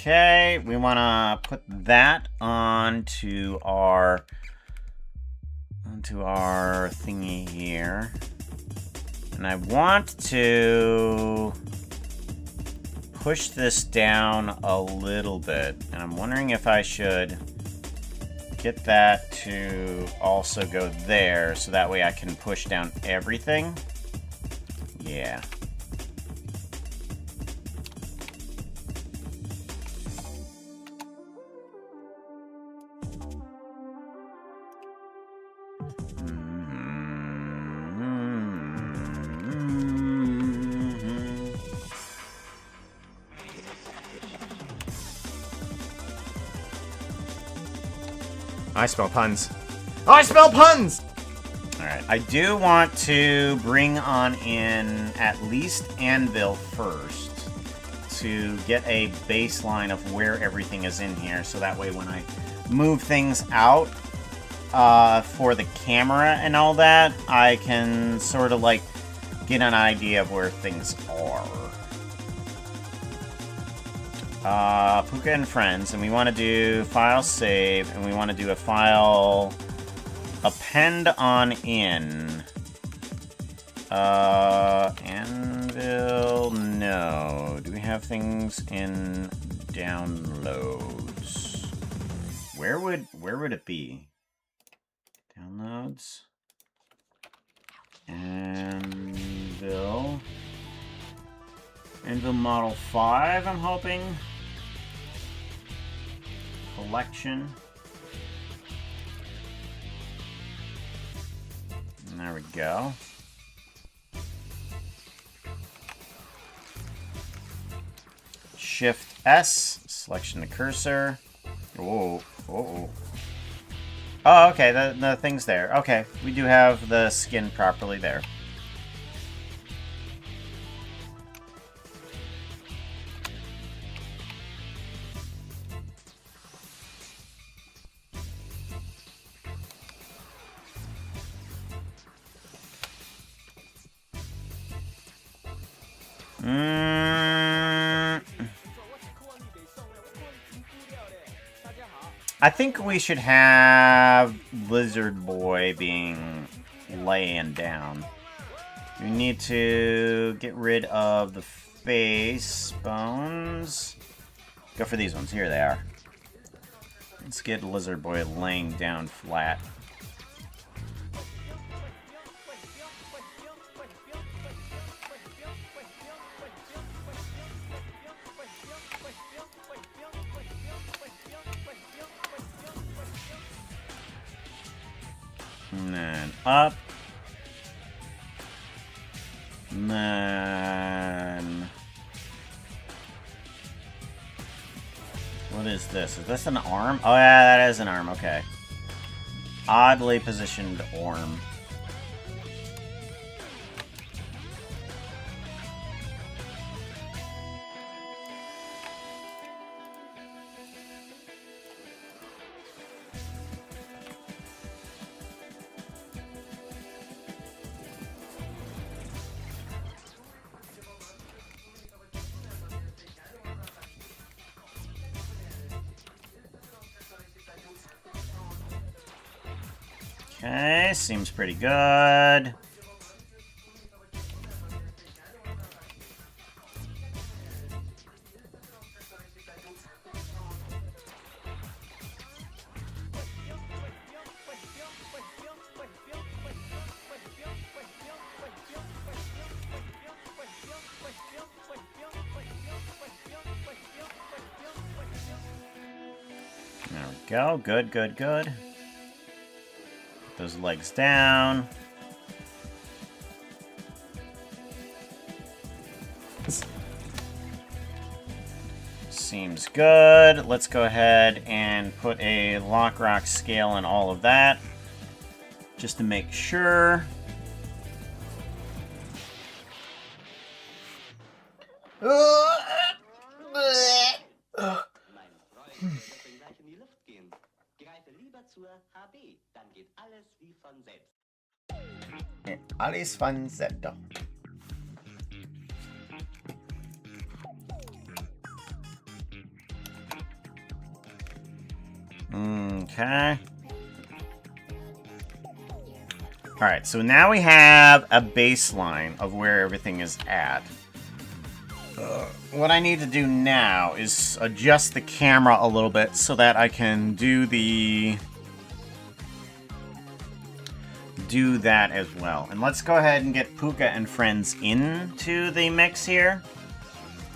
Okay, we want to put that onto our thingy here. And I want to push this down a little bit. And I'm wondering if I should get that to also go there, so that way I can push down everything. Yeah. I smell puns. I smell puns! Alright, I do want to bring on in at least Anvil first to get a baseline of where everything is in here, so that way when I move things out for the camera and all that, I can sort of like get an idea of where things are. Puka and friends, and we want to do file save, and we want to do a file append on in. Anvil, no. Do we have things in downloads? Where would it be? Downloads. Anvil. Anvil Model 5, I'm hoping. Collection. And there we go. Shift S, selection the cursor. Whoa, whoa. Oh, okay, the thing's there. Okay, we do have the skin properly there. I think we should have Lizard Boy being laying down. We need to get rid of the face bones. Go for these ones. Here they are. Let's get Lizard Boy laying down flat. And then up. And then... What is this? Is this an arm? Oh yeah, that is an arm, okay. Oddly positioned arm. Okay, seems pretty good. There we go. Good, good, good. Those legs down. Seems good. Let's go ahead and put a lock rock scale in all of that, just to make sure. Alles von selbst. Okay. Alright, so now we have a baseline of where everything is at. What I need to do now is adjust the camera a little bit so that I can do that as well. And let's go ahead and get Puka and friends into the mix here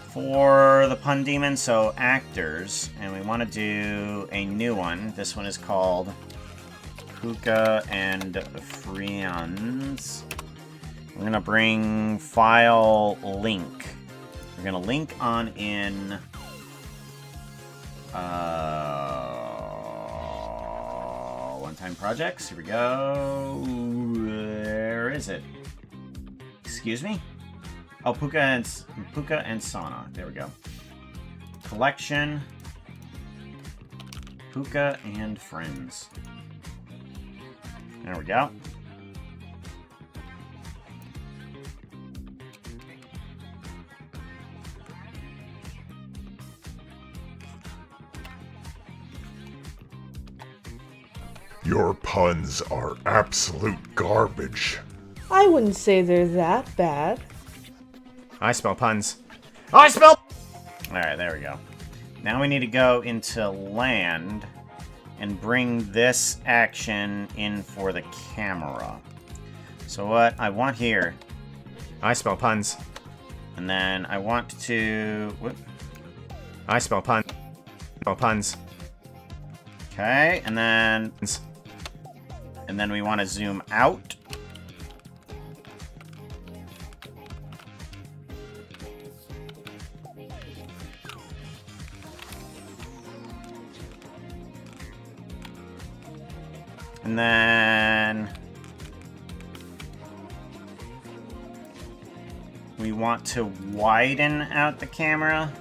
for the Pun Demon. So actors, and we want to do a new one. This one is called Puka and Friends. We're gonna bring file link. We're gonna link on in one-time projects. Here we go. Where is it? Excuse me? Oh, Puka and Sana. There we go. Collection. Puka and Friends. There we go. Your puns are absolute garbage. I wouldn't say they're that bad. I smell puns. Oh, I smell... Alright, there we go. Now we need to go into land and bring this action in for the camera. So what I want here, I spell puns. And then I want to, I spell puns. Spell puns. Okay, and then we want to zoom out. And then we want to widen out the camera.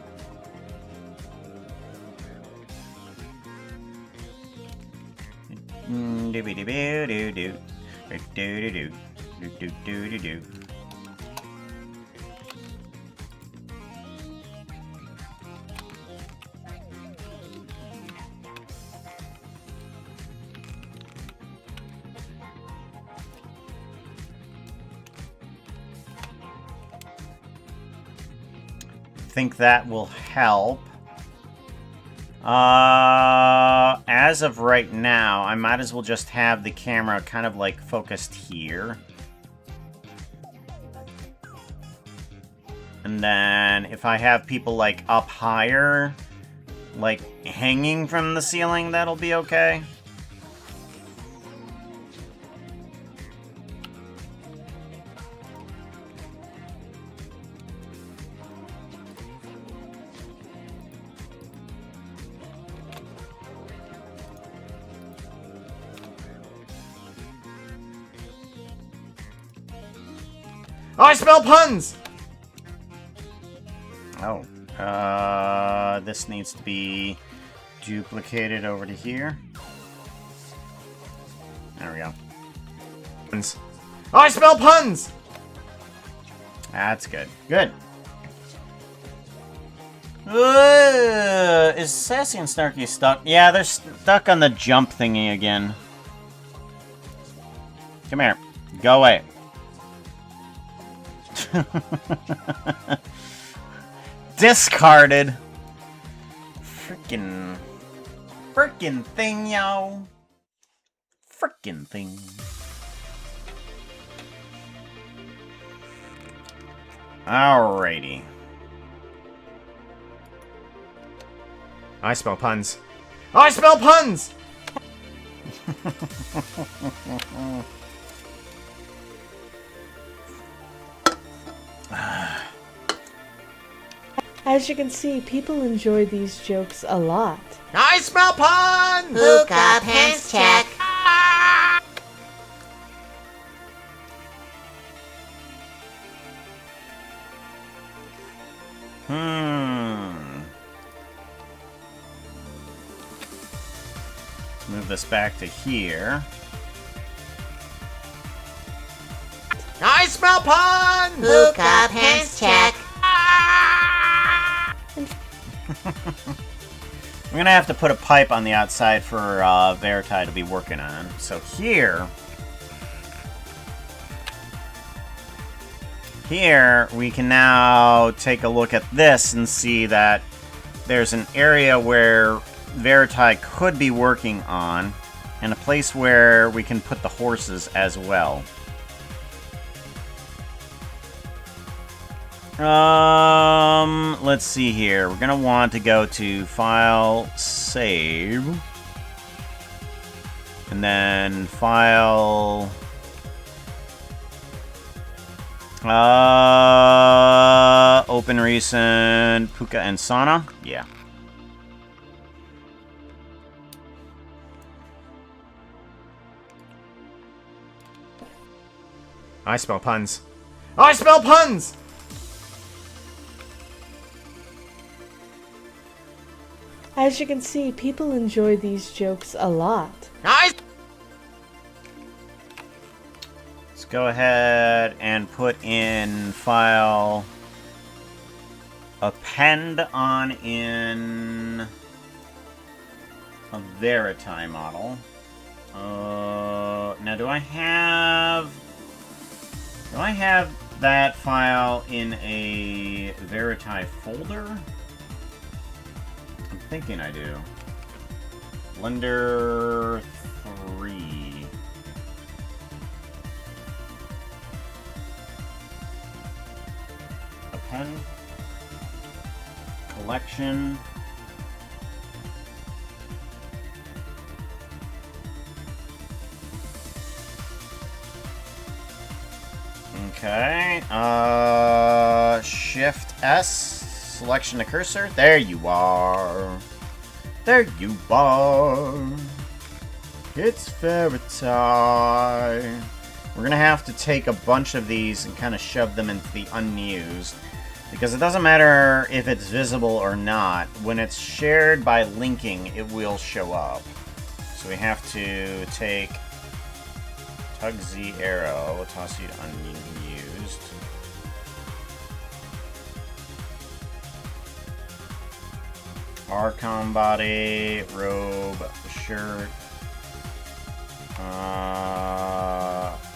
Think that will help. As of right now, I might as well just have the camera kind of like focused here. And then if I have people like up higher, like hanging from the ceiling, that'll be okay. Oh, I smell puns! Oh. This needs to be duplicated over to here. There we go. Puns. Oh, I smell puns! That's good. Good. Is Sassy and Snarky stuck? Yeah, they're stuck on the jump thingy again. Come here. Go away. Discarded. Frickin' thing, yo. Frickin' thing. Alrighty. I spell puns. I spell puns! As you can see, people enjoy these jokes a lot. I smell puns! Hookah pants check. Move this back to here. I smell puns! Hookah pants check. I'm gonna have to put a pipe on the outside for Veriti to be working on. So here we can now take a look at this and see that there's an area where Veriti could be working on, and a place where we can put the horses as well. Let's see here. We're gonna want to go to File, Save, and then File, Open Recent, Puka and Sana. Yeah. I spell puns. I spell puns! As you can see, people enjoy these jokes a lot. Let's go ahead and put in File, Append on in a Veriti model. Now do I have that file in a Veriti folder? I'm thinking I do. Blender 3. A pen. Collection. Okay. Shift S. Selection to cursor. There you are. There you are. It's Fairy. We're gonna have to take a bunch of these and kind of shove them into the unused. Because it doesn't matter if it's visible or not. When it's shared by linking, it will show up. So we have to take tug Z arrow, toss you to unused. Archon body, robe, shirt.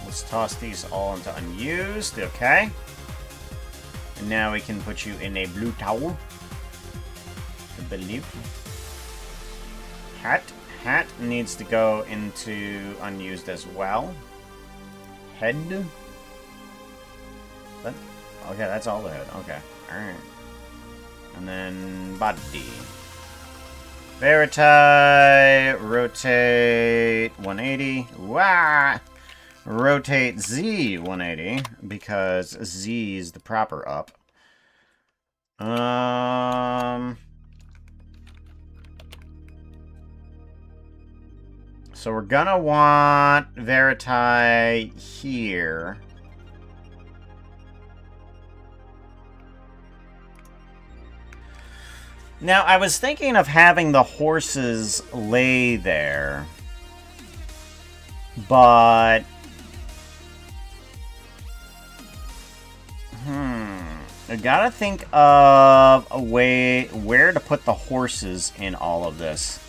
Let's toss these all into unused, okay. And now we can put you in a blue towel. I believe. Hat. Hat needs to go into unused as well. Head. What? Okay, that's all the head. Okay. Alright. And then body. Verify. Rotate 180. Wah! Rotate Z 180 because Z is the proper up. So we're gonna want Verify here. Now, I was thinking of having the horses lay there, but I gotta think of a way where to put the horses in all of this.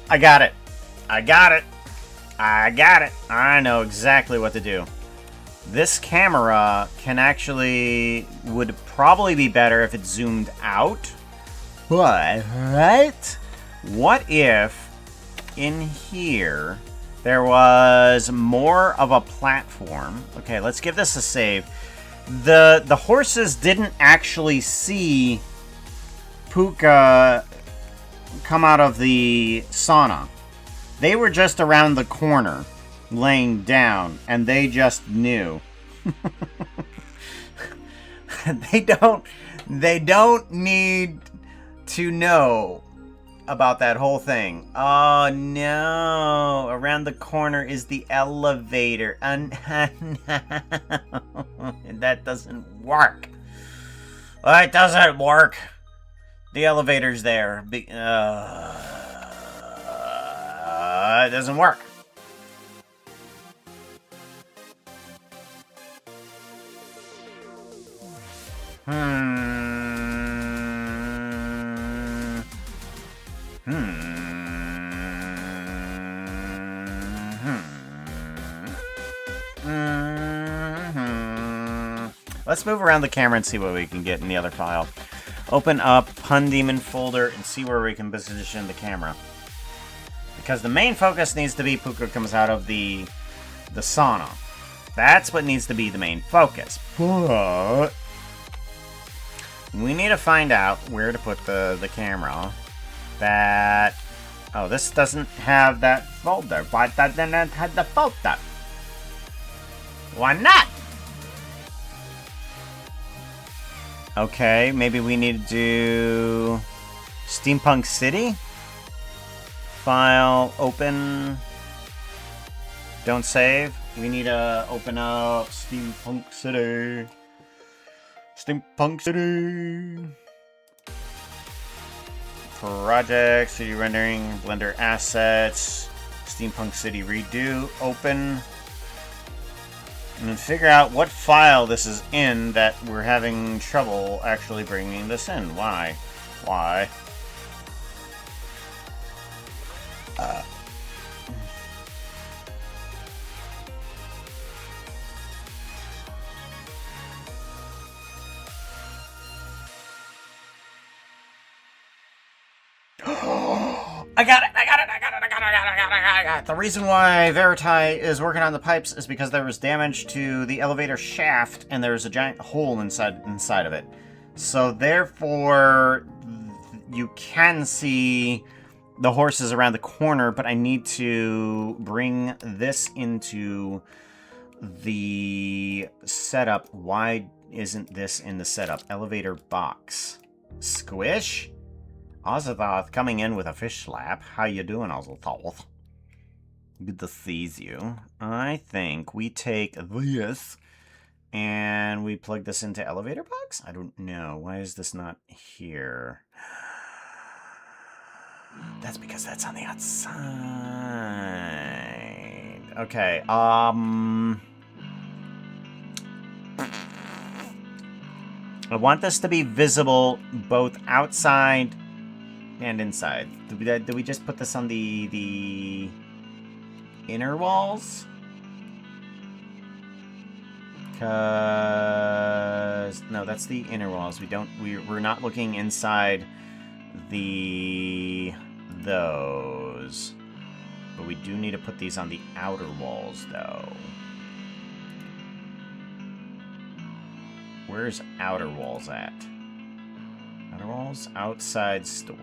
I got it. I got it. I got it. I know exactly what to do. This camera can actually, would probably be better if it zoomed out. But, right? What if in here there was more of a platform? Okay, let's give this a save. The horses didn't actually see Puka come out of the sauna. They were just around the corner, laying down, and they just knew. They don't need to know about that whole thing. Oh no, around the corner is the elevator. That doesn't work. It doesn't work. The elevator's there. It doesn't work. Let's move around the camera and see what we can get in the other file. Open up Pun Demon folder and see where we can position the camera. Because the main focus needs to be Puka comes out of the sauna. That's what needs to be the main focus. But we need to find out where to put the camera. That... Oh, this doesn't have that folder. Why doesn't it have the folder? Why not? Okay, maybe we need to do Steampunk City. File, open. Don't save. We need to open up Steampunk City. Steampunk City. Project, City Rendering, Blender Assets, Steampunk City Redo, open. And then figure out what file this is in that we're having trouble actually bringing this in. Why? Why? I got it! I got it! I got it! I got it! I got it! I got it! I got it! The reason why Veritae is working on the pipes is because there was damage to the elevator shaft, and there's a giant hole inside of it. So therefore, you can see the horses around the corner, but I need to bring this into the setup. Why isn't this in the setup? Elevator box. Squish? Ozathoth coming in with a fish slap. How you doing, Ozathoth? Good to see you. I think we take this and we plug this into elevator box? I don't know. Why is this not here? That's because that's on the outside. Okay, I want this to be visible both outside and inside. Did we just put this on the inner walls? Cause no, that's the inner walls. We're not looking inside those. But we do need to put these on the outer walls though. Where's outer walls at? Outer walls? Outside store.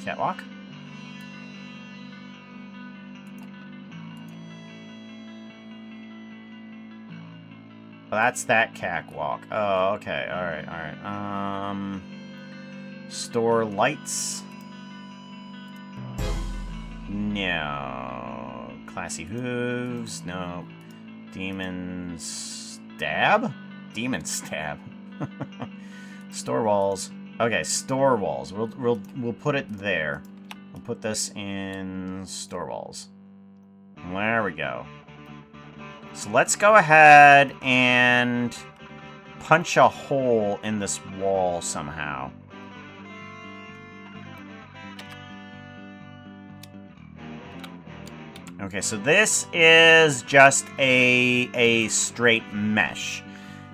Catwalk? Well, that's that catwalk. Oh, okay. Alright, alright. Store lights? No. Classy hooves? No. Demon stab? Demon stab. Store walls. Okay, store walls. We'll put it there. We'll put this in store walls. There we go. So let's go ahead and punch a hole in this wall somehow. Okay, so this is just a straight mesh.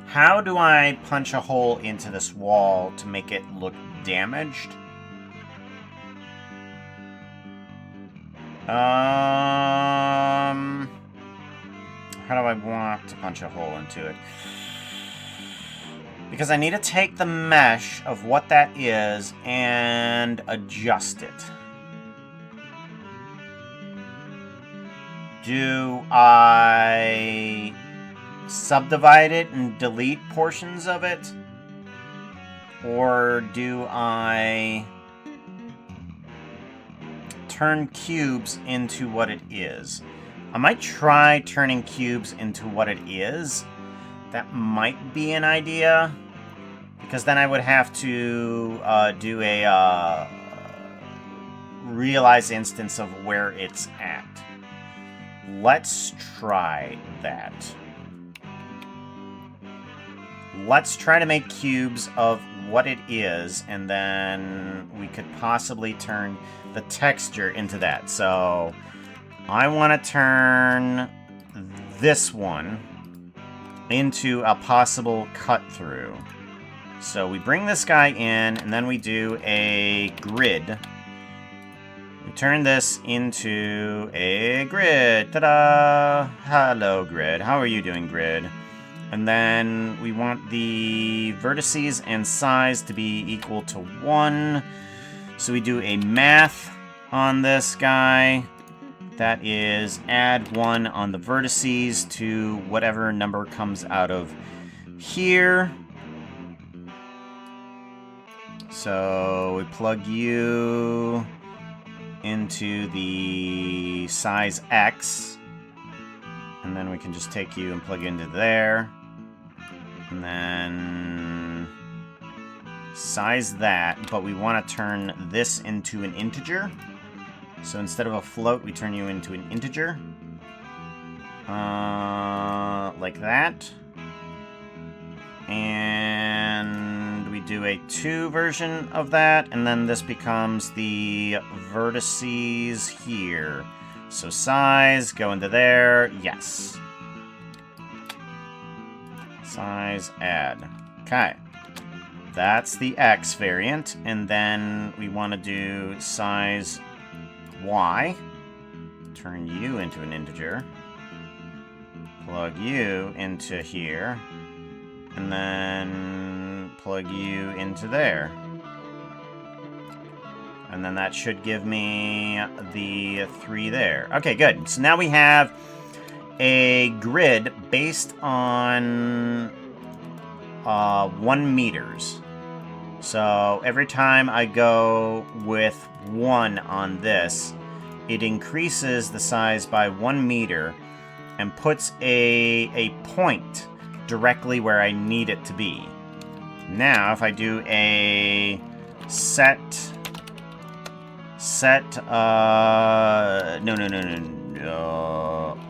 How do I punch a hole into this wall to make it look damaged? How do I want to punch a hole into it? Because I need to take the mesh of what that is and adjust it. Do I subdivide it and delete portions of it? Or do I turn cubes into what it is? I might try turning cubes into what it is. That might be an idea. Because then I would have to do a realize instance of where it's at. Let's try that. Let's try to make cubes of what it is, and then we could possibly turn the texture into that. So I want to turn this one into a possible cut through. So we bring this guy in, and then we do a grid. We turn this into a grid. Ta-da! Hello, grid. How are you doing, grid? And then we want the vertices and size to be equal to 1. So we do a math on this guy. That is add 1 on the vertices to whatever number comes out of here. So we plug you into the size X. And then we can just take you and plug you into there. And then size that, but we want to turn this into an integer. So instead of a float, we turn you into an integer. Like that. And we do a 2 version of that, and then this becomes the vertices here. So size, go into there, yes. Size, add. Okay. That's the X variant, and then we want to do size Y. Turn you into an integer. Plug you into here. And then plug you into there. And then that should give me the 3 there. Okay, good. So now we have a grid based on 1 meters. So every time I go with 1 on this, it increases the size by 1 meter and puts a point directly where I need it to be. Now, if I do a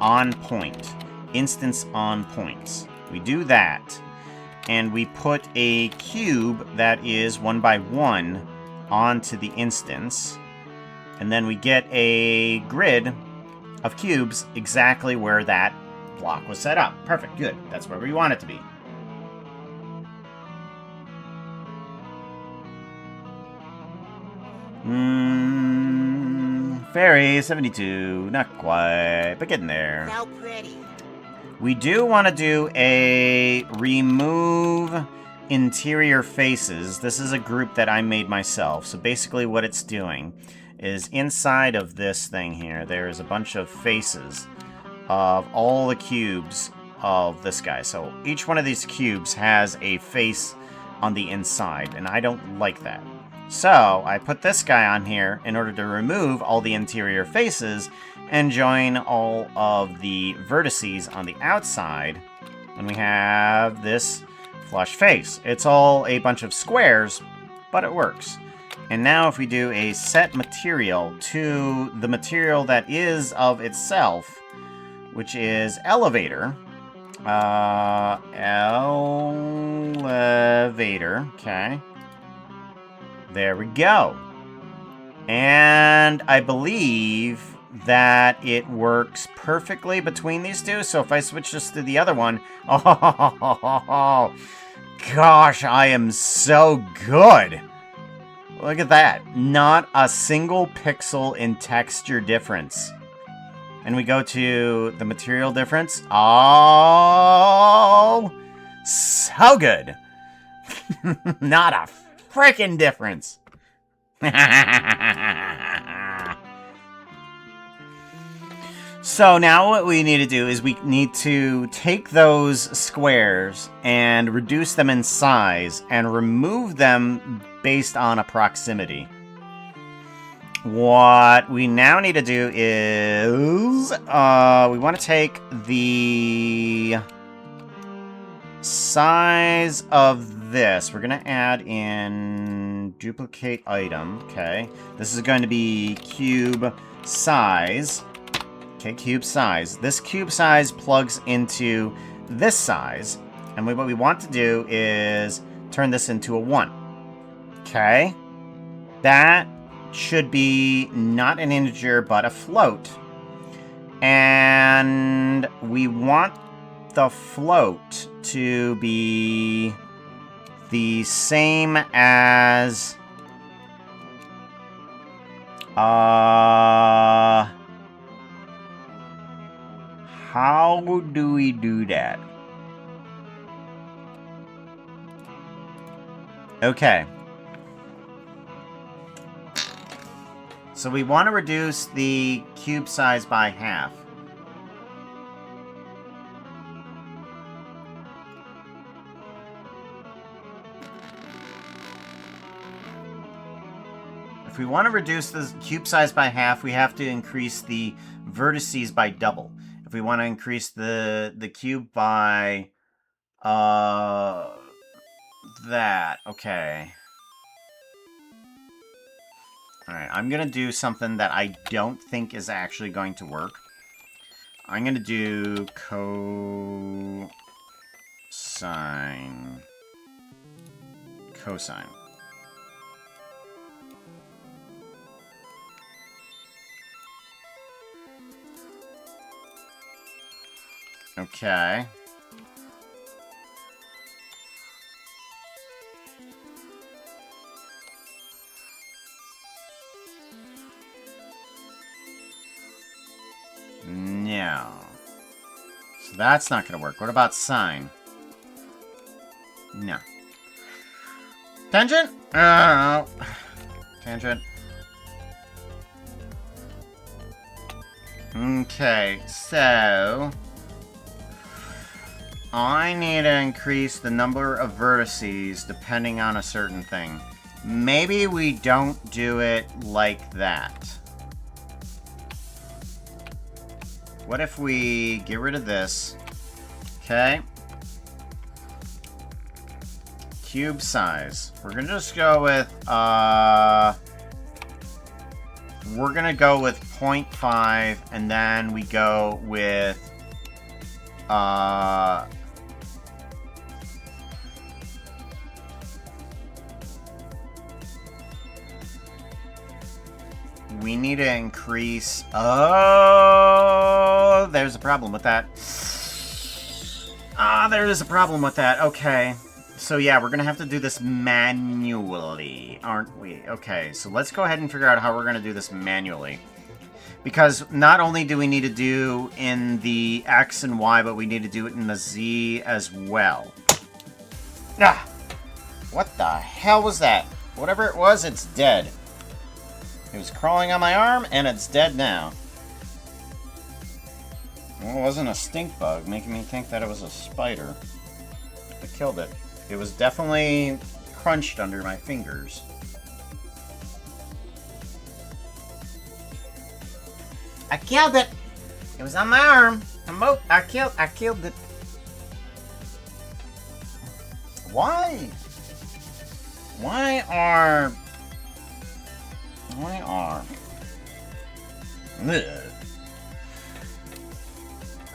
on point, instance on points. We do that, and we put a cube that is 1 by 1 onto the instance, and then we get a grid of cubes exactly where that block was set up. Perfect, good. That's where we want it to be. Fairy 72, not quite, but getting there. So pretty. We do want to do a remove interior faces. This is a group that I made myself. So basically what it's doing is inside of this thing here, there is a bunch of faces of all the cubes of this guy. So each one of these cubes has a face on the inside, and I don't like that. So I put this guy on here in order to remove all the interior faces and join all of the vertices on the outside. And we have this flush face. It's all a bunch of squares, but it works. And now if we do a set material to the material that is of itself, which is elevator. Elevator, okay. There we go. And I believe that it works perfectly between these two. So if I switch this to the other one, oh, gosh, I am so good. Look at that. Not a single pixel in texture difference. And we go to the material difference. Oh, so good. Not a freaking difference. So now what we need to do is we need to take those squares and reduce them in size and remove them based on a proximity. What we now need to do is we want to take the size of this. We're going to add in duplicate item. Okay. This is going to be cube size. Okay, cube size. This cube size plugs into this size. And what we want to do is turn this into a 1. Okay. That should be not an integer, but a float. And we want the float to be the same as how do we do that? Okay. So we want to reduce the cube size by half. If we want to reduce the cube size by half, we have to increase the vertices by double. If we want to increase the cube by that, okay. Alright, I'm going to do something that I don't think is actually going to work. I'm going to do cosine. Okay. No. So that's not going to work. What about sine? No. Tangent? Tangent. Okay, so... I need to increase the number of vertices depending on a certain thing. Maybe we don't do it like that. What if we get rid of this? Okay. Cube size. We're gonna just go with, we're gonna go with 0.5, and then we go with, we need to increase... Oh, there's a problem with that. Ah, there is a problem with that. Okay. So yeah, we're going to have to do this manually, aren't we? Okay, so let's go ahead and figure out how we're going to do this manually. Because not only do we need to do in the X and Y, but we need to do it in the Z as well. Ah! What the hell was that? Whatever it was, it's dead. It was crawling on my arm, and it's dead now. Well, it wasn't a stink bug, making me think that it was a spider. I killed it. It was definitely crunched under my fingers. I killed it! It was on my arm. I killed it. Why? Why are... Ugh.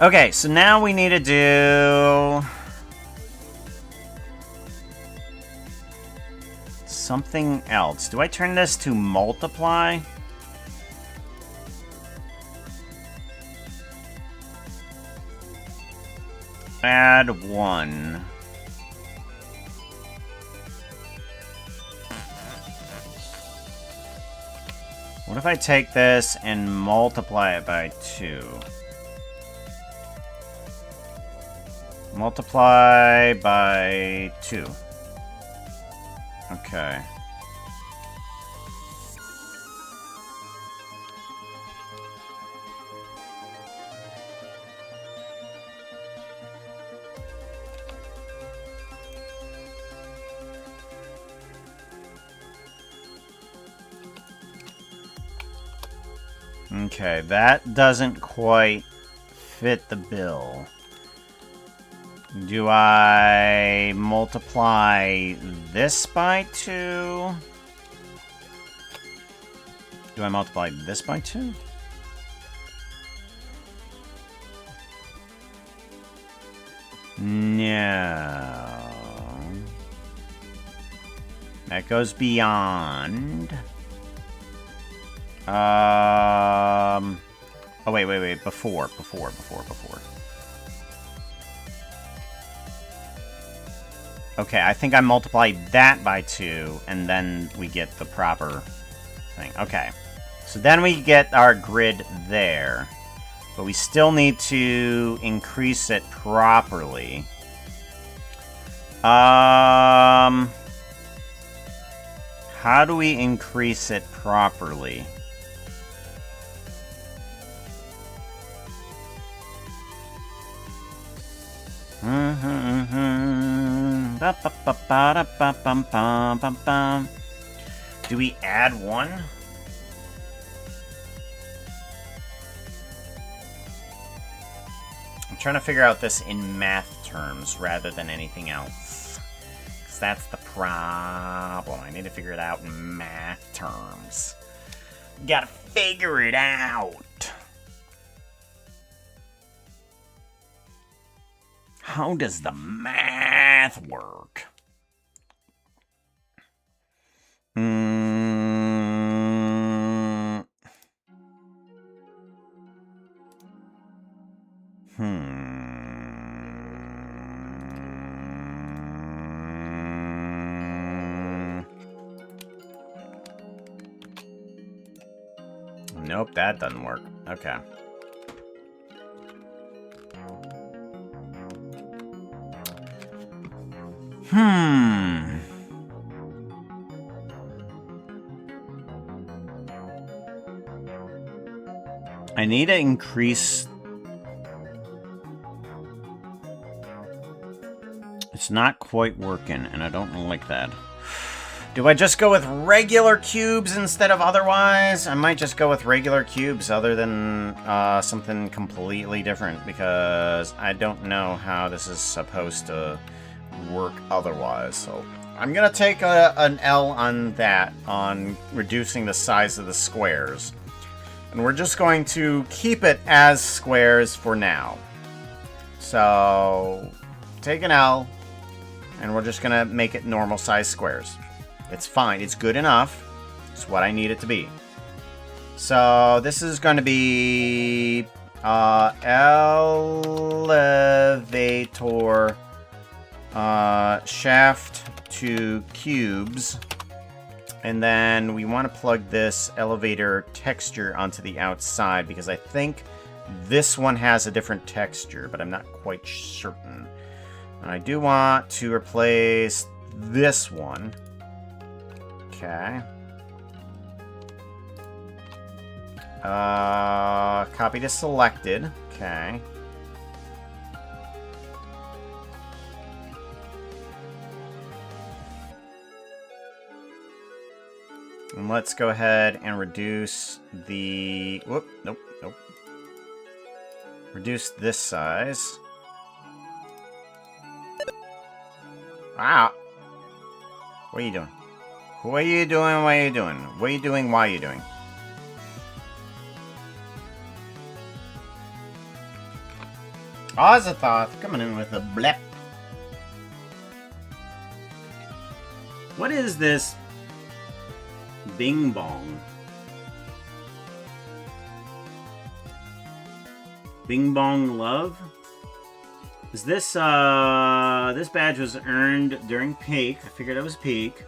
Okay, so now we need to do... something else. Do I turn this to multiply? Add 1. What if I take this and multiply it by 2? Multiply by 2. Okay. Okay, that doesn't quite fit the bill. Do I multiply this by 2? Do I multiply this by 2? No. That goes beyond. Oh, wait. Before. Okay, I think I multiplied that by 2, and then we get the proper thing. Okay. So then we get our grid there. But we still need to increase it properly. How do we increase it properly? Do we add 1? I'm trying to figure out this in math terms rather than anything else. Because that's the problem. I need to figure it out in math terms. Gotta figure it out. How does the math work? Nope, that doesn't work. Okay. I need to increase... It's not quite working, and I don't like that. Do I just go with regular cubes instead of otherwise? I might just go with regular cubes other than something completely different, because I don't know how this is supposed to work otherwise. So I'm going to take an L on that, on reducing the size of the squares. And we're just going to keep it as squares for now. So take an L, and we're just going to make it normal size squares. It's fine. It's good enough. It's what I need it to be. So this is going to be elevator shaft to cubes. And then we want to plug this elevator texture onto the outside, because I think this one has a different texture, but I'm not quite certain. And I do want to replace this one. Okay. Copy to selected. Okay. And let's go ahead and reduce the... Whoop, nope. Reduce this size. Wow. What are you doing? What are you doing? What are you doing? What are you doing? Why are you doing? Azathoth coming in with a blep. What is this? Bing bong. Bing bong love? Is this, this badge was earned during peak. I figured it was peak.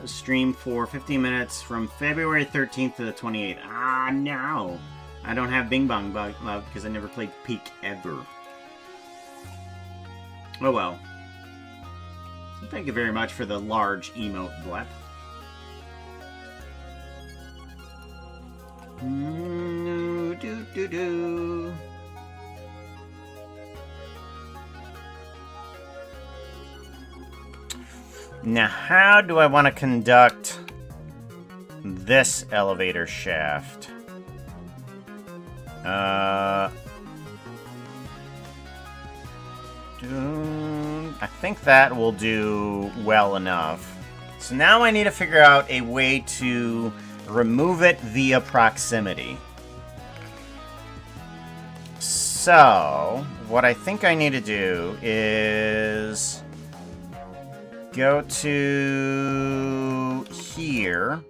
Stream for 15 minutes from February 13th to the 28th. Ah, no. I don't have Bing Bong Love because I never played Peak ever. Oh well. So thank you very much for the large emote, Blep. Do. Now, how do I want to conduct this elevator shaft? I think that will do well enough. So now I need to figure out a way to remove it via proximity. So, what I think I need to do is go to here,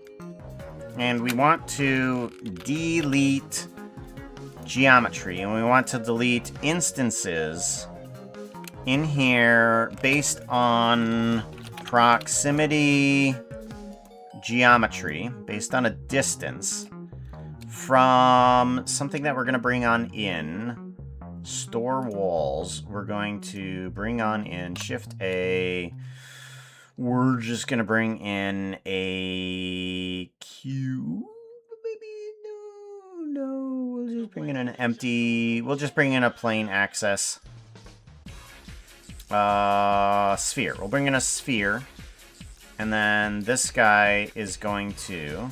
and we want to delete geometry, and we want to delete instances in here based on proximity geometry, based on a distance from something that we're going to bring on in. Store walls, we're going to bring on in Shift A. We're just going to bring in a cube. Maybe no. We'll just bring in an empty. We'll just bring in a plain access. Sphere. We'll bring in a sphere. And then this guy is going to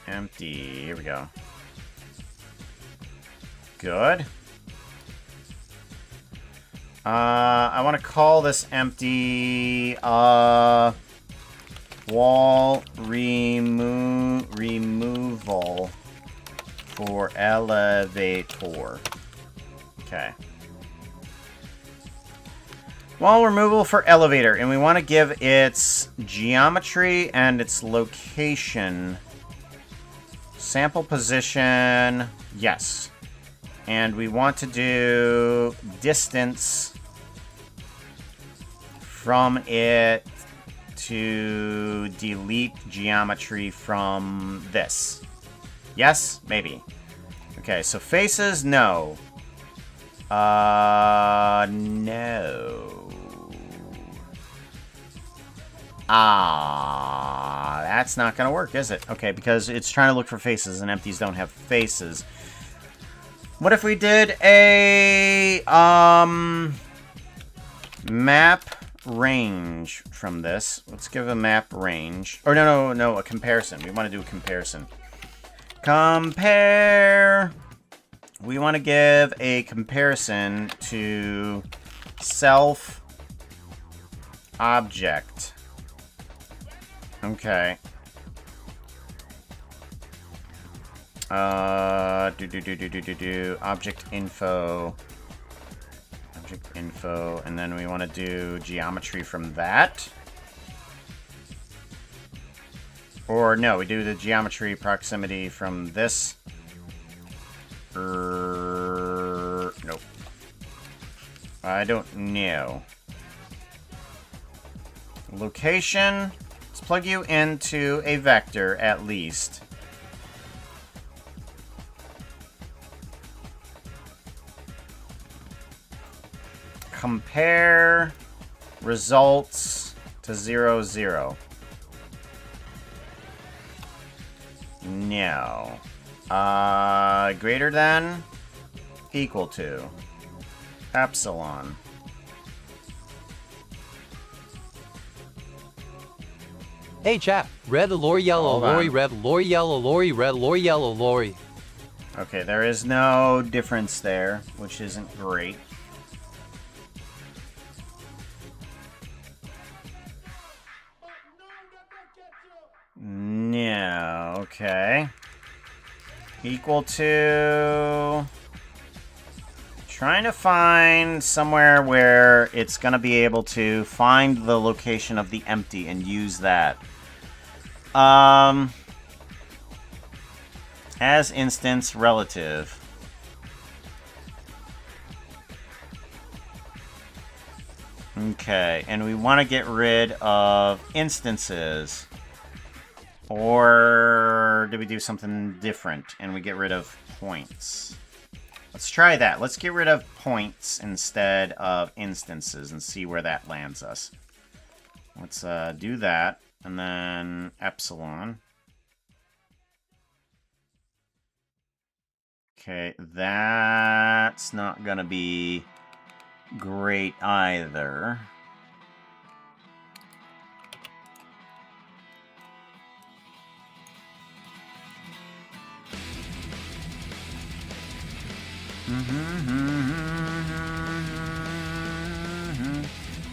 empty. Here we go. Good. I want to call this empty wall removal for elevator. Okay. Wall removal for elevator, and we want to give its geometry and its location. Sample position, yes. And we want to do distance from it to delete geometry from this. Yes? Maybe. Okay, so faces, no. No. That's not gonna work, is it? Okay, because it's trying to look for faces, and empties don't have faces. What if we did a, map range from this? Let's give a map range. Or no, a comparison. We want to do a comparison. Compare. We want to give a comparison to self object. Okay. Object info, and then we want to do geometry from that. Or no, we do the geometry proximity from this. Nope. I don't know. Location. Let's plug you into a vector at least. Compare results to 0, 0. No. Greater than, equal to, epsilon. Hey chap, red, lorry, yellow, Hold lorry, on. red, lorry, yellow, lorry, red, lorry, yellow, lorry. Okay, there is no difference there, which isn't great. No, okay. Equal to... Trying to find somewhere where it's going to be able to find the location of the empty and use that. As instance relative. Okay, and we want to get rid of instances. Or do we do something different and we get rid of points? Let's try that. Let's get rid of points instead of instances and see where that lands us. Let's do that. And then epsilon. Okay, that's not gonna be great either.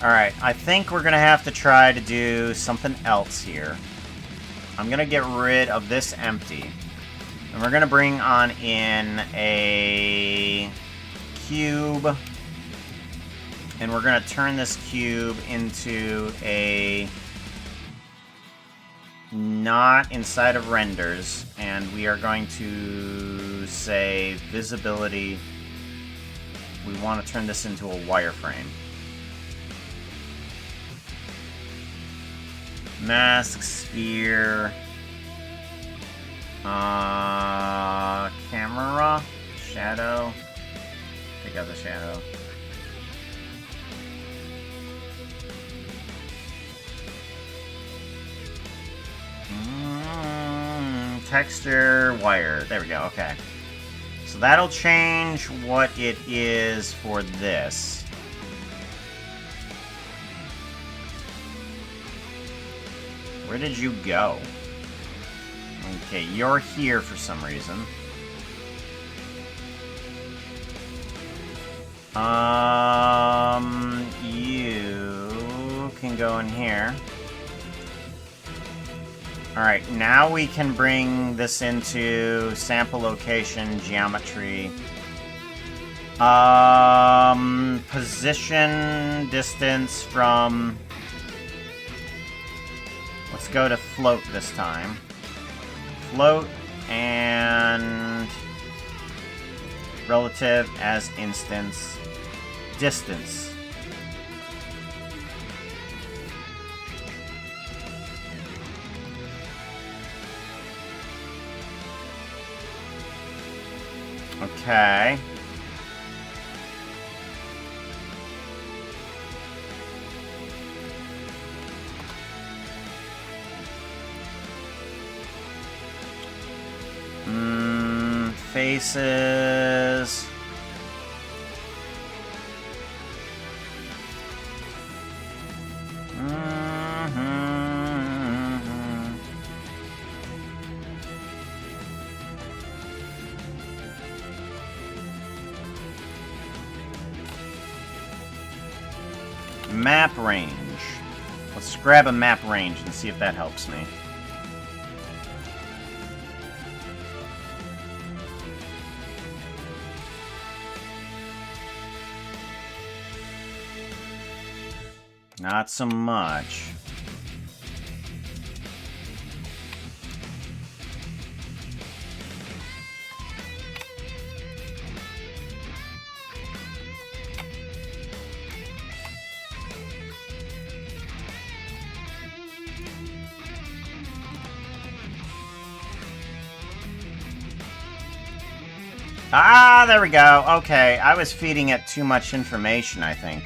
Alright, I think we're gonna have to try to do something else here. I'm gonna get rid of this empty. And we're gonna bring on in a cube. And we're gonna turn this cube into a not inside of renders. And we are going to say visibility. We want to turn this into a wireframe. Mask, sphere, camera, shadow. Take out the shadow. Texture, wire. There we go, okay. So that'll change what it is for this. Where did you go? Okay, you're here for some reason. You can go in here. Alright, now we can bring this into sample location, geometry. Position, distance from... Let's go to float this time. Float and relative as instance. Distance. Okay. Faces. Map range. Let's grab a map range and see if that helps me. Not so much. Ah, there we go. Okay, I was feeding it too much information, I think.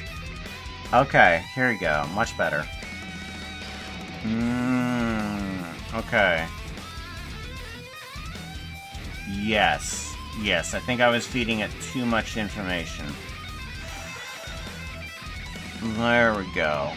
Okay, here we go. Much better. Okay. Yes. Yes, I think I was feeding it too much information. There we go.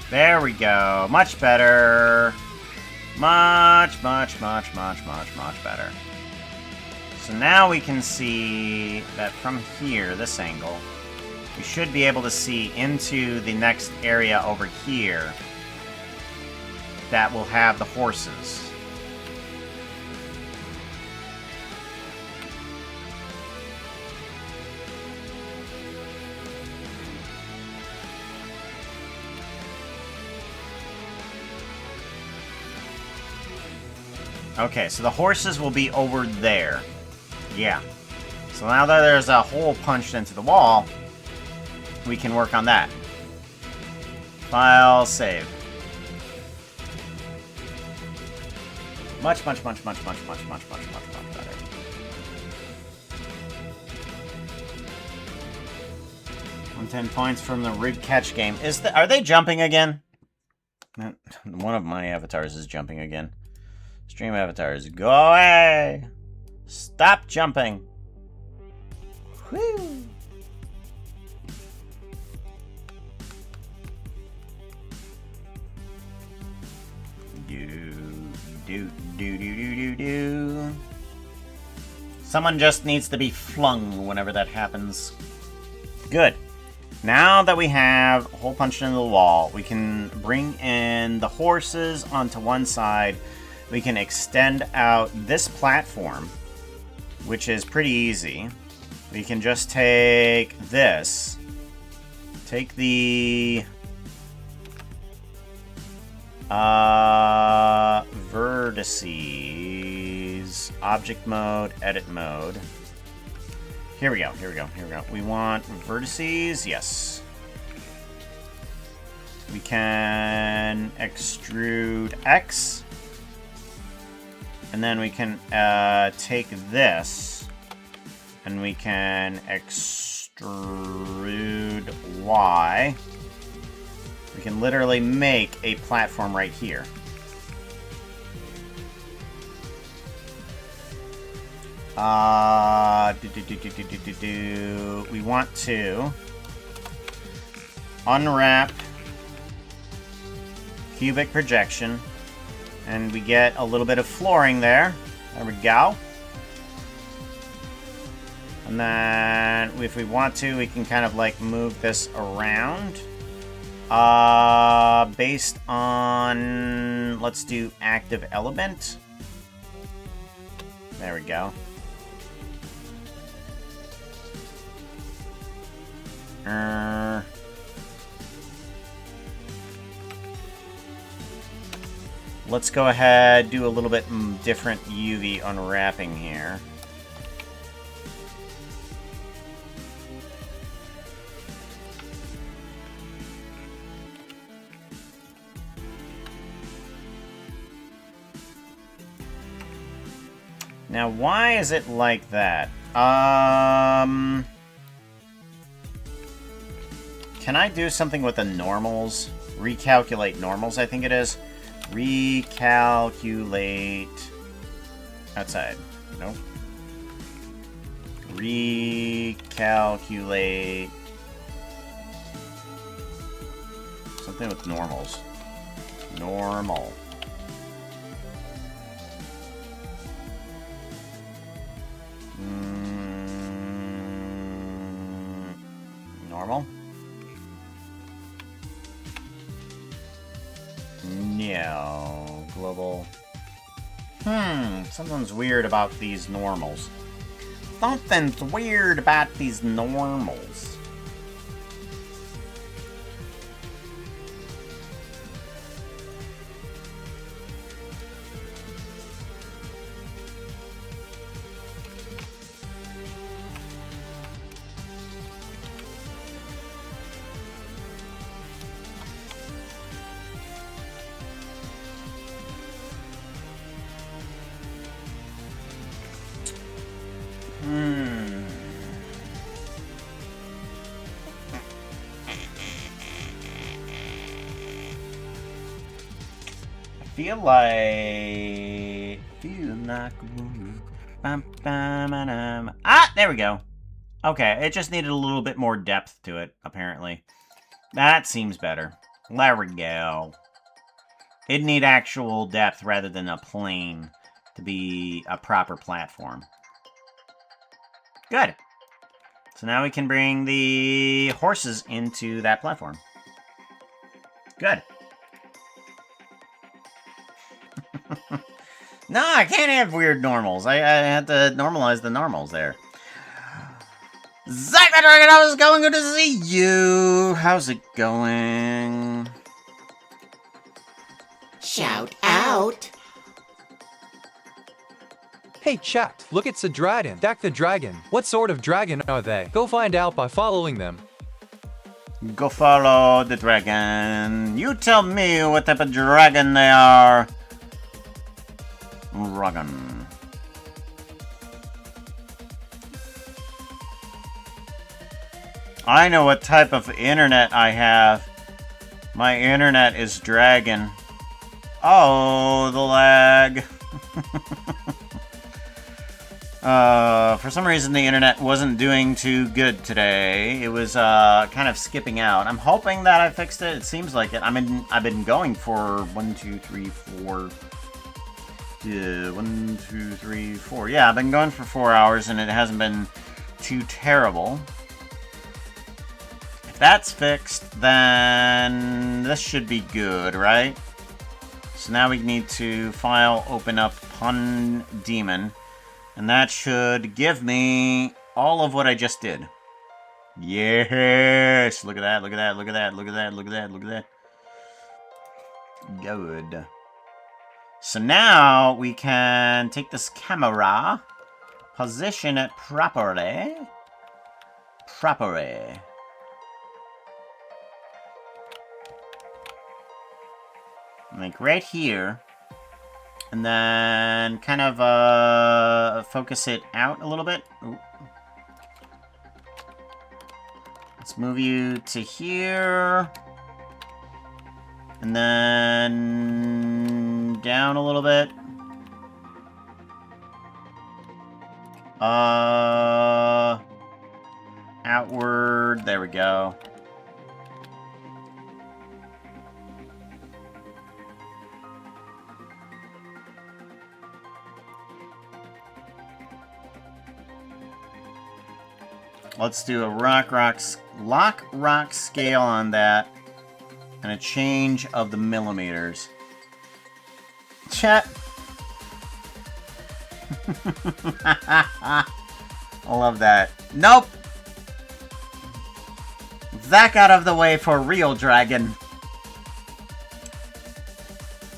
There we go. Much better. Much better. So now we can see that from here, this angle, we should be able to see into the next area over here that will have the horses. Okay, so the horses will be over there. Yeah. So now that there's a hole punched into the wall, we can work on that. File, save. Much better. 110 points from the rig catch game. Are they jumping again? One of my avatars is jumping again. Stream avatars, go away! Stop jumping! Whew! Do. Someone just needs to be flung whenever that happens. Good. Now that we have a hole punched into the wall, we can bring in the horses onto one side. We can extend out this platform, which is pretty easy. We can just take this, take the vertices, object mode, edit mode. Here we go. We want vertices, yes. We can extrude X. And then we can take this, and we can extrude Y. We can literally make a platform right here. We want to unwrap cubic projection. And we get a little bit of flooring there. There we go. And then, if we want to, we can kind of like move this around. Based on... Let's do active element. There we go. Let's go ahead, do a little bit different UV unwrapping here. Now, why is it like that? Can I do something with the normals? Recalculate normals, I think it is. Recalculate... outside. Nope. Recalculate... something with normals. Normal. Normal? No. Global. Something's weird about these normals. Something's weird about these normals. Feel like ah, there we go. Okay, it just needed a little bit more depth to it, apparently. That seems better. There we go. It'd need actual depth rather than a plane to be a proper platform. Good. So now we can bring the horses into that platform. Good. No, I can't have weird normals. I had to normalize the normals there. Zack my Dragon, I was going good to see you. How's it going? Shout out. Hey chat, look, it's a dragon. Dak the dragon. What sort of dragon are they? Go find out by following them. Go follow the dragon. You tell me what type of dragon they are. Dragon. I know what type of internet I have. My internet is dragon. Oh, the lag. For some reason the internet wasn't doing too good today. It was kind of skipping out. I'm hoping that I fixed it. It seems like it. I've been going for 1, 2, 3, 4. 1, 2, 3, 4. Yeah, I've been going for 4 hours and it hasn't been too terrible. If that's fixed, then this should be good, right? So now we need to file open up Pun Demon, and that should give me all of what I just did. Yes! Look at that, look at that, look at that, look at that, look at that, look at that. Good. So now we can take this camera, position it properly. Like right here. And then kind of focus it out a little bit. Ooh. Let's move you to here. And then down a little bit. Outward. There we go. Let's do a rock scale on that. And a change of the millimeters. Chat. I love that. Nope. That got out of the way for real dragon.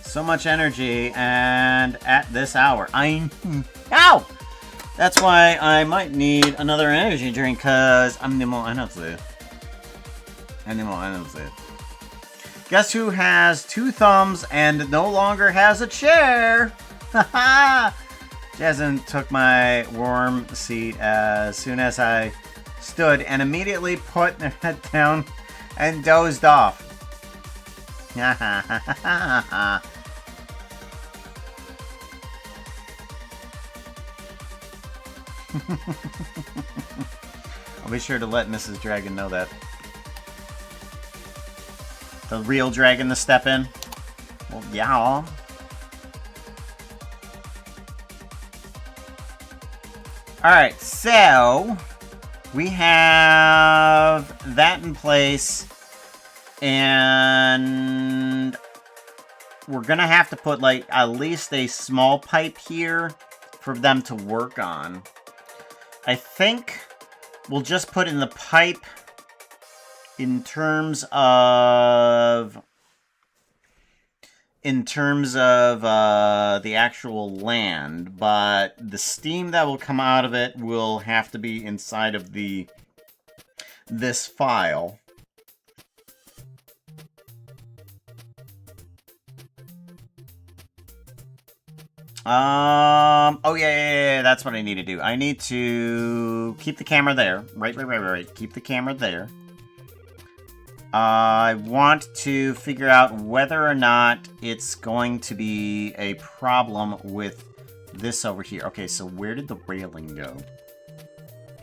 So much energy, and at this hour, ow! That's why I might need another energy drink, because I'm more energy. Guess who has 2 thumbs and no longer has a chair? Haha! Jasmine took my warm seat as soon as I stood and immediately put their head down and dozed off. I'll be sure to let Mrs. Dragon know that. The real dragon to step in? Well, yeah. Alright, so we have that in place, and we're gonna have to put like at least a small pipe here for them to work on. I think we'll just put in the pipe in terms of the actual land, but the steam that will come out of it will have to be inside of this file. Oh yeah, that's what I need to do. I need to keep the camera there. Right. Keep the camera there. I want to figure out whether or not it's going to be a problem with this over here. Okay, so where did the railing go?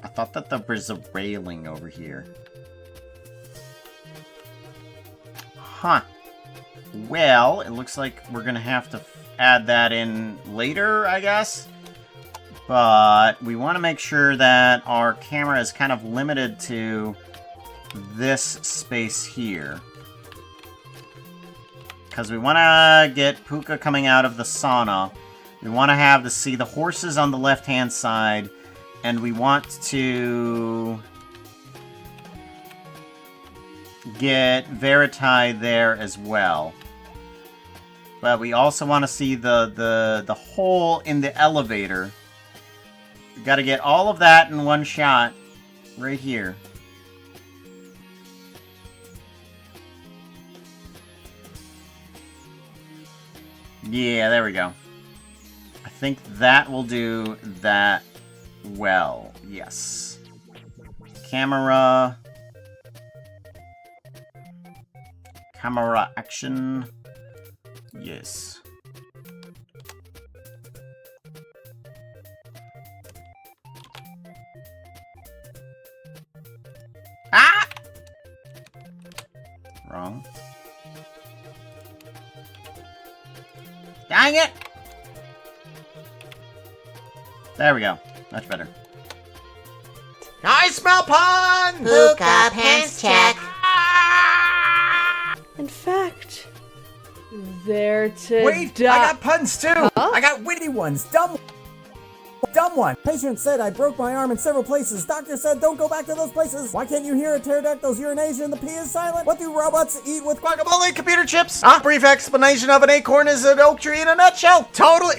I thought that there was a railing over here. Huh. Well, it looks like we're gonna have to add that in later, I guess. But we want to make sure that our camera is kind of limited to this space here. Because we want to get Puka coming out of the sauna. We want to see the horses on the left-hand side. And we want to get Verity there as well. But we also want to see the hole in the elevator. We got to get all of that in one shot right here. Yeah, there we go. I think that will do that well. Yes. Camera action. Yes. Ah! Wrong. Dang it! There we go. Much better. I smell puns! Puka, pants check. In fact, they're to Wait, I got puns too. Huh? I got witty ones. Dumb one. Patient said I broke my arm in several places. Doctor said don't go back to those places. Why can't you hear a pterodactyl's urination? The P is silent. What do robots eat with Guacamole, computer chips. A brief explanation of an acorn is an oak tree in a nutshell. Totally.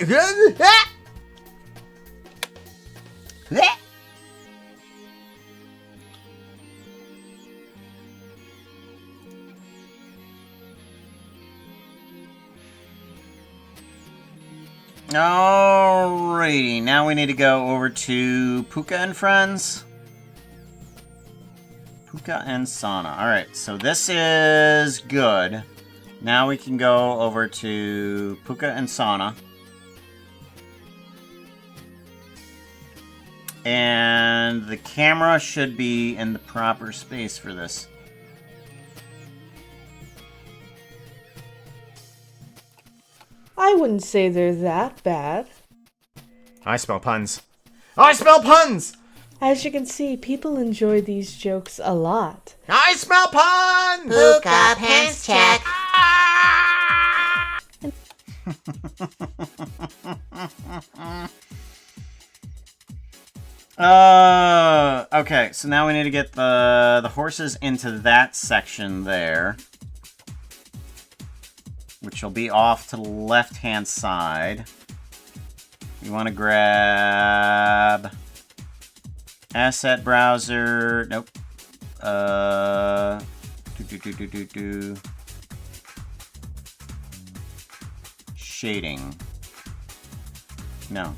Alrighty, now we need to go over to Puka and Friends. Puka and Sauna. Alright, so this is good. Now we can go over to Puka and Sauna. And the camera should be in the proper space for this. I wouldn't say they're that bad. I smell puns. I smell puns! As you can see, people enjoy these jokes a lot. I smell puns! Puka, pants check. Okay, so now we need to get the horses into that section there. Which will be off to the left-hand side. You want to grab asset browser. Nope. Shading. No.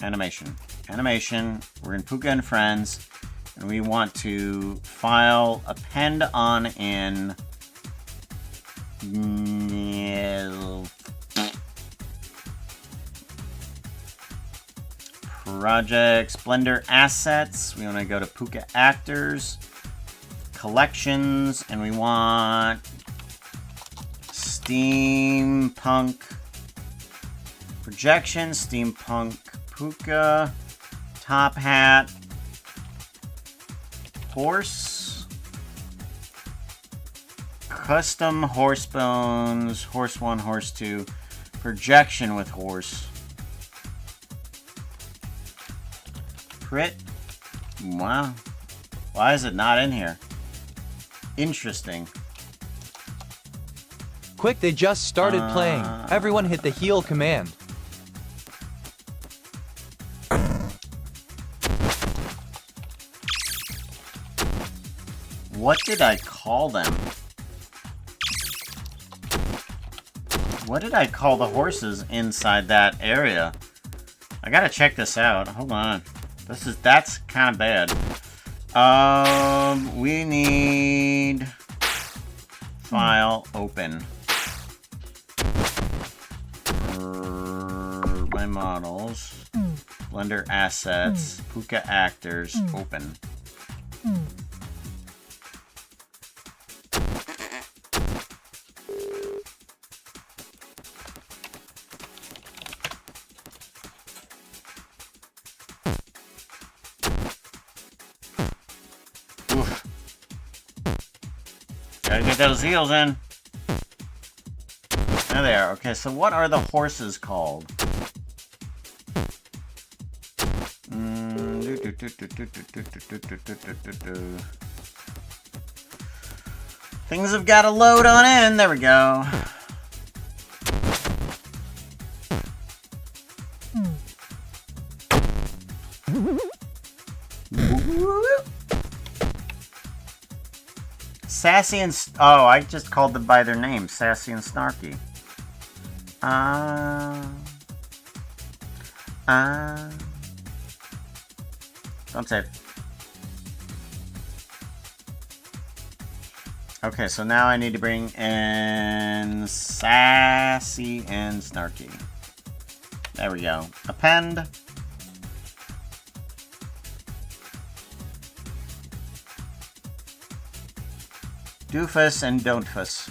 Animation. Animation. We're in Puka and Friends. And we want to file append on in... Projects, Blender Assets. We want to go to Puka Actors, Collections, and we want Steampunk Projection, Steampunk Puka, Top Hat, Horse, Custom Horse Bones, Horse 1, Horse 2, Projection with Horse. Crit? Wow. Why is it not in here? Interesting. Quick, they just started playing. Everyone hit the heal command. What did I call them? What did I call the horses inside that area? I gotta check this out. Hold on. That's kind of bad. We need file open. My models, Blender Assets, Puka Actors, open. Oof. Gotta get those heels in. There they are. Okay, so what are the horses called? Things have got to load on in. There we go. Sassy and... Oh, I just called them by their name. Sassy and Snarky. Don't save. Okay, so now I need to bring in Sassy and Snarky. There we go. Append. Doofus and Don'tfus.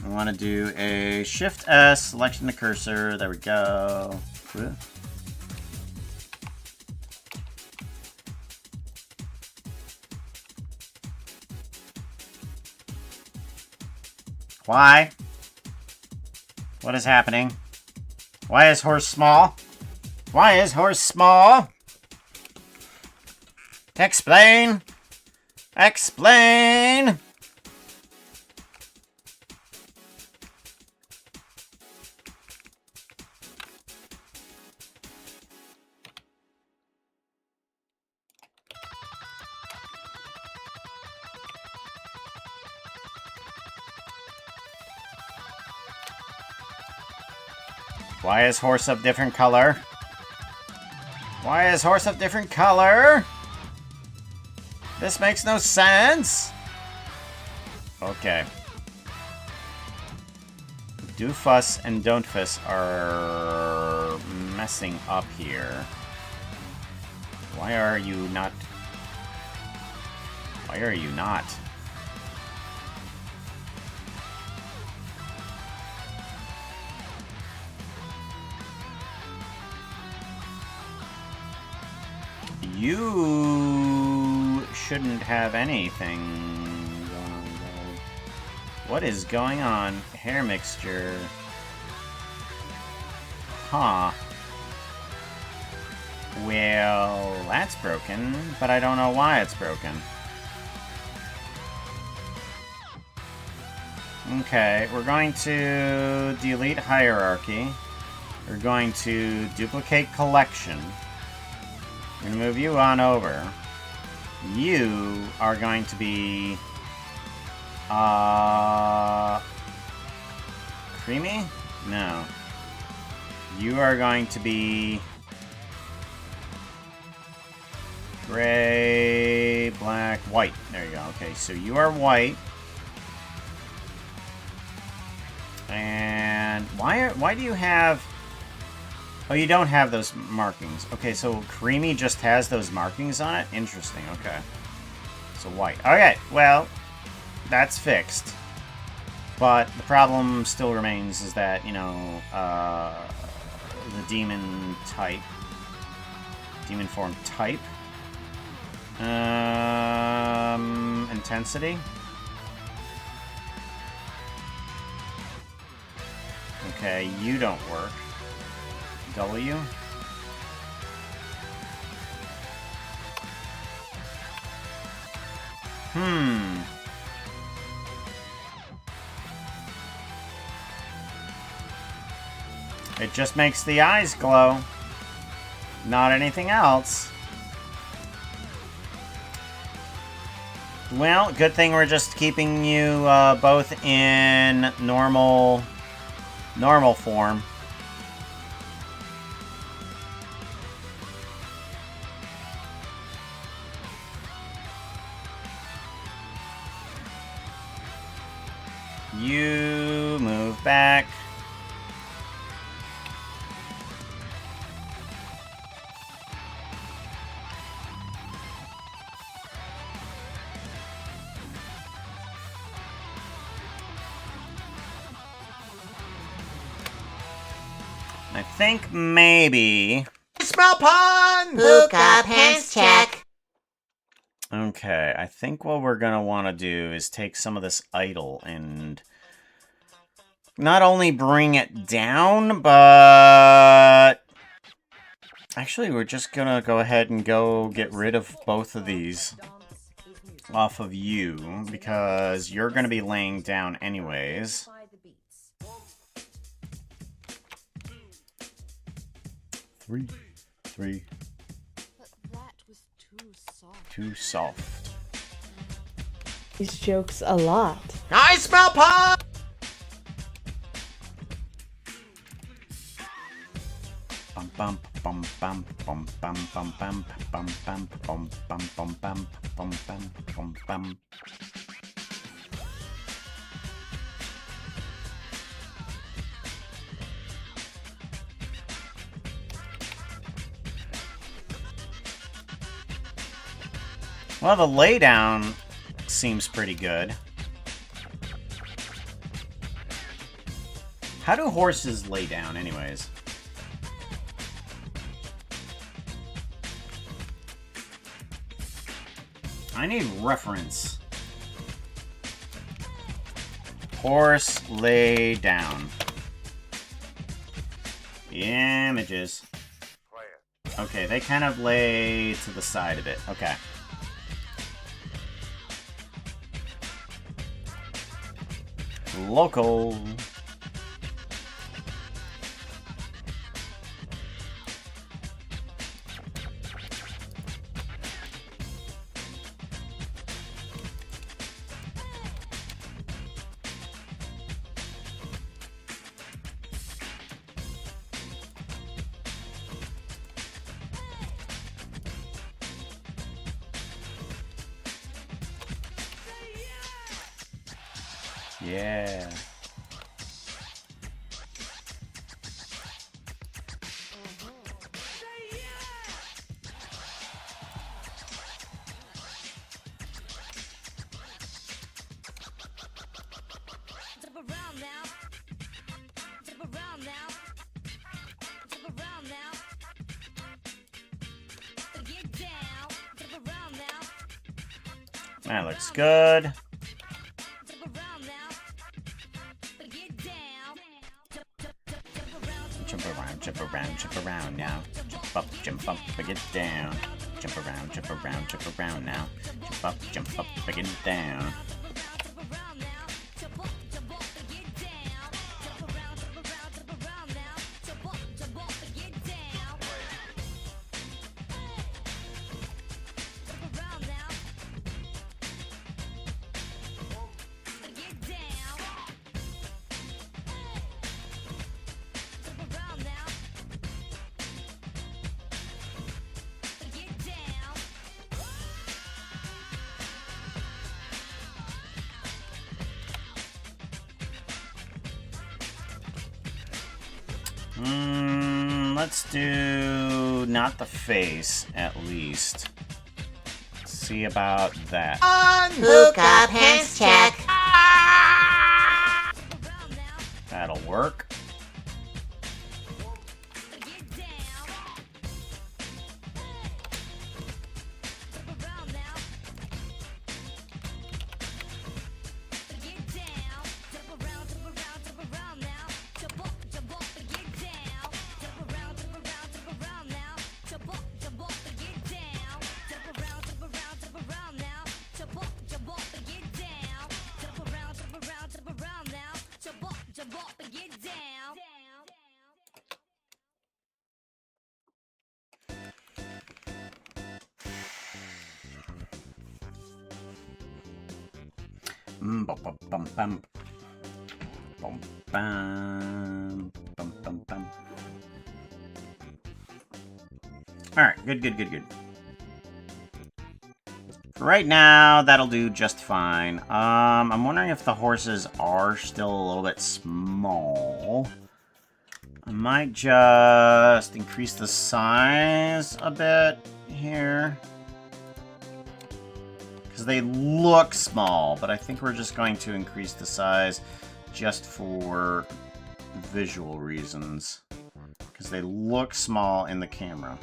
I want to do a Shift S, selection the cursor. There we go. Why? What is happening? Why is horse small? Why is horse small? Explain! Explain! Why is horse of different color? Why is horse of different color? This makes no sense. Okay. Doofus and Don'tfus are messing up here. Why are you not? Why are you not? You shouldn't have anything going on there. What is going on? Hair mixture. Huh. Well, that's broken, but I don't know why it's broken. Okay, we're going to delete hierarchy. We're going to duplicate collection. I'm going to move you on over. You are going to be... Creamy? No. You are going to be gray, black, white. There you go. Okay, so you are white. And why do you have... Oh, you don't have those markings. Okay, so creamy just has those markings on it? Interesting, okay. So white. Okay, well, that's fixed. But the problem still remains is that, you know, the demon type. Demon form type. Intensity. Okay, you don't work. W. It just makes the eyes glow. Not anything else. Well, good thing we're just keeping you both in normal form. You move back. I think maybe... Smell puns! Hookah pants check. Okay, I think what we're gonna want to do is take some of this idol and not only bring it down, but actually we're just gonna go ahead and go get rid of both of these off of you because you're gonna be laying down anyways. Three. Too soft. These jokes a lot. I smell puns! Bum bum bum bum bum bum bum bum bum bum bum bum bum bum bum bum bum bum. Well, the laydown seems pretty good. How do horses lay down, anyways? I need reference. Horse lay down. Images. Okay, they kind of lay to the side of it. Okay. Local. Yeah. That looks good. Jump around now. Jump up, get down. Jump around now. Jump up, get down. Let's do not the face, at least. Let's see about that. Hookah pants check. That'll work. Bum, bum, bum, bum. Bum, bum, bum, bum, bum. Alright, good. For right now, that'll do just fine. I'm wondering if the horses are still a little bit small. I might just increase the size a bit here. Because they look small, but I think we're just going to increase the size just for visual reasons. Because they look small in the camera.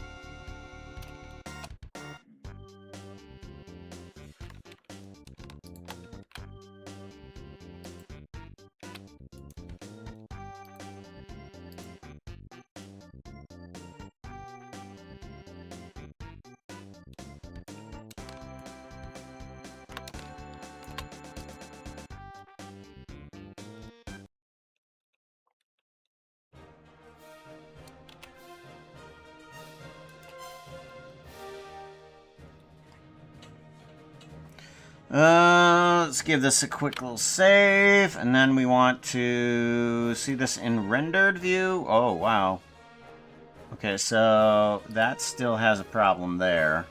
Let's give this a quick little save, and then we want to see this in rendered view. Oh, wow. Okay, so that still has a problem there.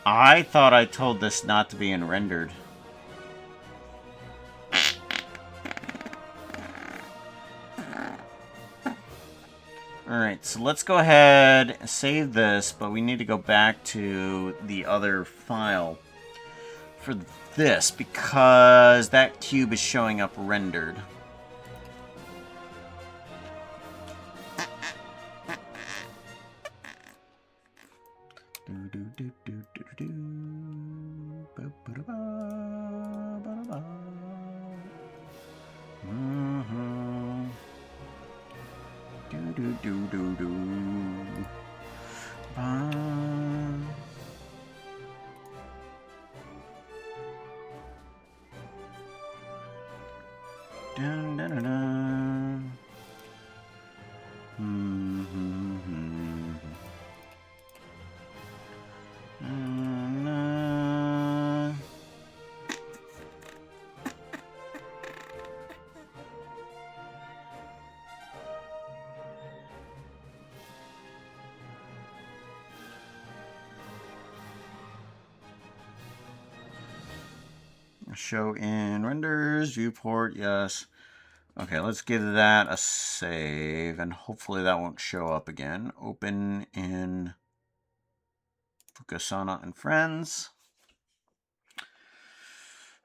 I thought I told this not to be in rendered. Alright, so let's go ahead and save this, but we need to go back to the other file for this, because that cube is showing up rendered. Show in renders, viewport, yes. Okay, let's give that a save, and hopefully that won't show up again. Open in Fukasana and Friends.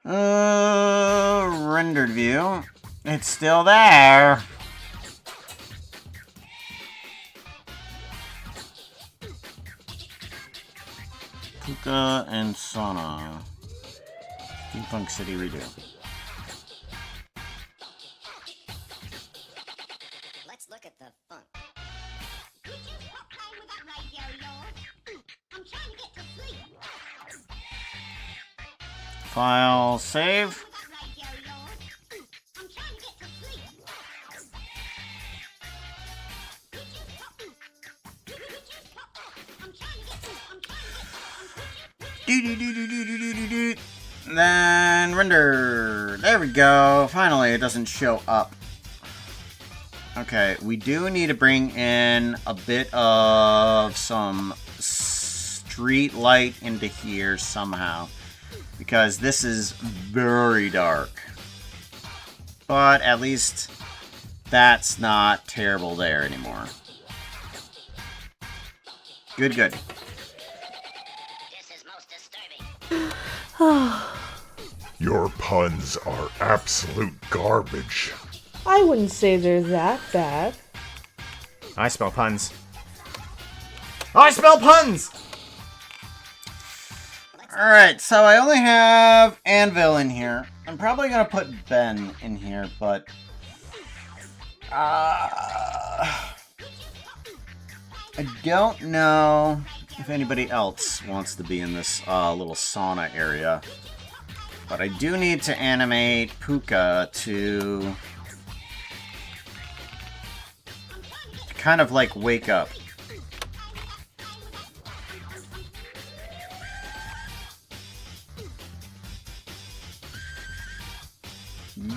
Rendered view. It's still there. Fuka and Sana. Steampunk City redo. Let's look at the funk. File save. Then render. There we go. Finally, it doesn't show up. Okay, we do need to bring in a bit of some street light into here somehow, because this is very dark. But at least That's not terrible there anymore. Good, good. This is most disturbing. Your puns are absolute garbage. I wouldn't say they're that bad. I spell puns. I spell puns! Alright, so I only have Anvil in here. I'm probably gonna put Ben in here, but... I don't know if anybody else wants to be in this little sauna area. But I do need to animate Puka to kind of like wake up.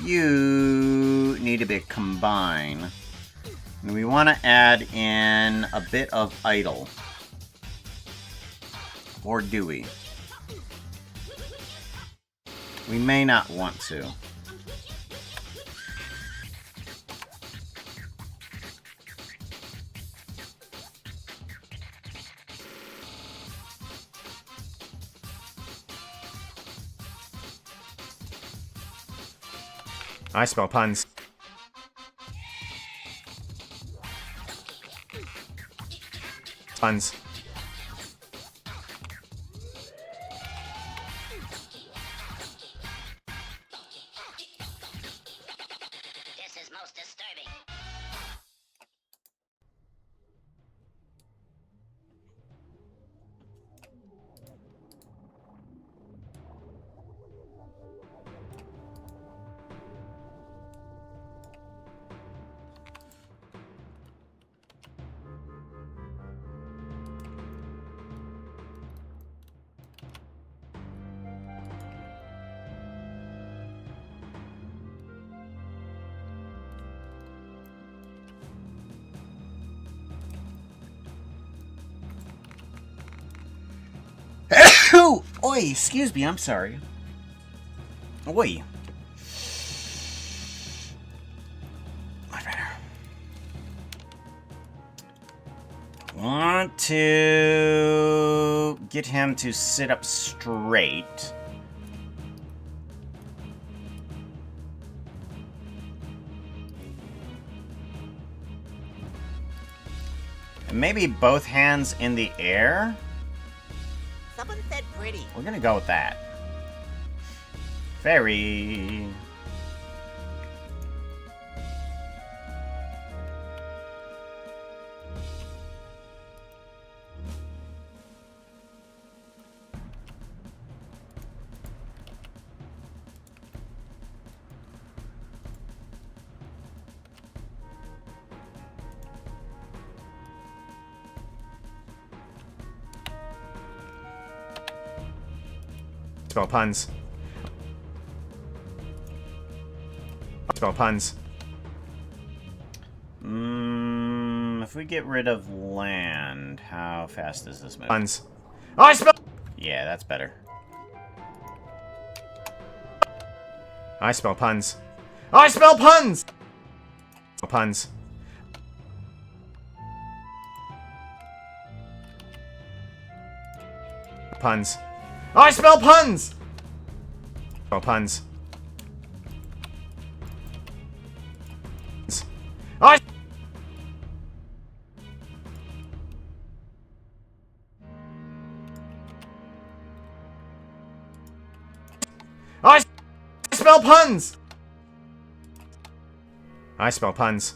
You need to be combine. And we want to add in a bit of idle. Or do we? We may not want to. I spell puns. Puns. This is most disturbing. Oi, excuse me, I'm sorry. Oi. Much better. Want to get him to sit up straight. And maybe both hands in the air? Someone said pretty. We're gonna go with that. Fairy. Spell puns. Spell puns. If we get rid of land, how fast does this move? Puns. I spell. Yeah, that's better. I spell puns. I spell puns. Puns. Puns. I spell puns. Spell puns. I. I spell puns. I spell puns.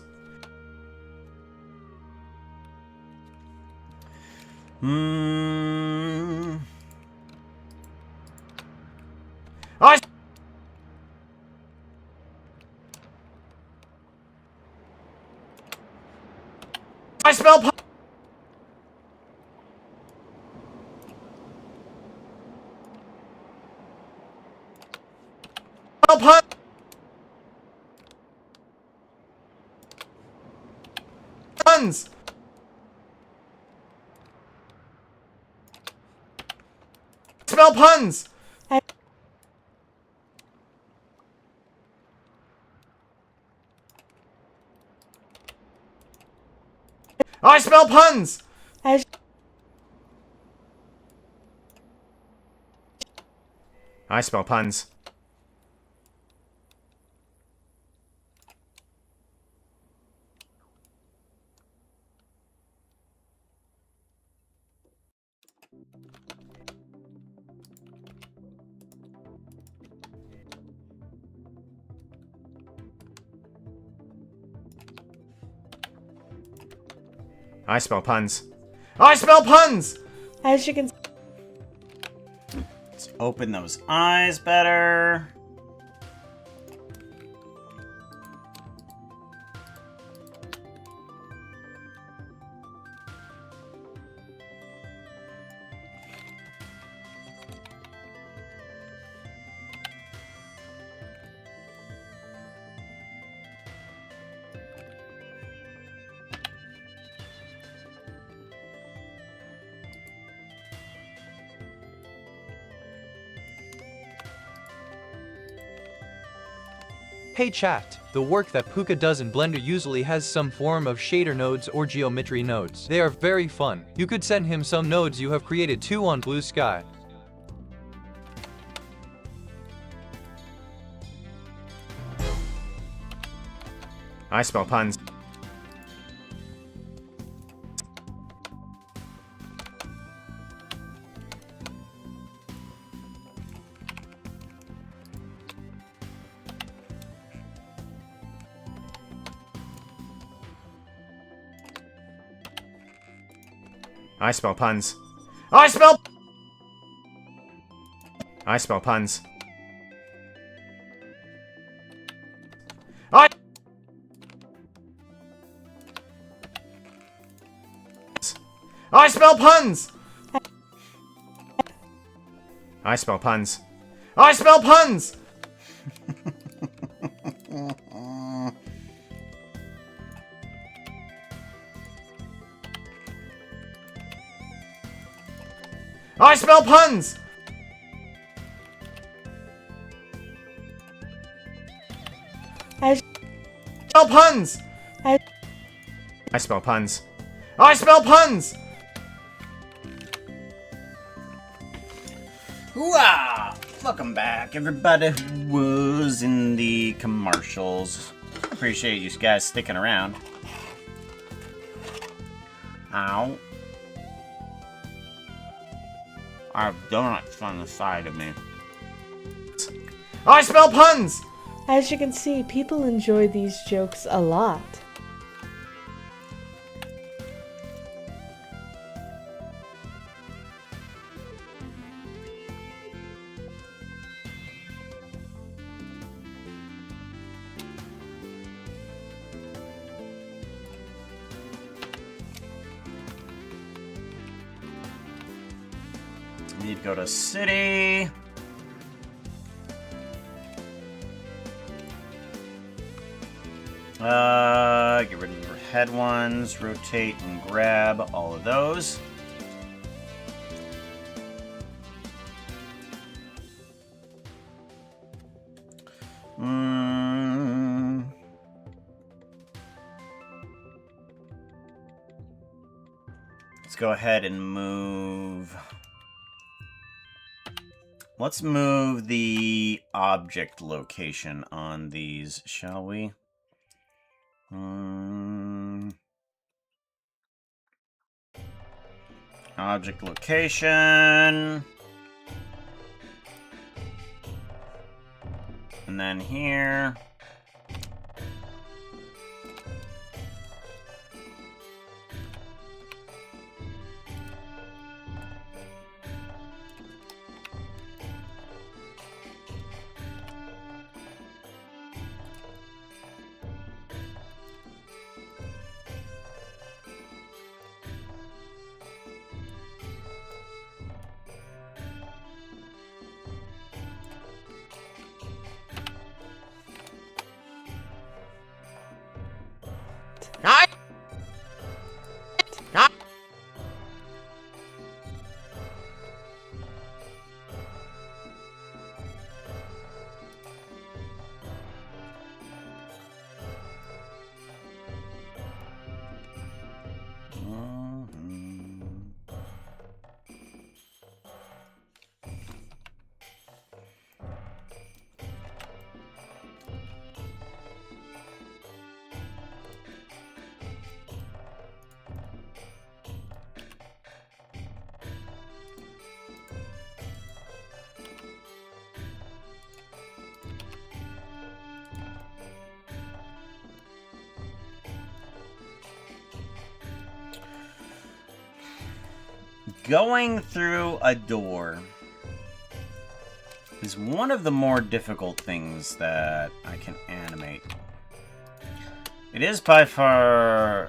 I spell puns. Puns. Spell puns. smell puns! As I smell puns. I smell puns. I smell puns! as you can Let's open those eyes better. Hey chat, the work that Puka does in Blender usually has some form of shader nodes or geometry nodes. They are very fun. You could send him some nodes you have created too on Blue Sky. I smell puns. I smell puns. I smell... I smell puns. I smell puns! I smell puns. I smell puns! I smell puns! I smell puns! I smell puns. I smell puns! Hooah! Welcome back, everybody who was in the commercials. Appreciate you guys sticking around. Ow. I have donuts on the side of me. I smell puns! As you can see, people enjoy these jokes a lot. Need to go to city. Get rid of the head ones, rotate and grab all of those. Let's go ahead and move. Let's move the object location on these, shall we? Object location. And then here. going through a door is one of the more difficult things that I can animate. It is by far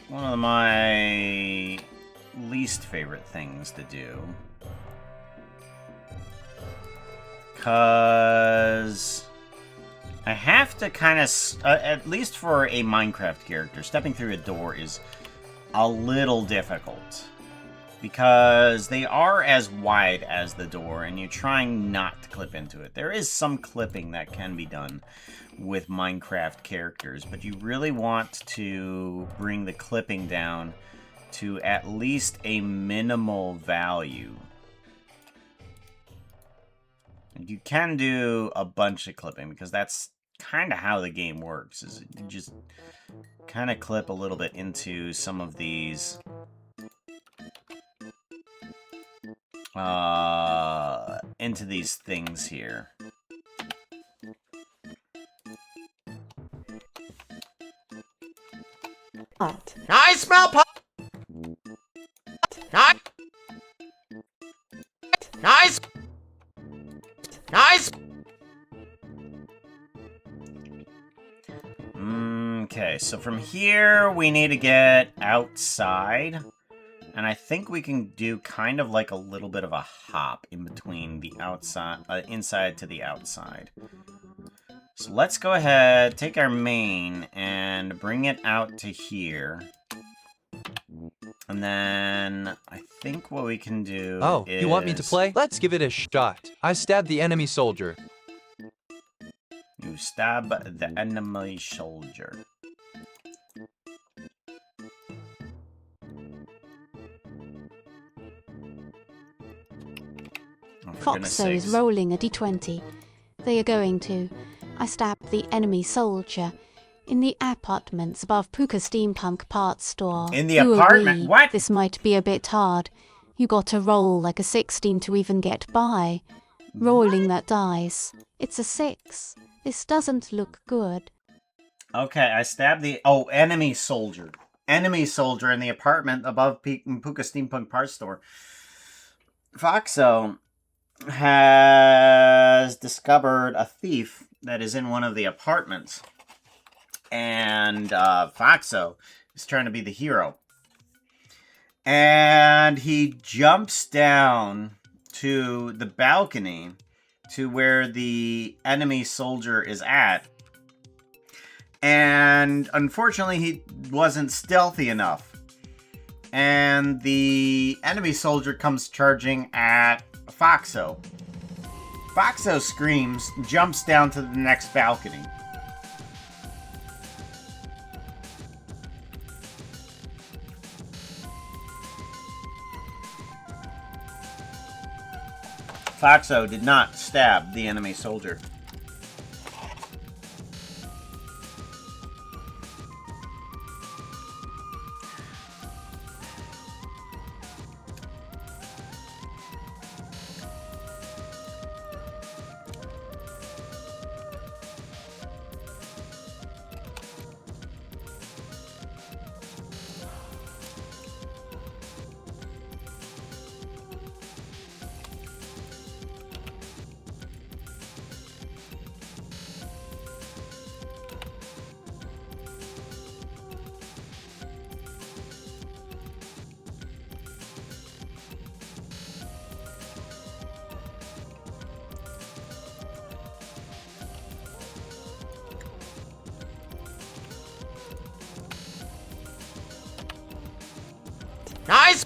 one of my least favorite things to do. Because I have to kind of, at least for a Minecraft character, stepping through a door is a little difficult. Because they are as wide as the door, and you're trying not to clip into it. There is some clipping that can be done with Minecraft characters, but you really want to bring the clipping down to at least a minimal value. You can do a bunch of clipping, because that's kind of how the game works, is you just kind of clip a little bit into some of these into these things here. I smell pot. Nice. Nice. Nice. Okay, so from here we need to get outside. And I think we can do kind of like a little bit of a hop in between the outside, inside to the outside. So let's go ahead, take our main, and bring it out to here. And then I think what we can do is... you want me to play? Let's give it a shot. I stabbed the enemy soldier. You stab the enemy soldier. Foxo is rolling a d20. They are going to. I stab the enemy soldier. In the apartments above Puka Steampunk Parts Store. In the apartment? Agree, What? This might be a bit hard. You got to roll like a 16 to even get by. Rolling that dice. It's a 6. This doesn't look good. Okay, I stabbed the... Oh, enemy soldier. Enemy soldier in the apartment above Puka Steampunk Parts Store. Foxo has discovered a thief that is in one of the apartments. And Foxo is trying to be the hero. And he jumps down to the balcony to where the enemy soldier is at. And unfortunately, he wasn't stealthy enough. And the enemy soldier comes charging at Foxo. Foxo screams, jumps down to the next balcony. Foxo did not stab the enemy soldier. Nice.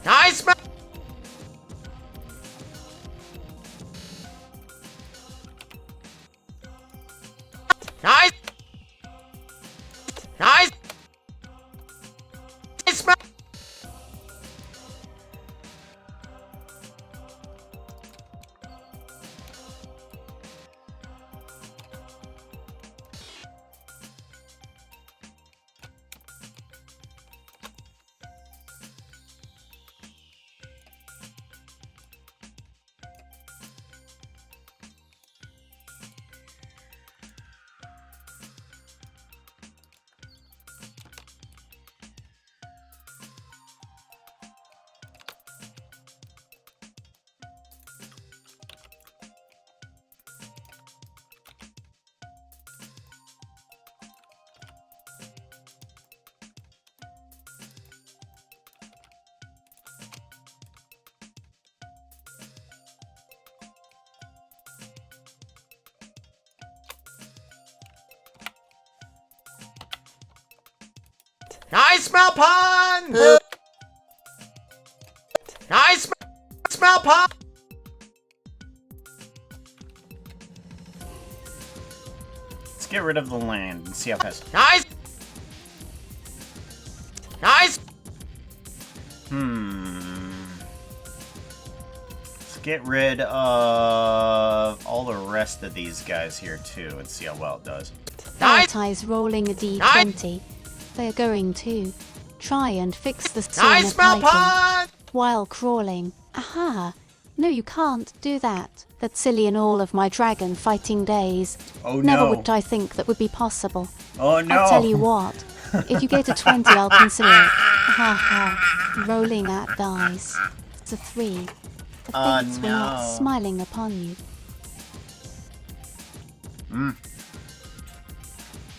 Nice. Nice. Nice. Nice. I smell puns! I smell puns! Let's get rid of the land and see how fast. Nice! Let's get rid of all the rest of these guys here too and see how well it does. Prioritize rolling a d20. They are going to try and fix the sauna piping puns! while crawling. Aha! No, you can't do that. That's silly in all of my dragon fighting days. Oh Never no. would I think that would be possible. Oh no. I'll tell you what. If you get a 20, I'll consider it. Ha ha. Rolling that dice. It's a 3. The fates were not no. smiling upon you.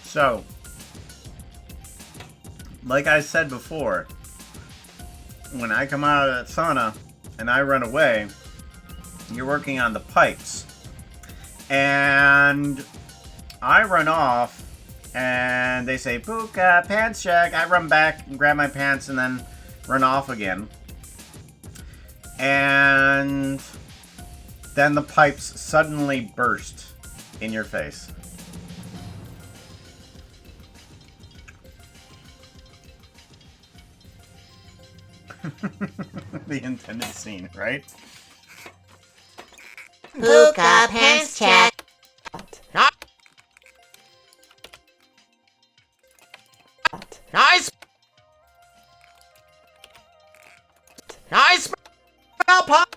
So, like I said before, when I come out of that sauna and I run away, you're working on the pipes. And I run off and they say, Puka, pants check. I run back and grab my pants and then run off again. And then the pipes suddenly burst in your face. The intended scene, right? Puka pants check. Nice! Smell puns!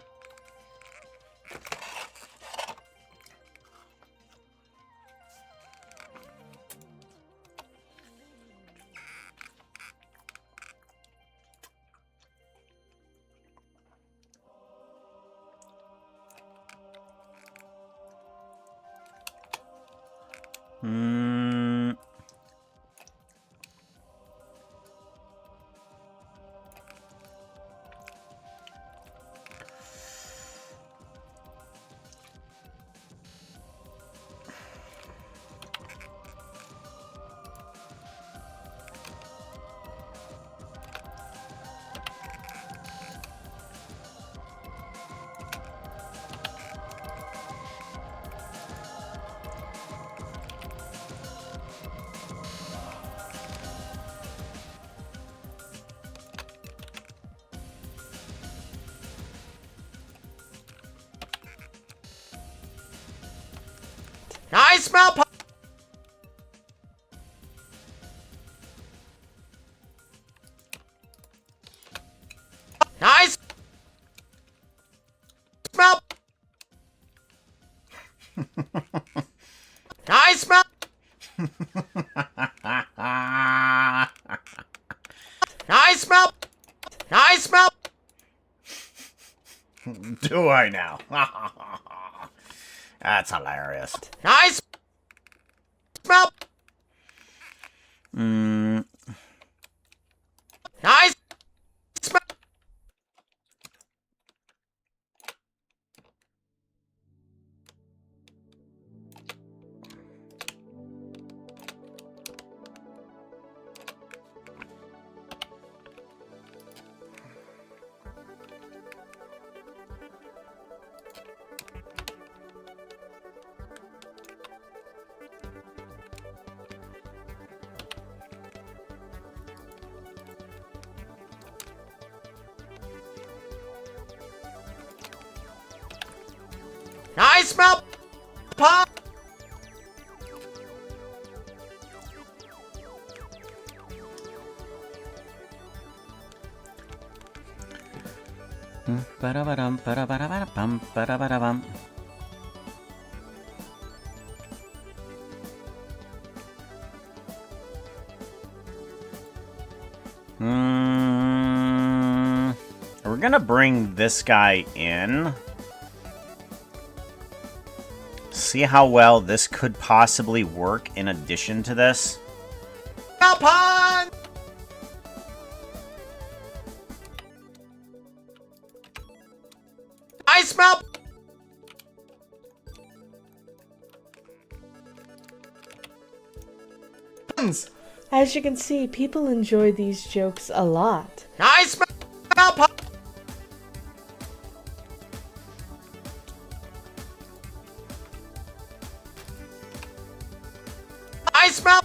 I smell puns! Nice! Smell! I smell! I smell! I smell! Do I now? That's hilarious. I smell! I smell! I smell pop. Ba-da-ba-dum, ba-da-ba-da-ba-dum, ba-da-ba-da-bum. We're gonna bring this guy in. See how well this could possibly work in addition to this. Pun! I smell puns. As you can see, people enjoy these jokes a lot. I smell puns. I smell.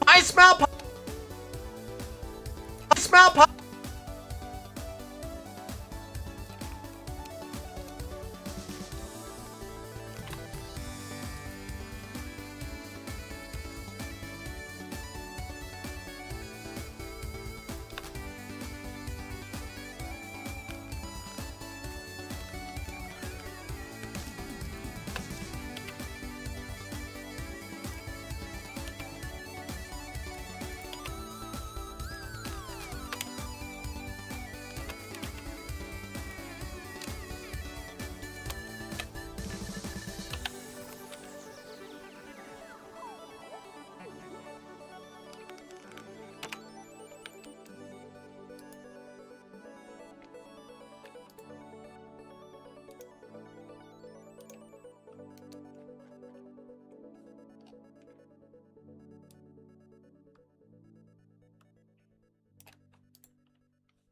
I smell puns. I smell puns.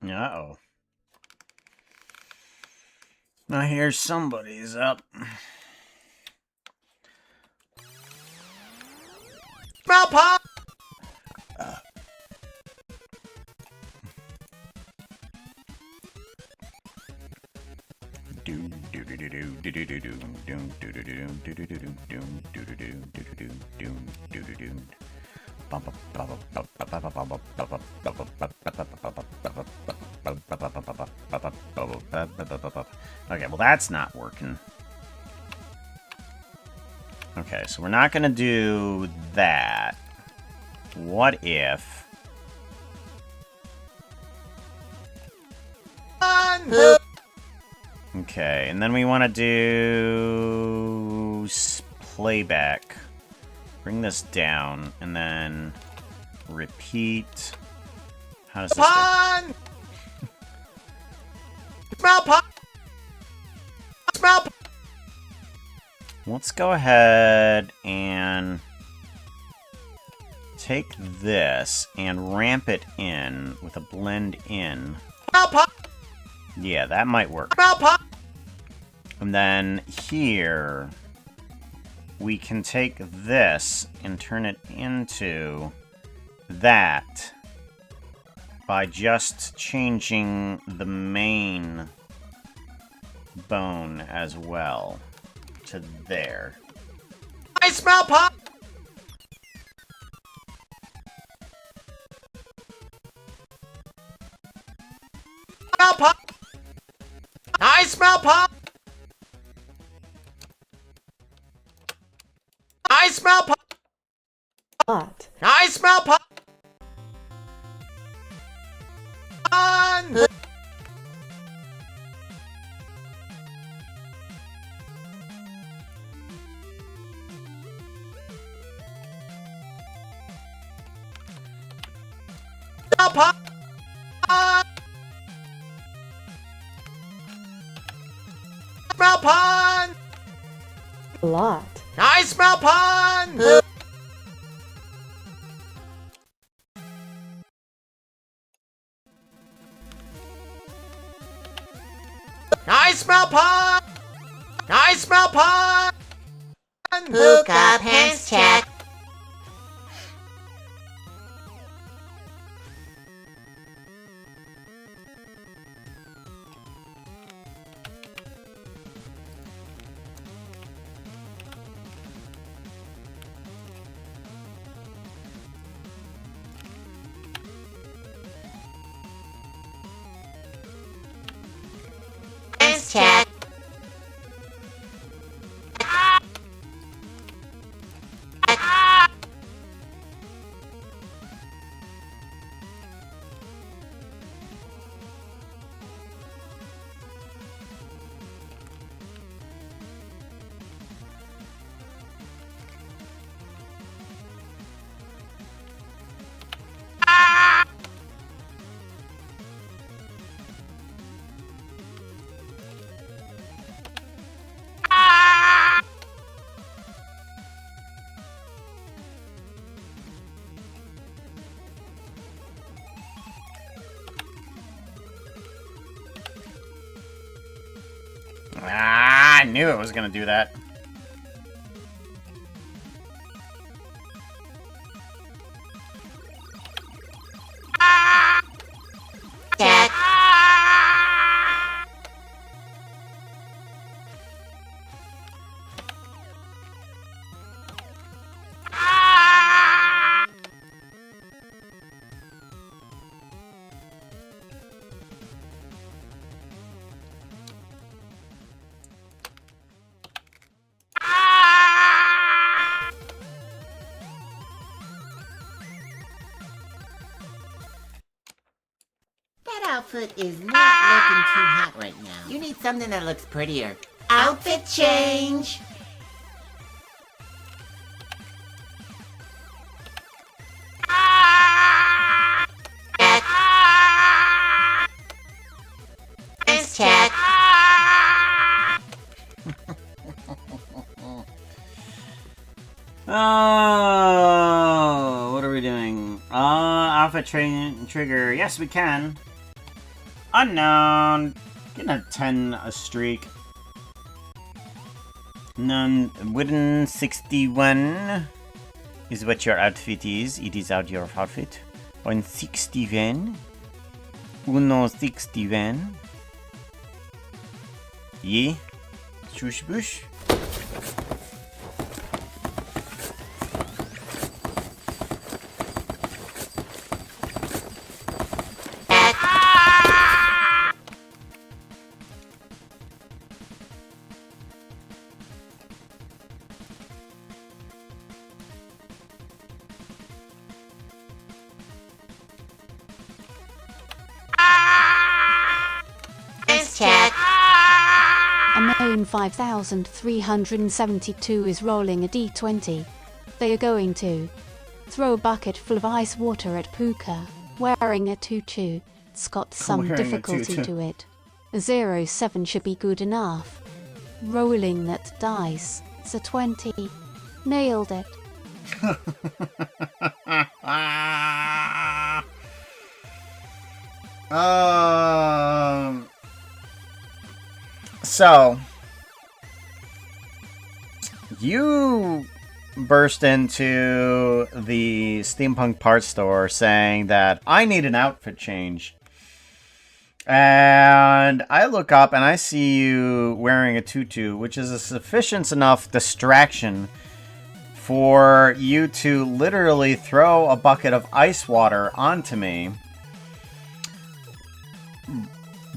Uh-oh. I hear somebody's up. Smell pop! Okay, well that's not working. Okay, so we're not gonna do that. What if... Okay, and then we want to do... playback. Bring this down, and then... repeat... How does this go? Smell pop! Smell pop! Let's go ahead and... take this and ramp it in with a blend in. Smell pop! Yeah, that might work. Smell pop! And then here... we can take this and turn it into that by just changing the main bone as well to there. I smell pop! Smell pop! I smell pop! I smell pop! Lot. I smell pop! Smell pop! Smell pun! A lot. I smell pun! I smell pun! I smell pun! Hookah pants check. Pants check. was gonna do that. Check. That outfit is not looking too hot right now. You need something that looks prettier. Outfit change! Check. Pants check. Oh, what are we doing? Alpha trigger. Yes, we can. Unknown. Getting a 10 a streak. None. Wooden 61 is what your outfit is. It is out your outfit. 161. Uno 61. Yeah. Shush bush. Check. A Moan 5372 is rolling a d20. They are going to throw a bucket full of ice water at Puka, wearing a tutu. It's got some Wearing a difficulty tutu. to it. A 0-7 should be good enough. Rolling that dice. It's a 20. Nailed it. So you burst into the steampunk parts store saying that I need an outfit change. And I look up and I see you wearing a tutu, which is a sufficient enough distraction for you to literally throw a bucket of ice water onto me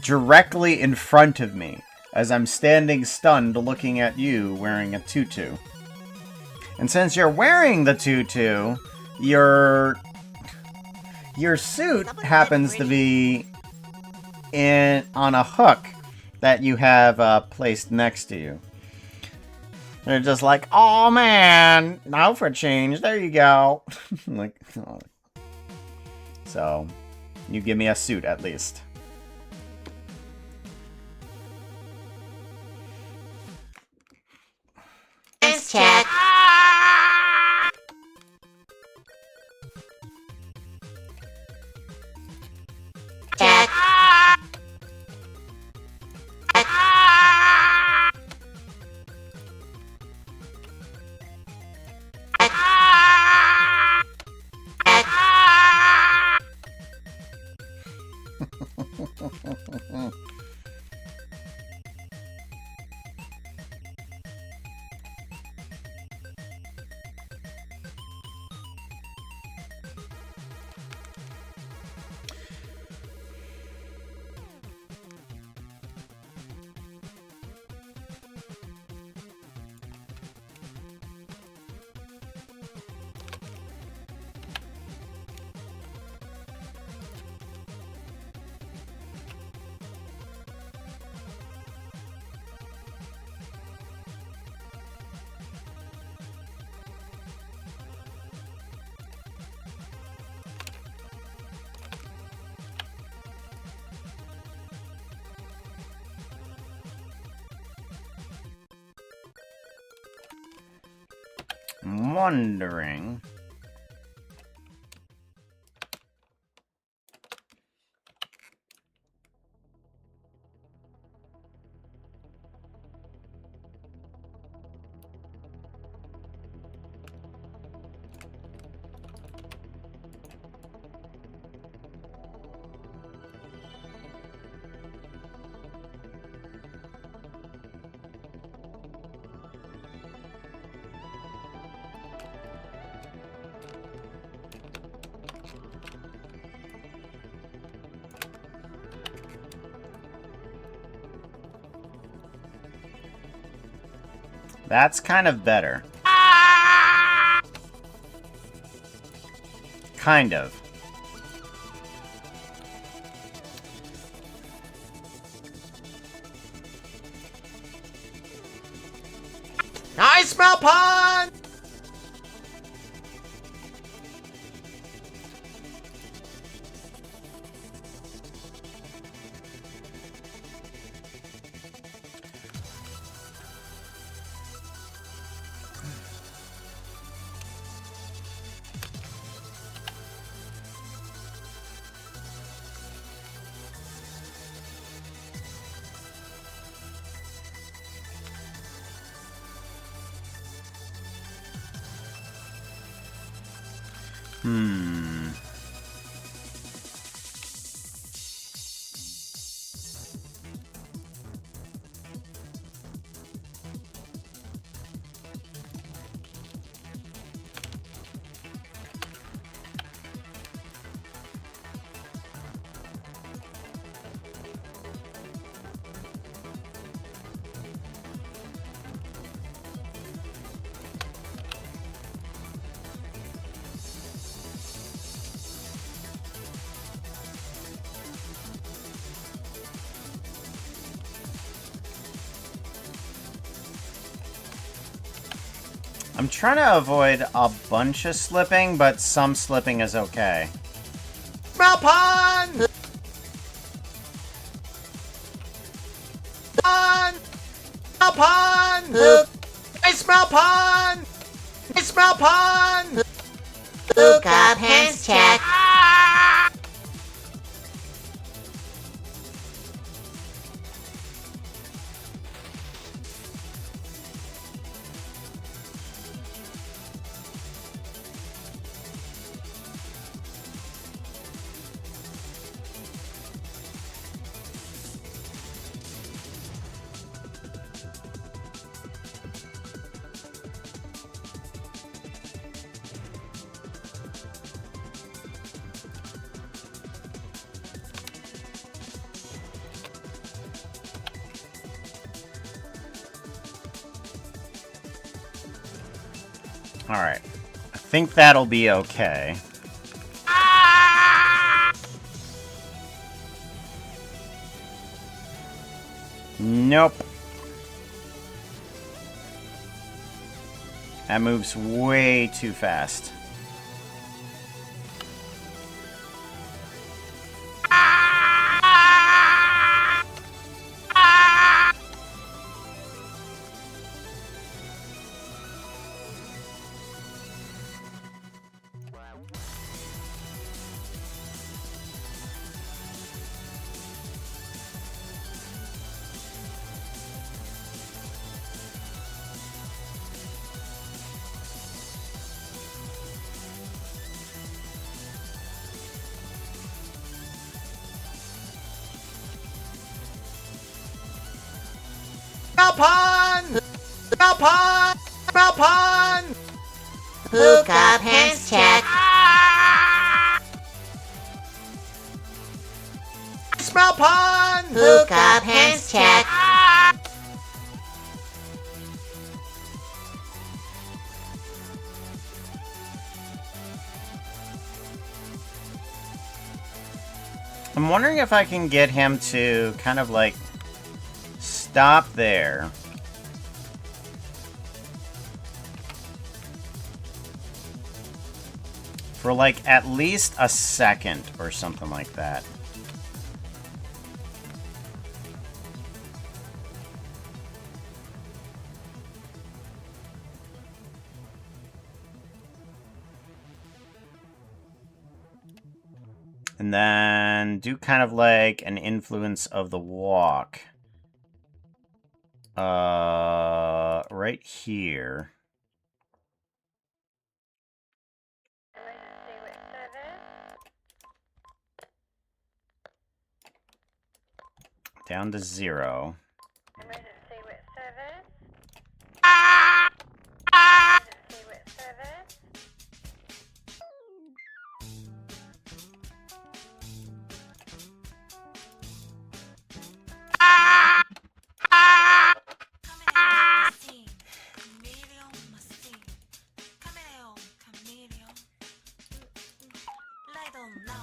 directly in front of me as I'm standing stunned looking at you wearing a tutu. And since you're wearing the tutu, your suit happens to be on a hook that you have placed next to you. They're just like, oh man, outfit change, there you go. Like, oh. So, you give me a suit at least. Check. Check. I'm wondering. That's kind of better. Kind of. I smell pun! I'm trying to avoid a bunch of slipping, but some slipping is okay. Smell pun! Pun! Smell pun! I smell pun! I smell pun! Who got hands check? Alright. I think that'll be okay. Nope. That moves way too fast. Smell pun! Smell pun! Smell pun! Who got hands check? Smell pun! Who got hands check? I'm wondering if I can get him to kind of like stop there. For like at least a second or something like that. And then do kind of like an influence of the walk. Right here. Down to 0.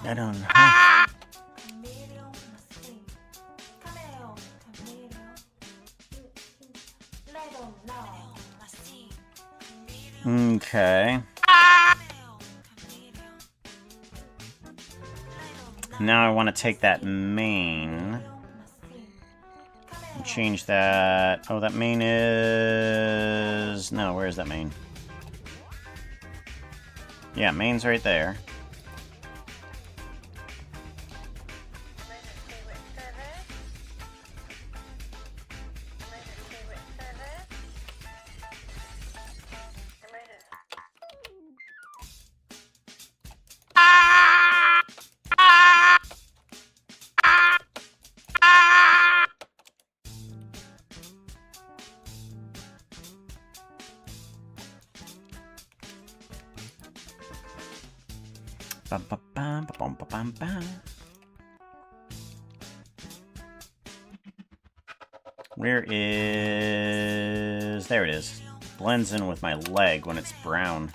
I don't know. Okay. Now I want to take that main and change that. Oh, that main is... No, where's that main? Yeah, main's right there. Bum, bum, bum, bum, bum, bum, bum. Where is... There it is. Blends in with my leg when it's brown.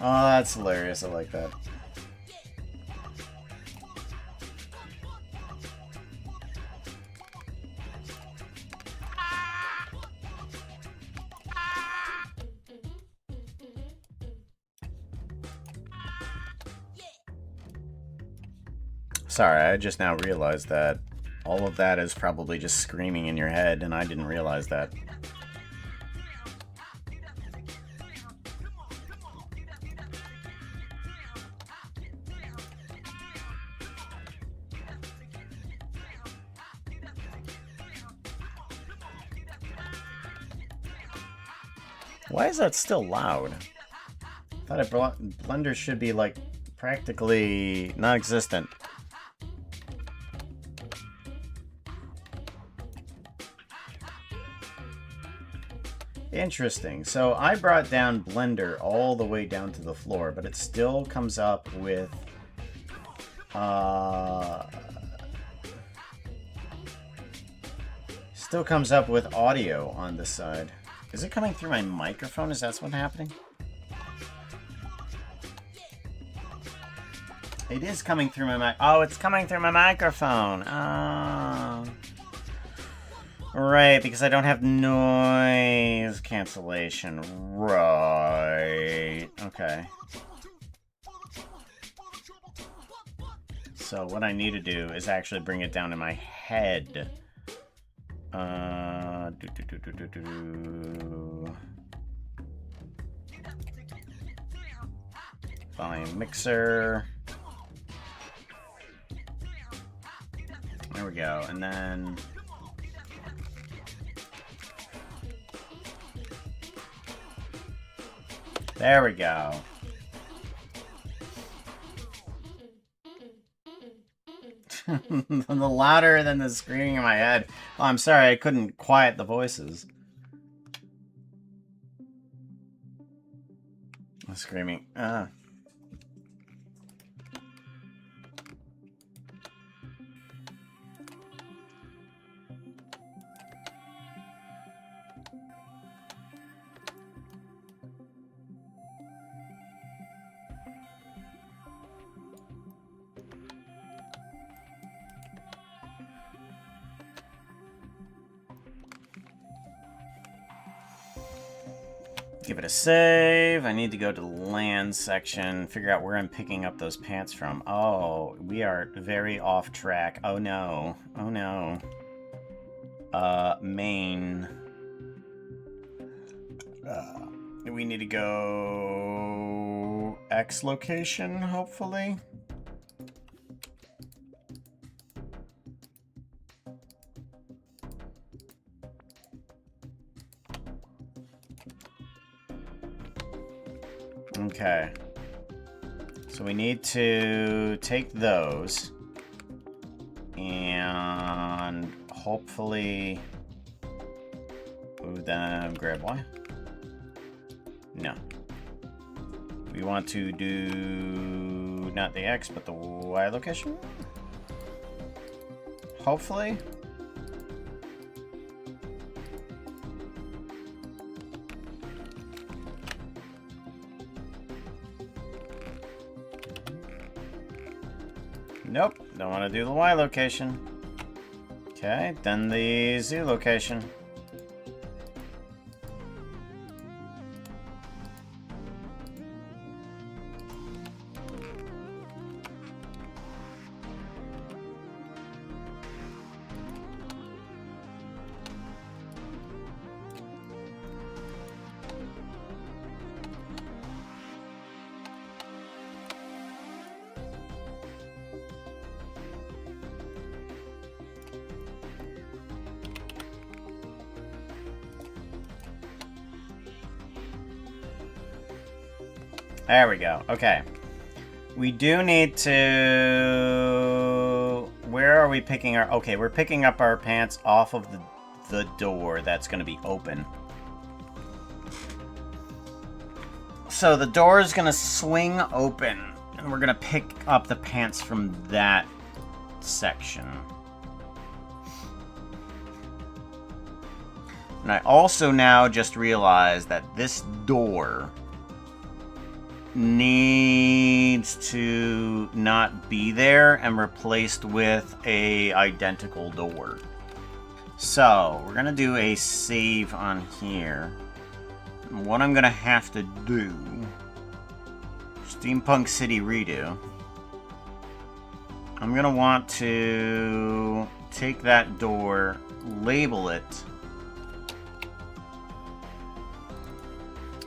Oh, that's hilarious. I like that. Sorry, I just now realized that all of that is probably just screaming in your head, and I didn't realize that. Why is that still loud? I thought Blender should be, like, practically non-existent. Interesting. So I brought down Blender all the way down to the floor, but it still comes up with... Still comes up with audio on this side. Is it coming through my microphone? Is that what's happening? It is coming through my mic. Oh, it's coming through my microphone. Oh. Right, because I don't have noise cancellation. Right. Okay. So what I need to do is actually bring it down to my head. Volume mixer. There we go, and then... There we go. The louder than the screaming in my head. Oh, I'm sorry, I couldn't quiet the voices. The screaming. give it a save. I need to go to the land section, figure out where I'm picking up those pants from. Oh, we are very off track. Oh no. Oh no. Main. We need to go X location, hopefully. Okay. So we need to take those and hopefully move them. Grab Y? No. We want to do not the X but the Y location? Hopefully. Nope, don't want to do the Y location. Okay, then the Z location. There we go. Okay. We do need to... Where are we picking our... Okay, we're picking up our pants off of the door that's going to be open. So the door is going to swing open, and we're going to pick up the pants from that section. And I also now just realized that this door needs to not be there and replaced with a identical door. So we're gonna do a save on here. And what I'm gonna have to do, Steampunk City redo. I'm gonna want to take that door, label it.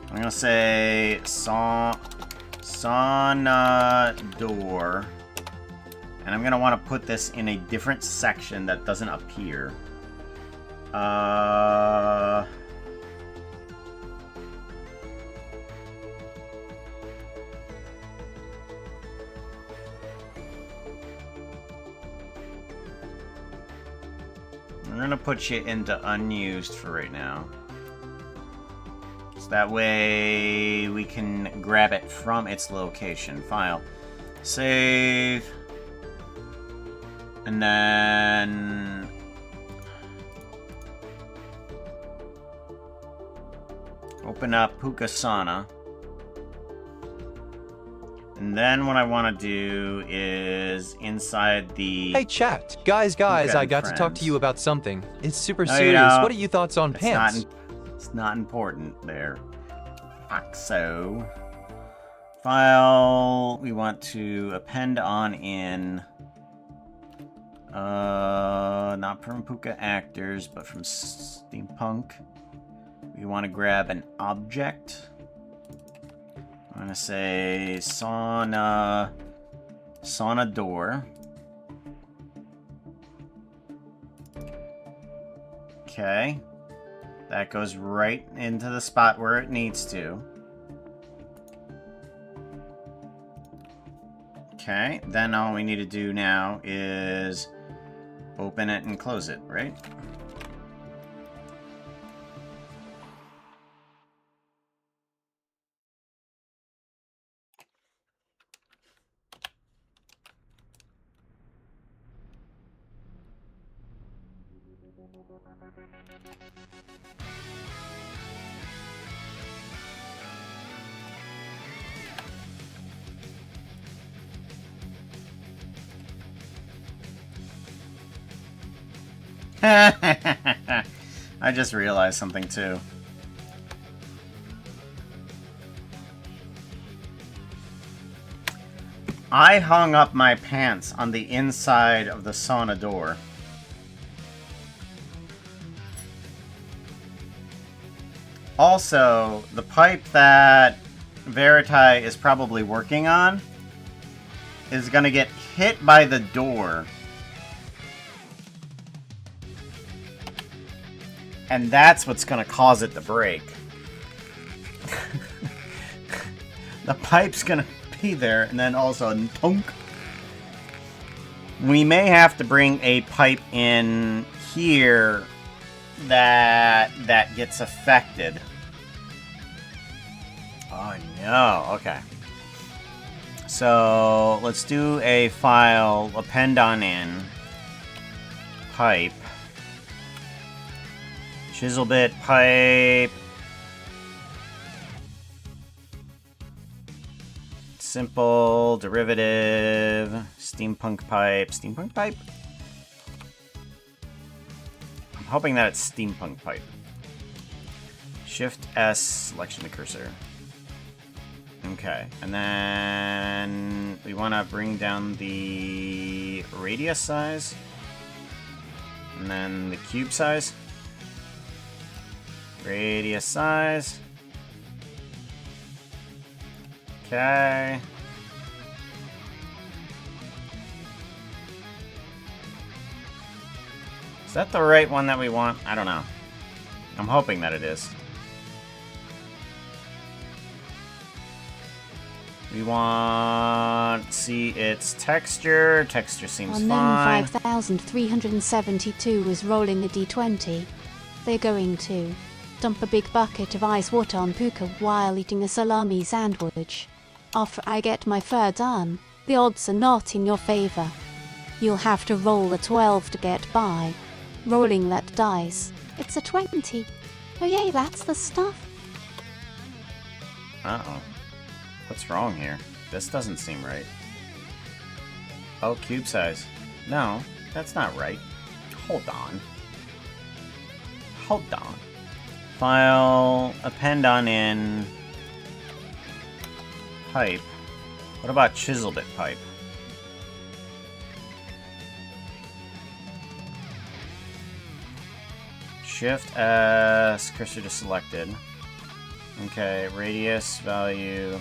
I'm gonna say sauna door, and I'm gonna want to put this in a different section that doesn't appear. I'm gonna put you into unused for right now. That way we can grab it from its location. File. Save. And then... open up Pukasana. And then what I want to do is inside the... Hey chat, guys, I got to talk to you about something. It's super serious. What are your thoughts on pants? It's not important there. Fuck so. File. We want to append on in. Not from Puka actors, but from Steampunk. We want to grab an object. I'm gonna say sauna door. Okay. That goes right into the spot where it needs to. Okay, then all we need to do now is open it and close it, right? I just realized something too. I hung up my pants on the inside of the sauna door. Also, the pipe that Veritae is probably working on is going to get hit by the door. And that's what's going to cause it to break. The pipe's going to be there, and then all of a sudden, punk. We may have to bring a pipe in here that gets affected. Oh no, okay. So let's do a file, append on in, pipe, chisel bit pipe, simple derivative, steampunk pipe, I'm hoping that it's steampunk pipe. Shift S, selection to cursor. Okay, and then we want to bring down the radius size, and then the cube size, radius size. Okay. Is that the right one that we want? I don't know. I'm hoping that it is. We want to see its texture. Texture seems fine. 5372 is rolling a d20. They're going to dump a big bucket of ice water on Puka while eating a salami sandwich. After I get my fur done, the odds are not in your favor. You'll have to roll a 12 to get by. Rolling that dice. It's a 20. Oh yay, that's the stuff. Uh-oh. What's wrong here? This doesn't seem right. Oh, cube size. No, that's not right. Hold on. Hold on. File, append on in, pipe. What about chisel bit pipe? Shift S, cursor to selected. Okay, radius value.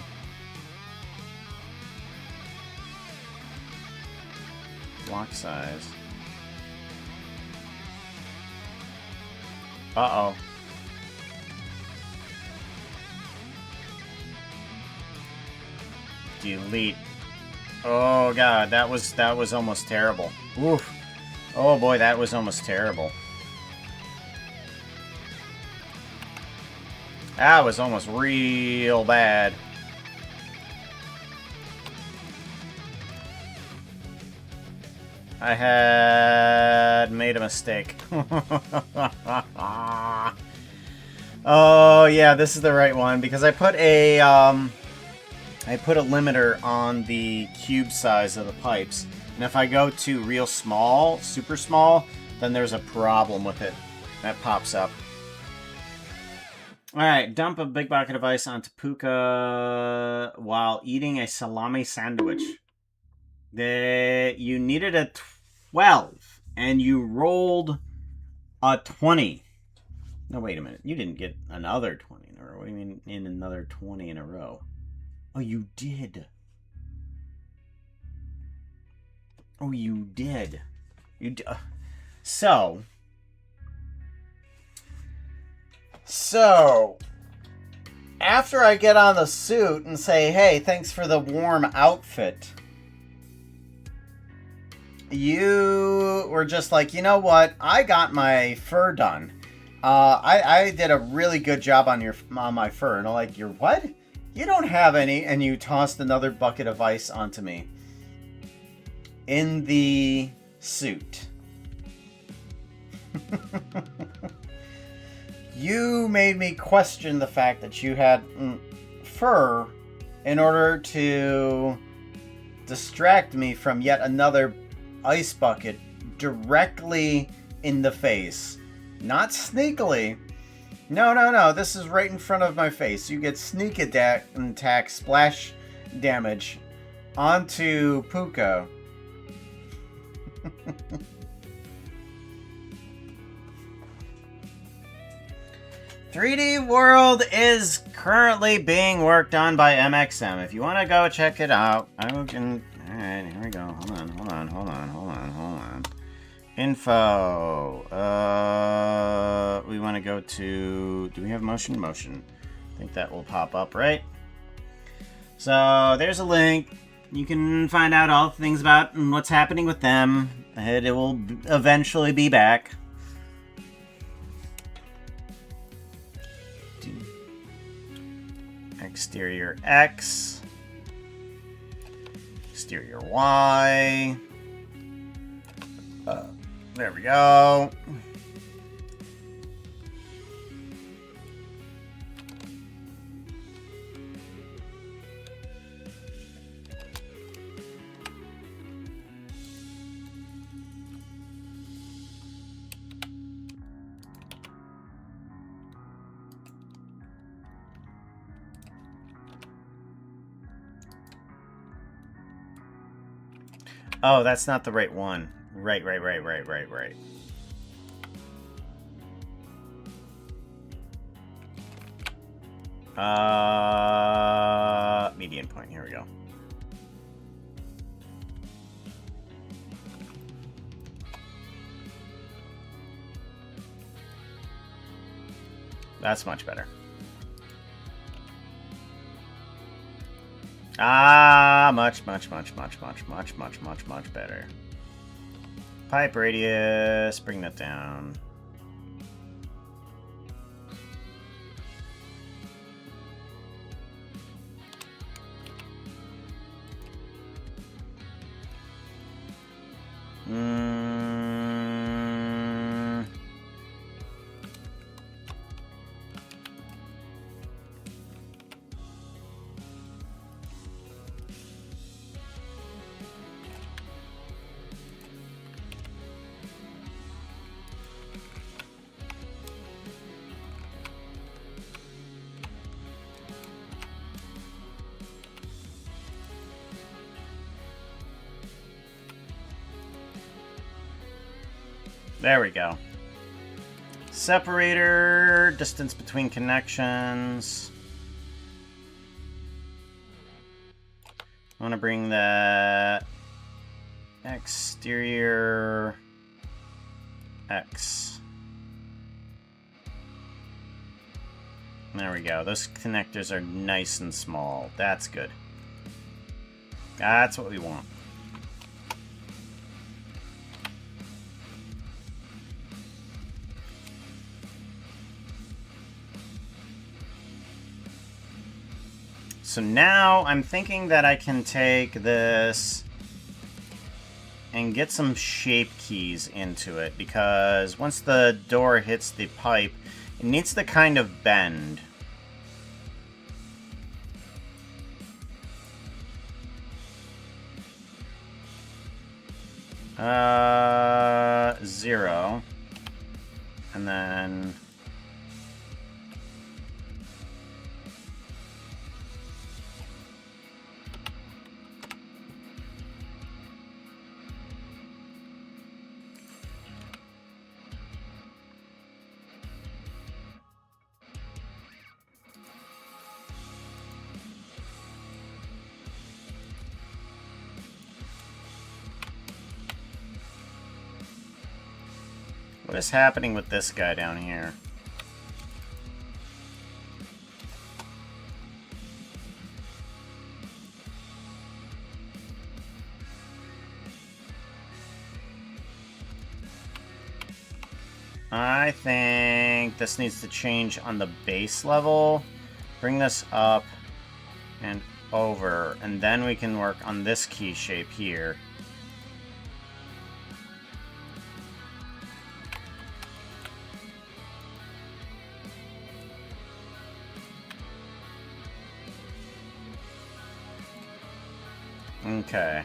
Block size. Uh-oh. Delete. Oh god, that was almost terrible. Oof. Oh boy, that was almost terrible. That was almost real bad. I had made a mistake. Oh yeah, this is the right one because I put a limiter on the cube size of the pipes, and if I go to real small, super small, then there's a problem with it. That pops up. Alright, dump a big bucket of ice onto Puka while eating a salami sandwich. You needed a 12, and you rolled a 20. No, wait a minute. You didn't get another 20 in a row. What do you mean in another 20 in a row? Oh, you did. Oh, you did. So, after I get on the suit and say, hey, thanks for the warm outfit, you were just like, you know what? I got my fur done. I did a really good job on my fur. And I'm like, you're what? You don't have any. And you tossed another bucket of ice onto me. In the suit. You made me question the fact that you had fur in order to distract me from yet another ice bucket directly in the face. Not sneakily. No. This is right in front of my face. You get sneak attack, splash damage onto Puko. 3D World is currently being worked on by MXM. If you want to go check it out, I can. Alright, here we go. Hold on. Info. We want to go to. Do we have motion? Motion. I think that will pop up, right? So there's a link. You can find out all the things about and what's happening with them. It will eventually be back. Exterior X, exterior Y. There we go. Oh, that's not the right one. Right. Median point. Here we go. That's much better. Much better. Pipe radius, bring that down. There we go. Separator, distance between connections. I want to bring that exterior X. There we go. Those connectors are nice and small. That's good. That's what we want. So now I'm thinking that I can take this and get some shape keys into it, because once the door hits the pipe, it needs to kind of bend. Zero. And then... What is happening with this guy down here? I think this needs to change on the base level. Bring this up and over, and then we can work on this key shape here. Okay.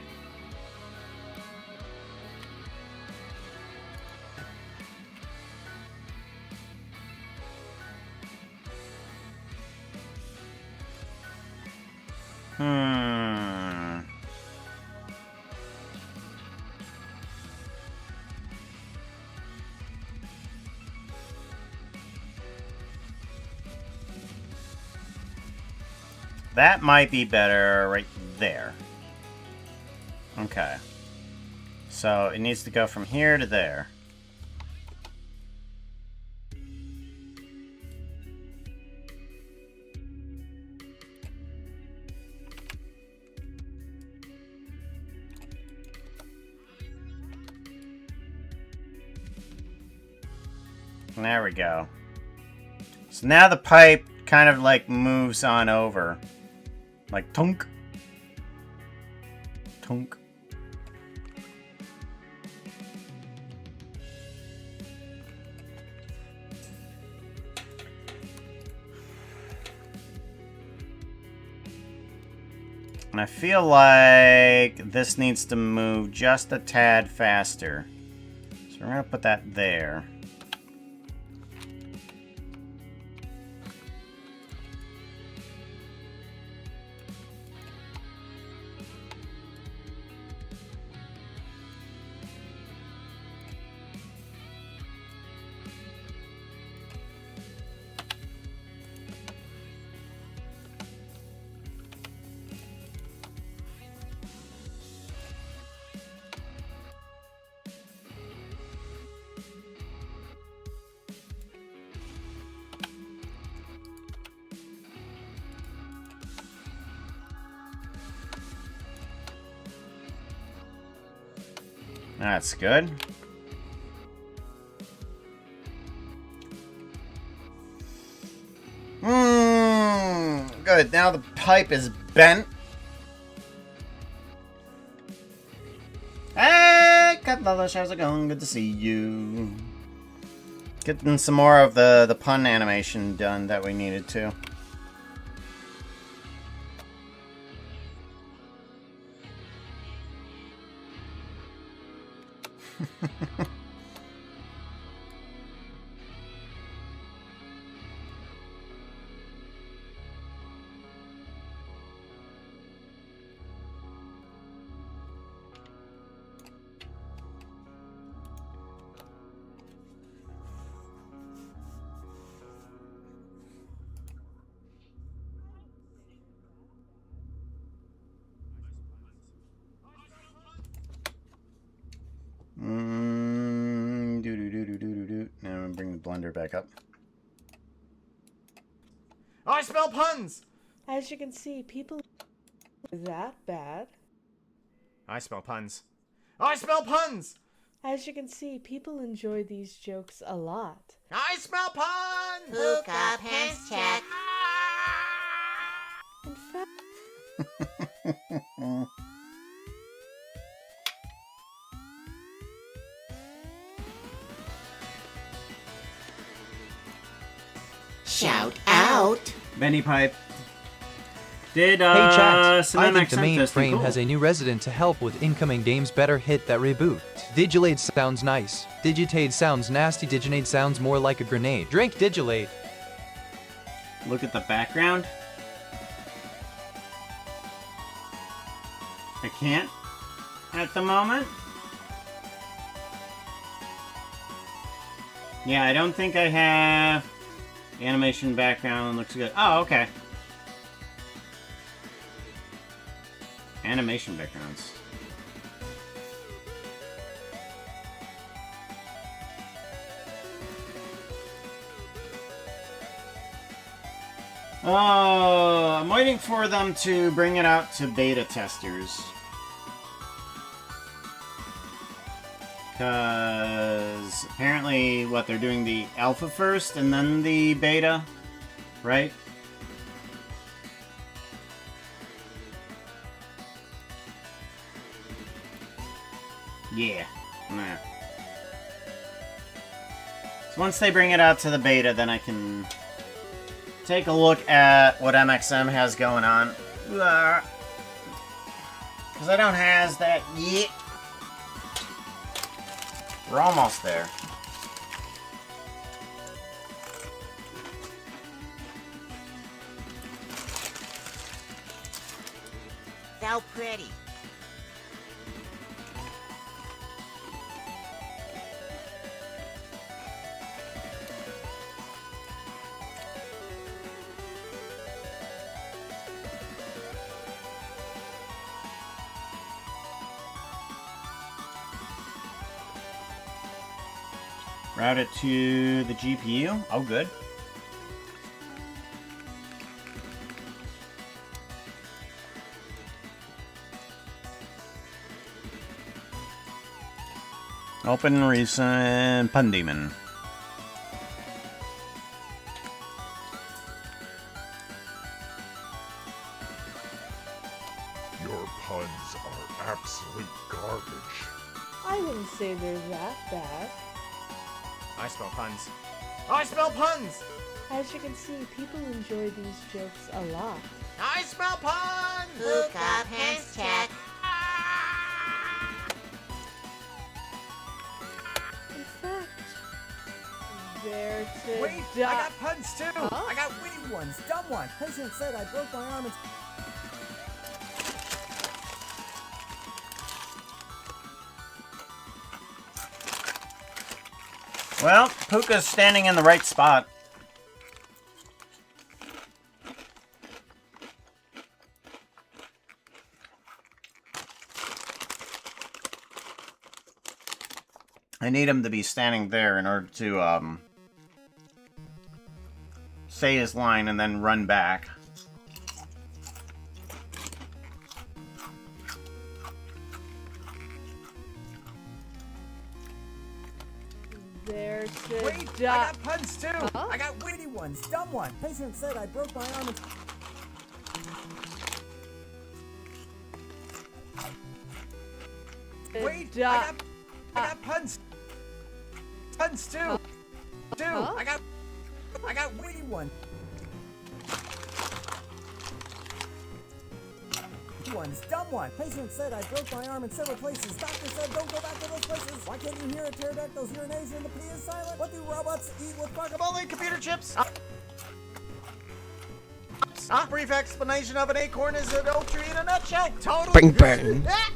That might be better right there. Okay. So it needs to go from here to there. There we go. So now the pipe kind of like moves on over. Like tunk. Tunk. And I feel like this needs to move just a tad faster. So we're going to put that there. That's good. Good. Now the pipe is bent. Hey, Cutlash, how's it going? Good to see you. Getting some more of the pun animation done that we needed to. Now I'm gonna bring the blender back up. Oh, I smell puns! As you can see, people are that bad. I smell puns. Oh, I smell puns! As you can see, people enjoy these jokes a lot. I smell puns! Hookah pants check. In fact, Shout out. Benny Pipe. Did, Hey chat, I Cinemax think the sent main this? frame Cool. has a new resident to help with incoming games better hit that reboot. Digilade sounds nice. Digitade sounds nasty. Diginade sounds more like a grenade. Drink Digilade. Look at the background. I can't at the moment. Yeah, I don't think I have the animation background. Looks good. Oh, okay. Animation backgrounds. Oh, I'm waiting for them to bring it out to beta testers. Because apparently, what, they're doing the alpha first and then the beta, right? Yeah. Nah. So once they bring it out to the beta, then I can take a look at what MXM has going on. Because I don't have that yet. We're almost there. So pretty. Route it to the GPU. Oh, good. Open recent Pun Demon. Your puns are absolute garbage. I wouldn't say they're that bad. I spell puns. I spell puns! As you can see, people enjoy these jokes a lot. I spell puns! Hookah pants check. In fact, they're to Wait, I got puns too! Huh? I got witty ones, dumb one. Patient said I broke my arm and... Well, Puka's standing in the right spot. I need him to be standing there in order to, say his line and then run back. they're to Wait, I got puns too! Huh? I got witty ones, dumb one. Patient said I broke my arm and... Wait, I got puns. Puns too. Huh? I got witty one. Ones, dumb one. Patient said I broke my arm in several places. Doctor said don't go back to those places. Why can't you hear a pterodactyl's urination? The P is silent. What do robots eat with guacamole? Computer chips. Brief explanation of an acorn is an oak tree in a nutshell. Totally. Bang, bang.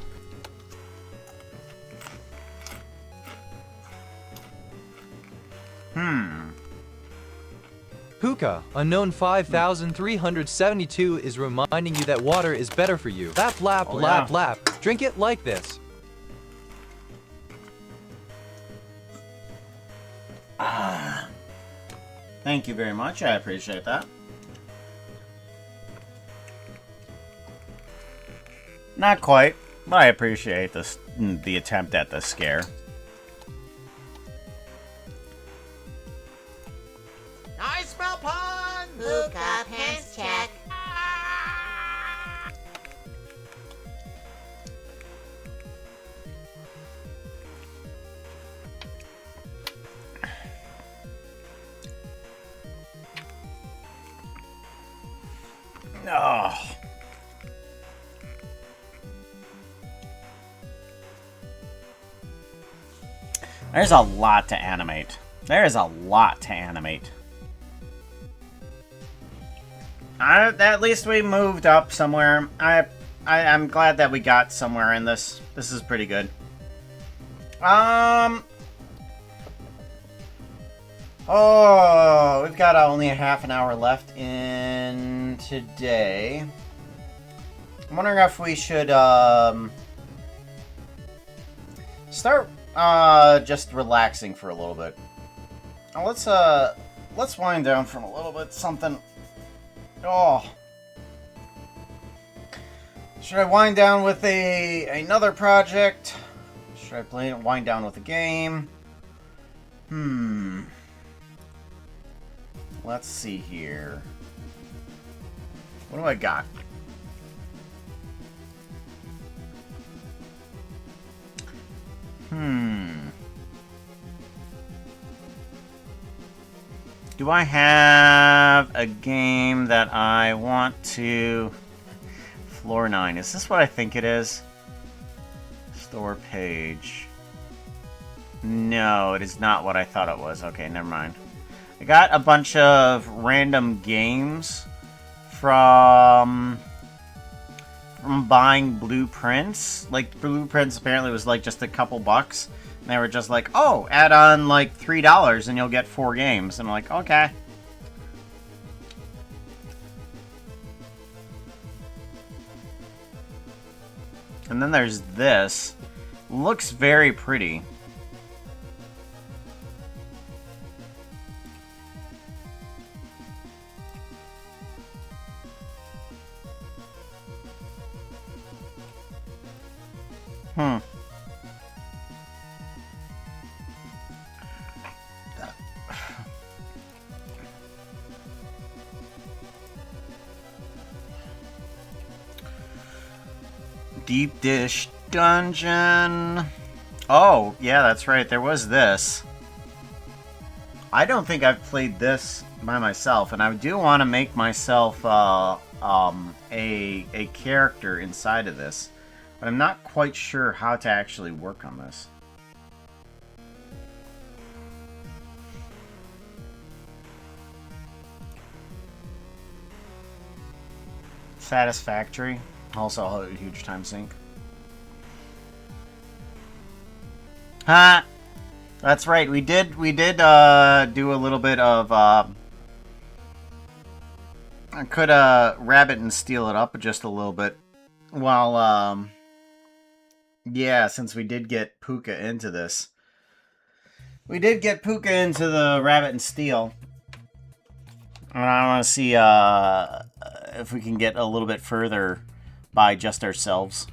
Hookah, unknown 5372 is reminding you that water is better for you. Lap, lap, Oh, lap, yeah. lap. Drink it like this. Thank you very much. I appreciate that. Not quite, but I appreciate the attempt at the scare. I smell puns. Hookah pants check. Oh. There's a lot to animate. There is a lot to animate. At least we moved up somewhere. I'm glad that we got somewhere in this. This is pretty good. Oh, we've got only a half an hour left in today. I'm wondering if we should start just relaxing for a little bit. Let's wind down from a little bit. Something. Oh. Should I wind down with another project? Should I wind down with a game? Let's see here. What do I got? Do I have a game that I want to... Floor 9. Is this what I think it is? Store page. No, it is not what I thought it was. Okay, never mind. I got a bunch of random games from buying blueprints. Like, blueprints apparently was like just a couple bucks. And they were just like, oh, add on like $3 and you'll get 4 games. And I'm like, okay. And then there's this. Looks very pretty. Deep Dish Dungeon. Oh, yeah, that's right. There was this. I don't think I've played this by myself, and I do want to make myself a character inside of this, but I'm not quite sure how to actually work on this. Satisfactory. Also a huge time sink. Ha! That's right. We did do a little bit of I could rabbit and steal it up just a little bit. While yeah, since we did get Puka into this. We did get Puka into the rabbit and steal. And I want to see if we can get a little bit further by just ourselves.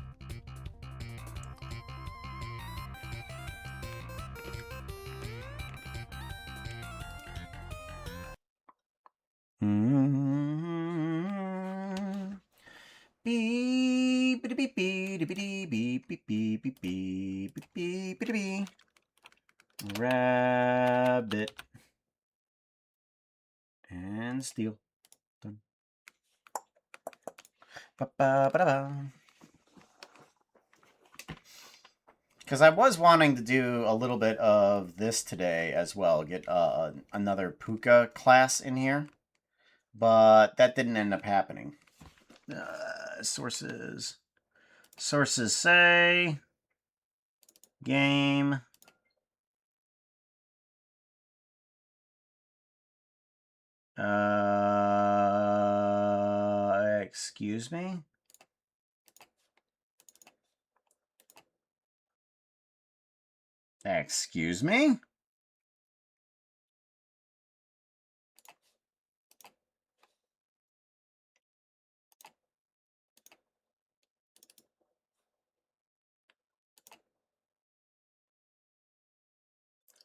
Rabbit and steal. Done. Because I was wanting to do a little bit of this today as well. Get another Puka class in here. But that didn't end up happening. Sources. Sources say... Game... excuse me? Excuse me?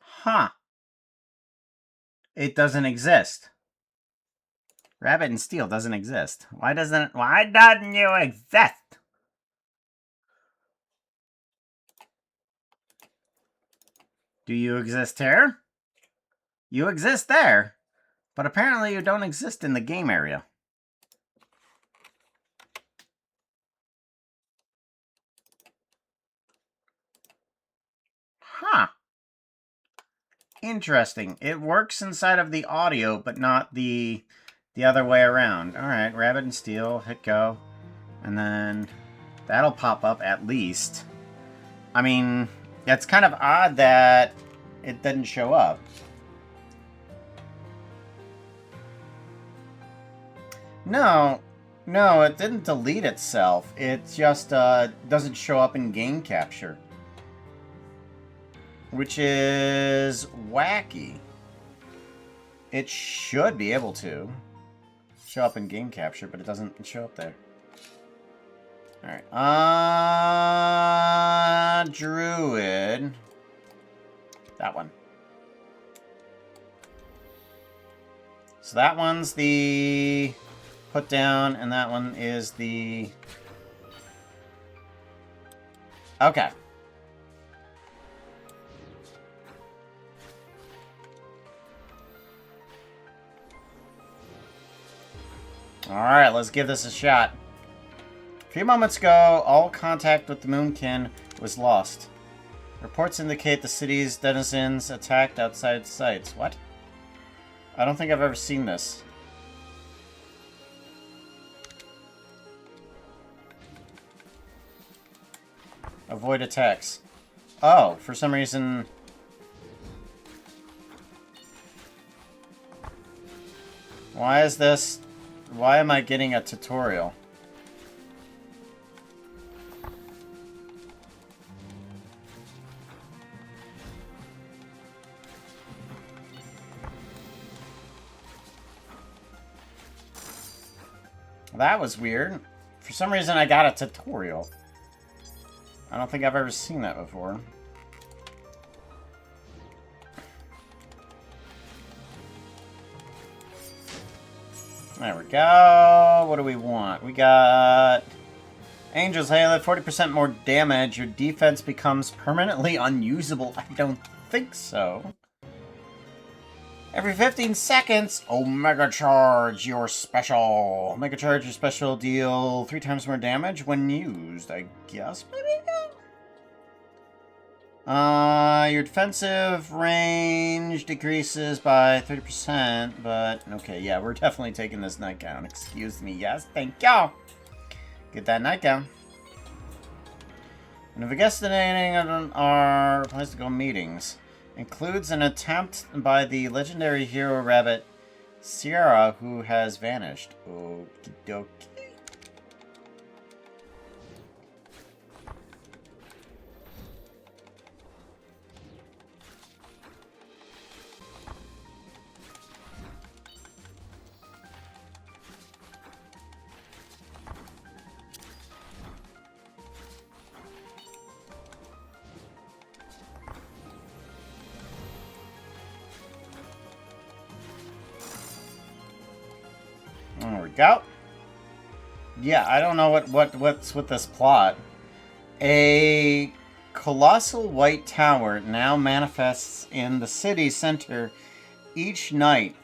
Huh. It doesn't exist. Rabbit and Steel doesn't exist. Why doesn't you exist? Do you exist here? You exist there, but apparently you don't exist in the game area. Huh. Interesting. It works inside of the audio, but not the other way around. Alright, Rabbit and Steel, hit go. And then that'll pop up at least. I mean, it's kind of odd that it didn't show up. No, it didn't delete itself. It just doesn't show up in game capture. Which is wacky. It should be able to show up in game capture, but it doesn't show up there. Alright. Druid. That one. So that one's the put down, and that one is the... Okay. Alright, let's give this a shot. A few moments ago, all contact with the Moonkin was lost. Reports indicate the city's denizens attacked outside sites. What? I don't think I've ever seen this. Avoid attacks. Oh, for some reason... Why is this... Why am I getting a tutorial? That was weird. For some reason I got a tutorial. I don't think I've ever seen that before. There we go. What do we want? We got Angel's Halo, 40% more damage. Your defense becomes permanently unusable. I don't think so. Every 15 seconds, Omega Charge, your special. Omega Charge, your special, deal 3 times more damage when used, I guess, maybe? Your defensive range decreases by 30%, but okay, yeah, we're definitely taking this nightgown. Excuse me, yes, thank you. Get that nightgown. Investigating our place to go meetings includes an attempt by the legendary hero rabbit Sierra, who has vanished. Okie dokie. There we go. Yeah, I don't know what's with this plot. A colossal white tower now manifests in the city center each night,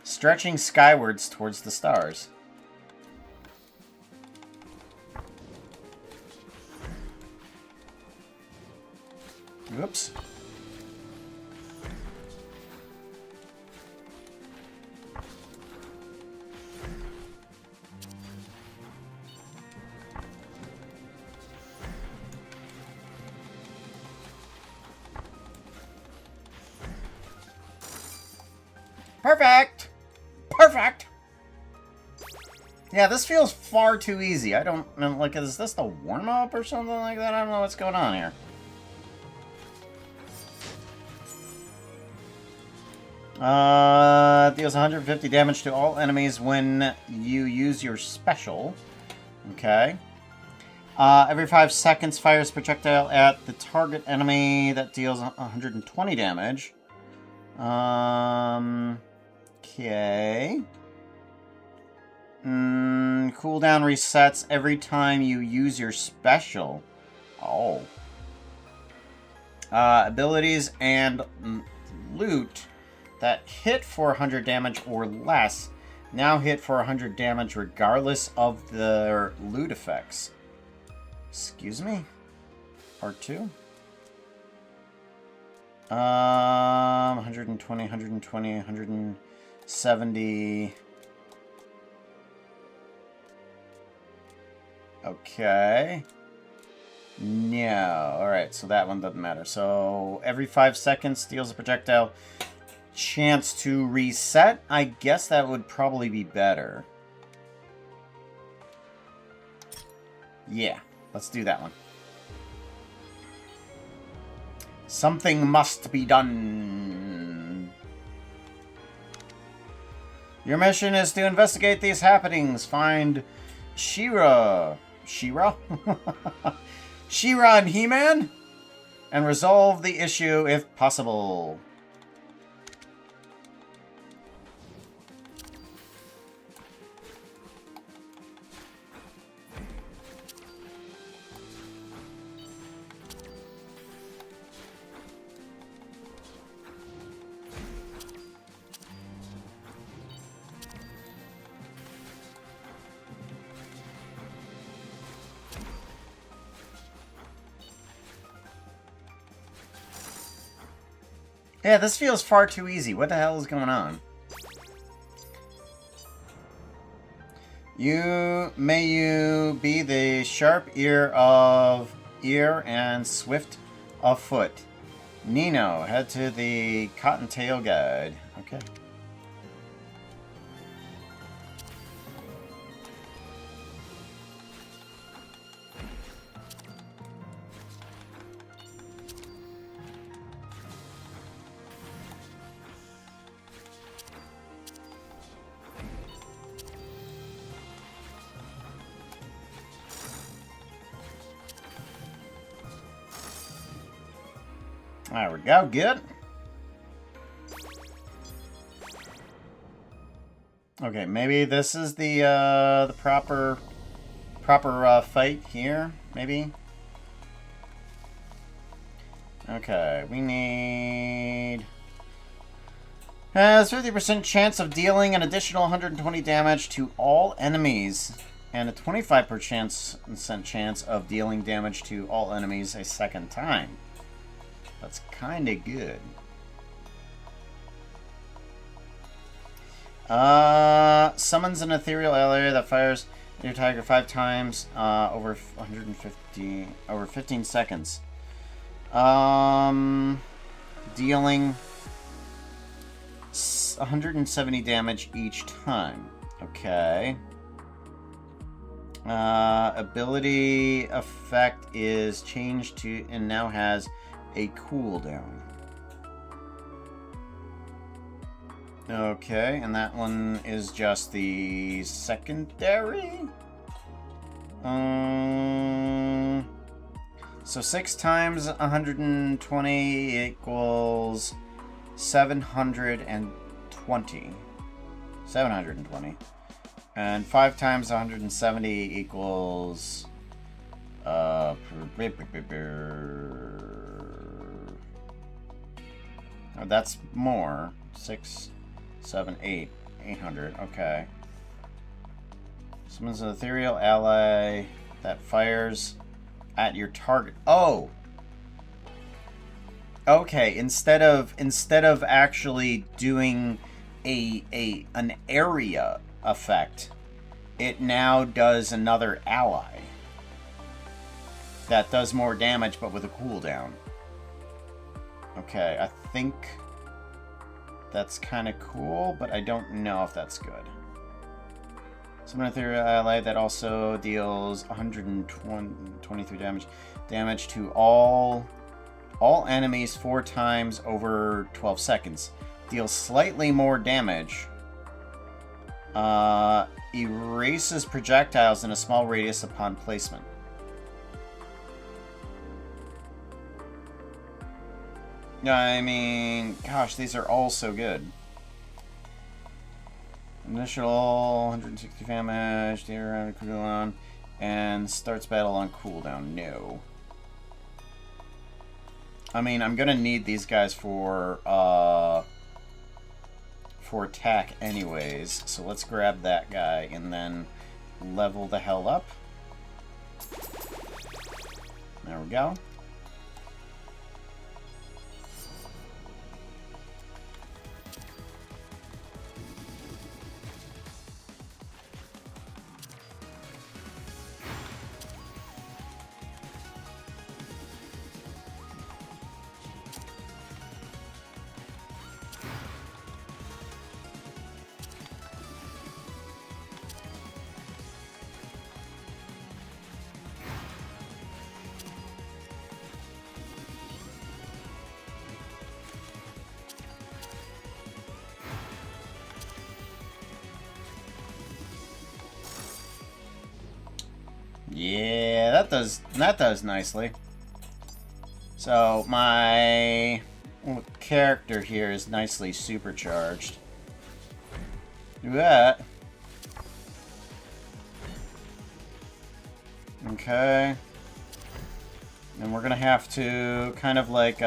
stretching skywards towards the stars. Whoops. Perfect! Perfect! Yeah, this feels far too easy. I don't know, like, is this the warm-up or something like that? I don't know what's going on here. Deals 150 damage to all enemies when you use your special. Okay. Every 5 seconds, fires projectile at the target enemy that deals 120 damage. Okay. Cooldown resets every time you use your special. Oh. Abilities and loot that hit for 100 damage or less now hit for 100 damage regardless of their loot effects. Excuse me? Part 2? 120, 120, 170. Okay. No. Alright, so that one doesn't matter. So, every 5 seconds deals a projectile chance to reset. I guess that would probably be better. Yeah, let's do that one. Something must be done. Your mission is to investigate these happenings. Find She-Ra. She-Ra? She-Ra and He-Man? And resolve the issue if possible. Yeah, this feels far too easy. What the hell is going on? May you be the sharp ear and swift of foot. Nino, head to the Cottontail Guide. Okay. There we go. Good. Okay, maybe this is the proper fight here. Maybe. Okay, we need... Has 50% chance of dealing an additional 120 damage to all enemies, and a 25% chance of dealing damage to all enemies a second time. That's kinda good. Summons an ethereal ally that fires your tiger 5 times over 15 seconds. Dealing 170 damage each time. Okay. Ability effect is changed to and now has a cooldown. Okay, and that one is just the secondary? So 6 times 120 equals 720. 720. And 5 times 170 equals... oh, that's more. 6, 7, 8. 800. Okay. Summons an ethereal ally that fires at your target. Oh! Okay, instead of actually doing an area effect, it now does another ally that does more damage but with a cooldown. Okay, I think that's kind of cool, but I don't know if that's good. Summon an ethereal ally that also deals 123 damage to all enemies 4 times over 12 seconds. Deals slightly more damage. Erases projectiles in a small radius upon placement. I mean, gosh, these are all so good. Initial 160 damage, data around cooldown, and starts battle on cooldown. No. I mean, I'm gonna need these guys for attack anyways, so let's grab that guy and then level the hell up. There we go. Yeah, that does nicely. So my character here is nicely supercharged. Do that. Okay. And we're gonna have to kind of like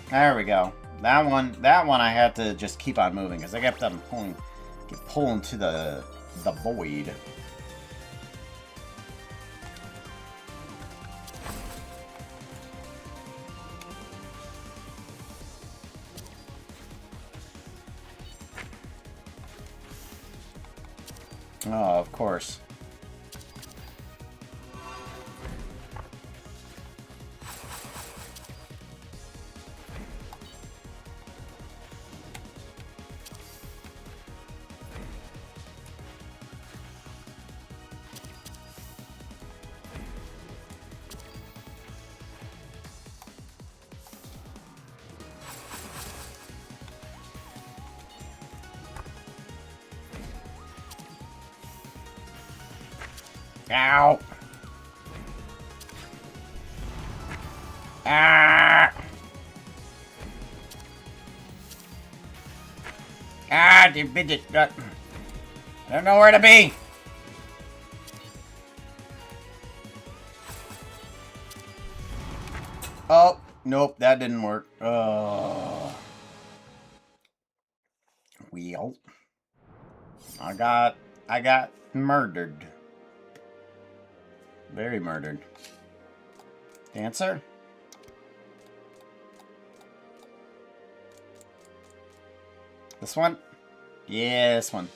There we go. That one I had to just keep on moving because I kept on pulling to the void. Oh, of course. Ow! Ah! Ah, you midget. I don't know where to be. Oh, nope, that didn't work. Wheel. I got murdered. Very murdered. Dancer? This one? Yeah, this one.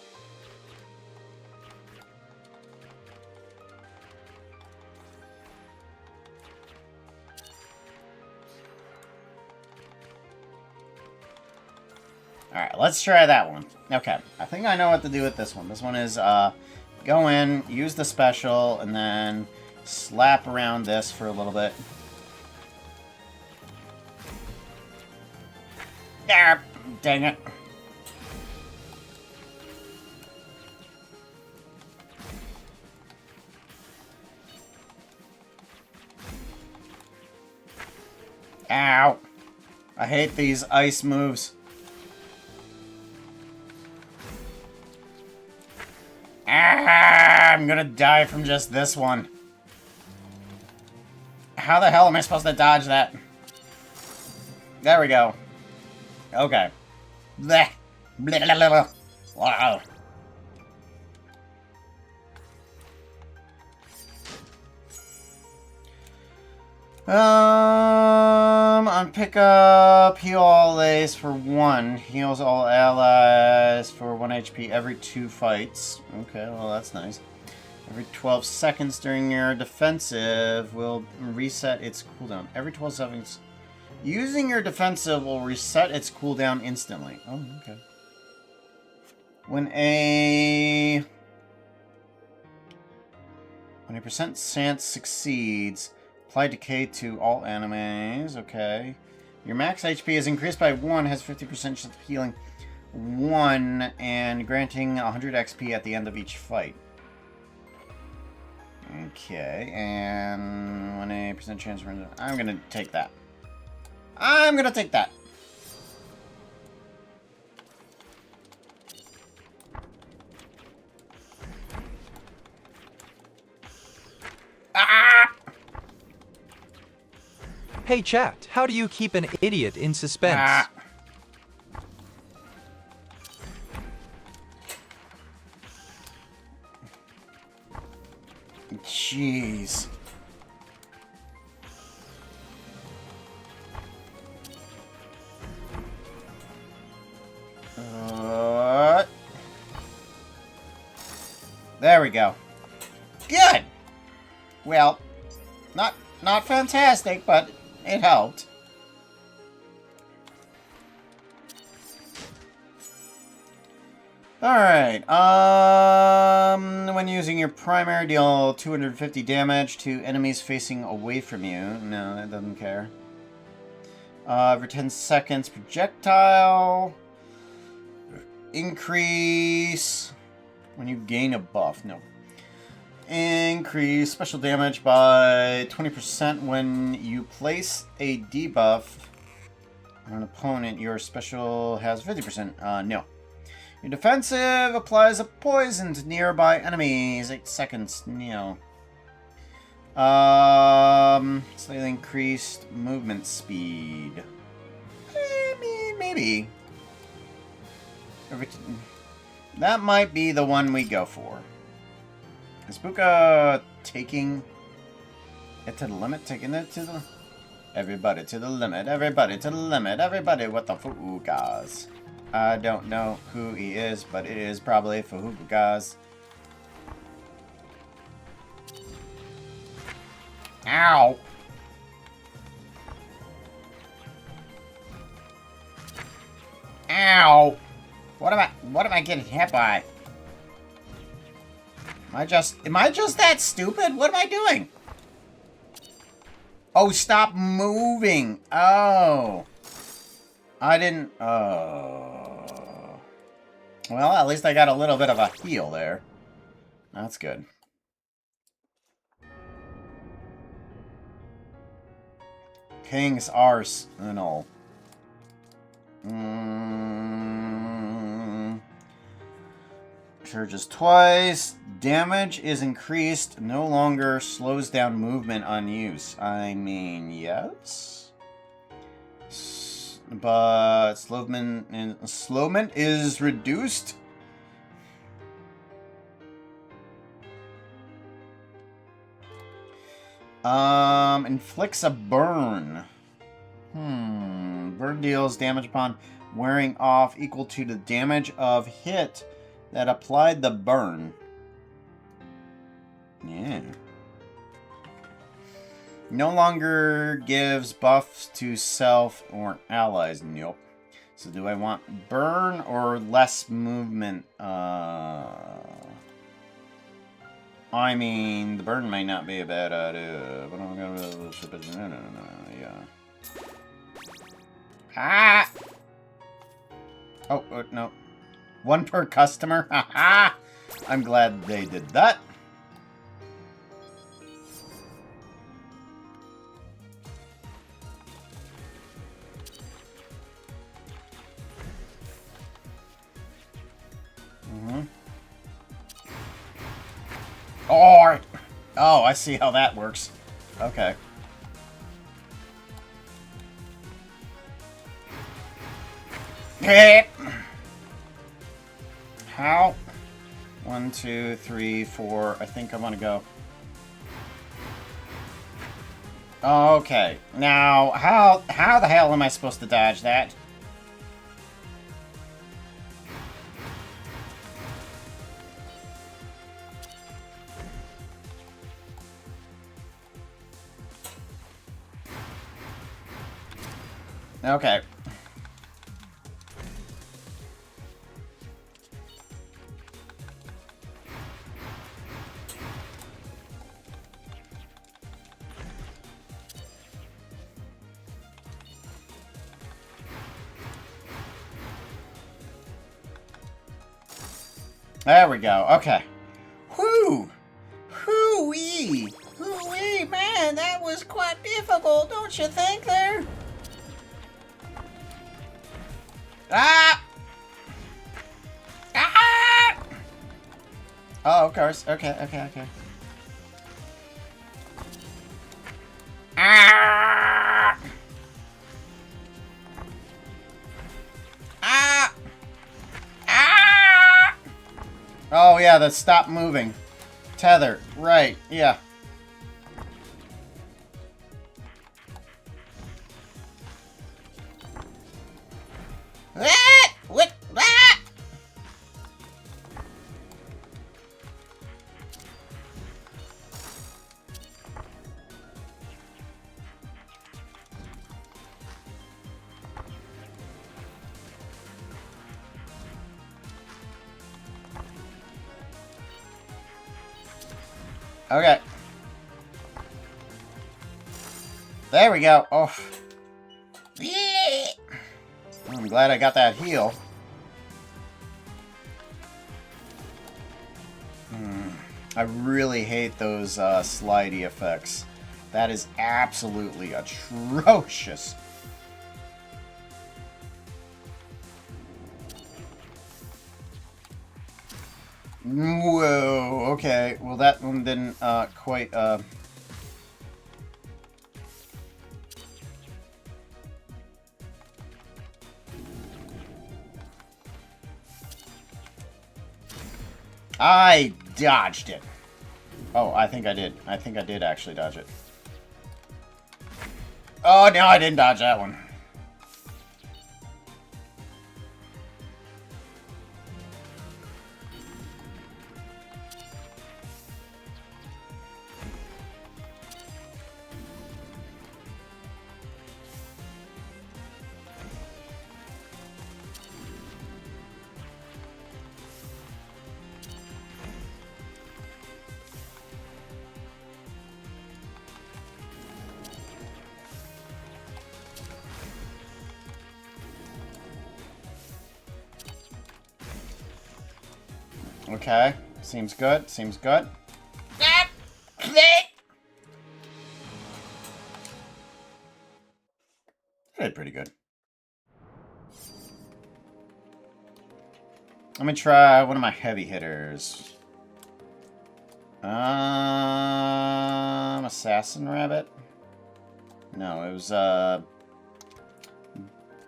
Alright, let's try that one. Okay, I think I know what to do with this one. This one is, go in, use the special, and then slap around this for a little bit. There! Dang it. Ow! I hate these ice moves. Ah, I'm gonna die from just this one. How the hell am I supposed to dodge that? There we go. Okay. Blech. Blah, blah, blah, blah. Wow. On pickup, heal all allies for 1. Heals all allies for 1 HP every 2 fights. Okay, well that's nice. Every 12 seconds during your defensive will reset its cooldown. Every 12 seconds. Using your defensive will reset its cooldown instantly. Oh, okay. When a 20% chance succeeds, apply decay to all enemies. Okay. Your max HP is increased by 1, has 50% chance of healing 1, and granting 100 XP at the end of each fight. Okay, and 1% chance for... I'm gonna take that. I'm gonna take that. Ah! Hey chat, how do you keep an idiot in suspense? Ah. Jeez. There we go. Good. Well, not fantastic, but it helped. Alright, when using your primary, deal 250 damage to enemies facing away from you. No, that doesn't care. Every 10 seconds, projectile. Increase when you gain a buff. No. Increase special damage by 20% when you place a debuff on an opponent. Your special has 50%. No. Your defensive applies a poison to nearby enemies. 8 seconds. No. Slightly increased movement speed. Maybe. That might be the one we go for. Is Buka taking it to the limit? Taking it to the... Everybody to the limit. Everybody to the limit. Everybody with the fugas. I don't know who he is, but it is probably fugas. Ow! Ow! What am I getting hit by? Am I just that stupid? What am I doing? Oh, stop moving. Oh. I didn't... Oh. Well, at least I got a little bit of a heal there. That's good. King's Arsenal. Charges twice. Damage is increased. No longer slows down movement on use. I mean, yes. But slowment is reduced. Inflicts a burn. Burn deals damage upon wearing off equal to the damage of hit that applied the burn. Yeah. No longer gives buffs to self or allies. Nope. So do I want burn or less movement? I mean, the burn might not be a bad idea, but I'm gonna... No, yeah. Ah! Oh, no. One per customer? Haha! I'm glad they did that. Oh, I see how that works. Okay. How? 1, 2, 3, 4. I think I want to go. Okay. Now, how the hell am I supposed to dodge that? Okay. There we go. Okay. Whoo! Hoo-wee! Hoo-wee! Man, that was quite difficult, don't you think there? Ah! Ah! Oh, of course. Okay. Ah! Ah! Ah! Oh, yeah, the stop moving. Tether. Right, yeah. What? Okay. There we go. Oh. I'm glad I got that heal. I really hate those slidey effects. That is absolutely atrocious. Whoa, okay. Well, that one didn't quite... I dodged it. Oh, I think I did. I think I did actually dodge it. Oh, no, I didn't dodge that one. Okay, seems good, seems good. did pretty good. Let me try one of my heavy hitters. Assassin Rabbit? No, it was,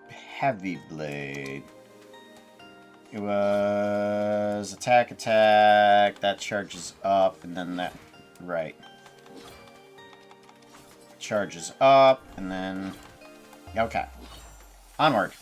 Heavy Blade. It was attack, that charges up, and then that, right. Charges up, and then, okay. Onward.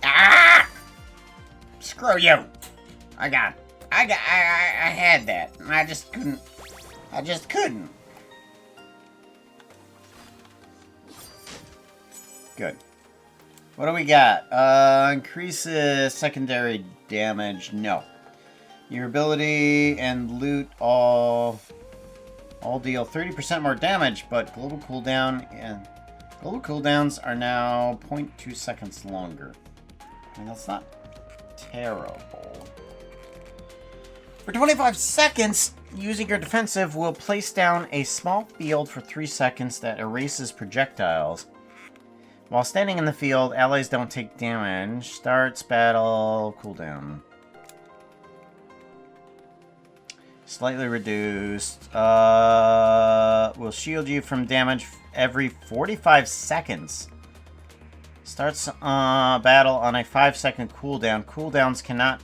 Ah! Screw you! I had that. I just couldn't. Good. What do we got? Increases secondary damage. No. Your ability and loot all deal 30% more damage, but global cooldown and global cooldowns are now 0.2 seconds longer. I mean, that's not terrible. For 25 seconds, using your defensive will place down a small field for 3 seconds that erases projectiles. While standing in the field, allies don't take damage. Starts battle cooldown. Slightly reduced. Will shield you from damage every 45 seconds. Starts battle on a 5-second cooldown. Cooldowns cannot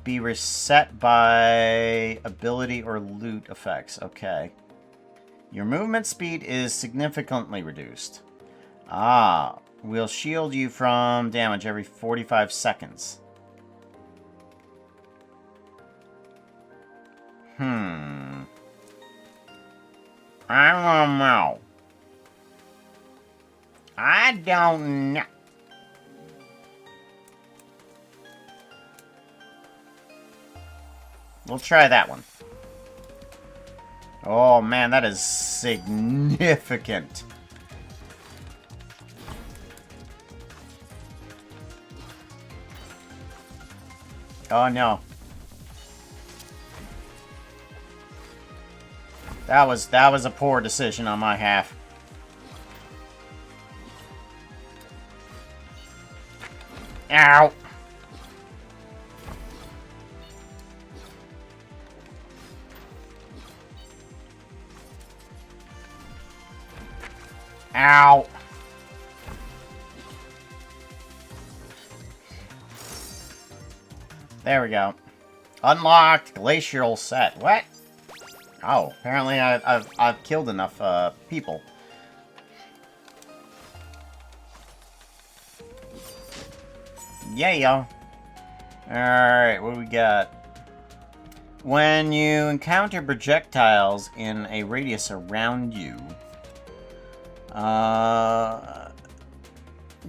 be reset by ability or loot effects. Okay. Your movement speed is significantly reduced. Will shield you from damage every 45 seconds. I don't know. I don't know. We'll try that one. Oh man, that is significant. Oh no. That was a poor decision on my half. Ow. Ow. There we go. Unlocked glacial set. What? Oh, apparently I've killed enough people. Yeah. Alright, what do we got? When you encounter projectiles in a radius around you,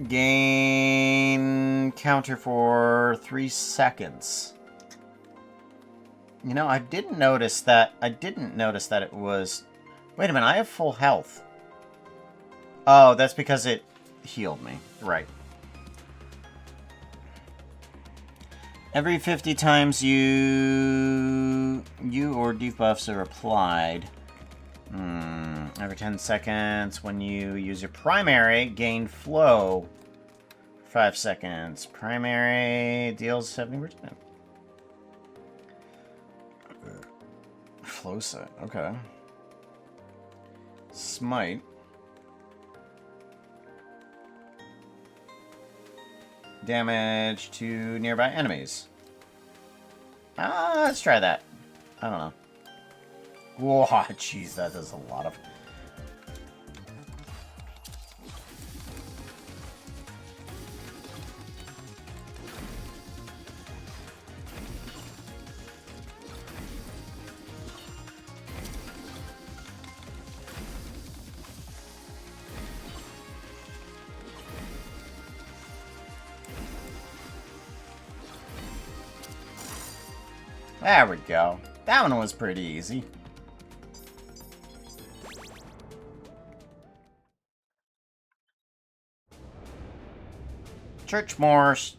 gain counter for 3 seconds. You know, I didn't notice that it was... Wait a minute, I have full health. Oh, that's because it healed me. Right. Every 50 times you or debuffs are applied. Every 10 seconds when you use your primary, gain flow. 5 seconds. Primary deals 70%. Flow set, okay. Smite. Damage to nearby enemies. Let's try that. I don't know. Whoa, jeez, that does a lot of... There we go. That one was pretty easy. Church Mouse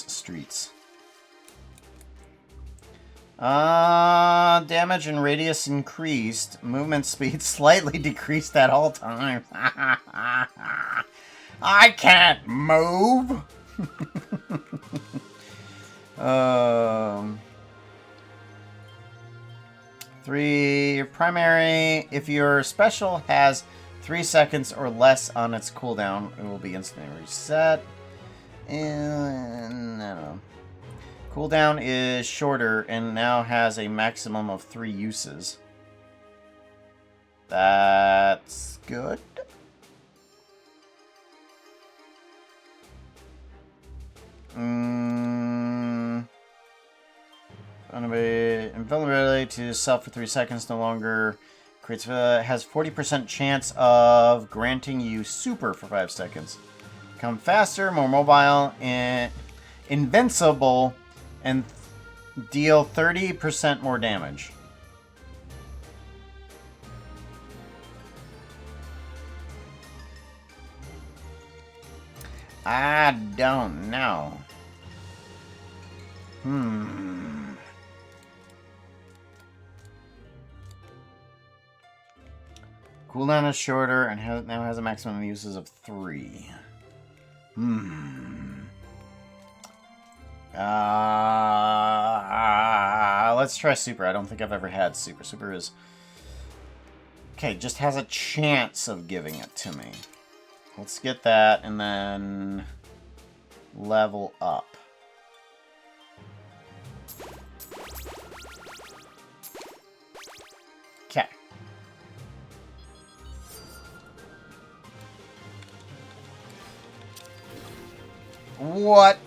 Streets. Damage and radius increased. Movement speed slightly decreased at all times. I can't move. Your primary, if your special has 3 seconds or less on its cooldown, it will be instantly reset. And I don't know. Cooldown is shorter and now has a maximum of 3 uses. That's good. Invulnerability to self for 3 seconds no longer creates has 40% chance of granting you super for 5 seconds. Become faster, more mobile, and invincible, and deal 30% more damage. I don't know. Cooldown is shorter and now has a maximum uses of 3. Let's try super. I don't think I've ever had super. Super is... Okay, just has a chance of giving it to me. Let's get that and then level up. Okay. What?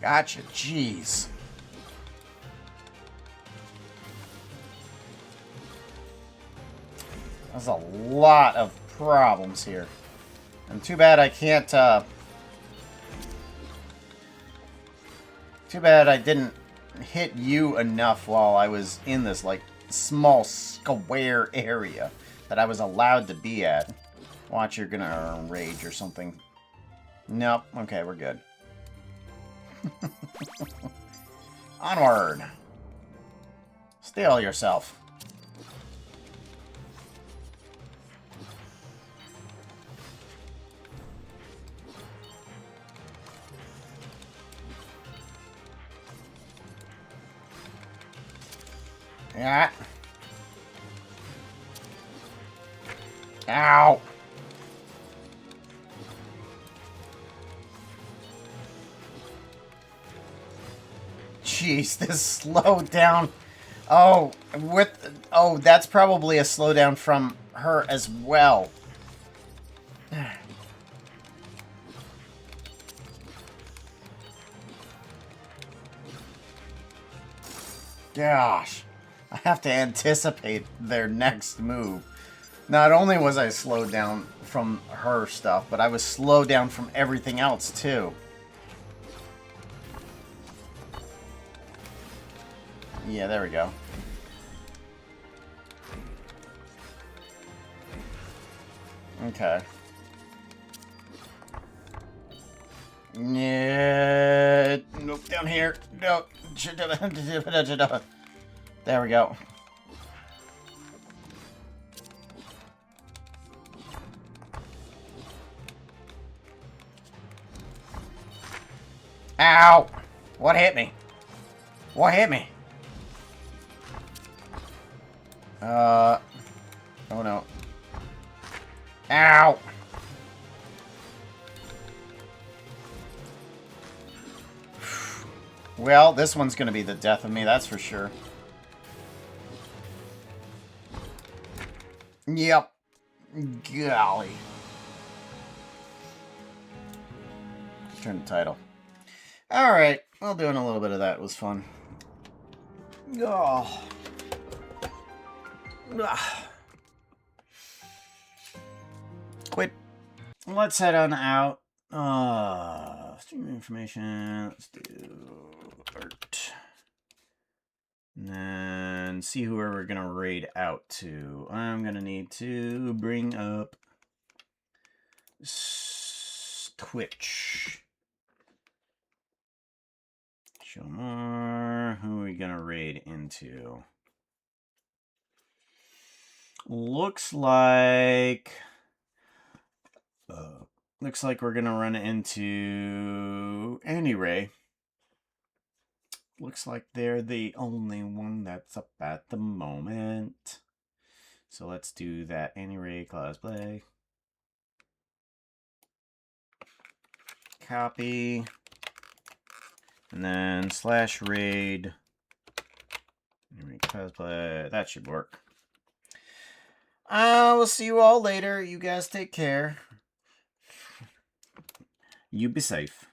Gotcha, jeez. There's a lot of problems here. And too bad I can't, Too bad I didn't hit you enough while I was in this, like, small square area that I was allowed to be at. Watch, you're gonna rage or something. Nope. Okay, we're good. Onward! Steal yourself. Yeah. Ow! Jeez, this slowdown. Oh, that's probably a slowdown from her as well. Gosh, I have to anticipate their next move. Not only was I slowed down from her stuff, but I was slowed down from everything else too. Yeah, there we go. Okay. Yeah. Nope, down here. No. There we go. Ow! What hit me? What hit me? Oh no. Ow! Well, this one's gonna be the death of me, that's for sure. Yep. Golly. Turn the title. Alright, well, doing a little bit of that was fun. Oh. Quit. Let's head on out. Stream information. Let's do art. And then see who we're going to raid out to. I'm going to need to bring up Twitch. Show more. Who are we going to raid into? Looks like we're going to run into Andy Ray. Looks like they're the only one that's up at the moment. So let's do that Annie Ray cosplay. Copy. And then /raid. Annie Ray cosplay. That should work. We'll see you all later. You guys take care. You be safe.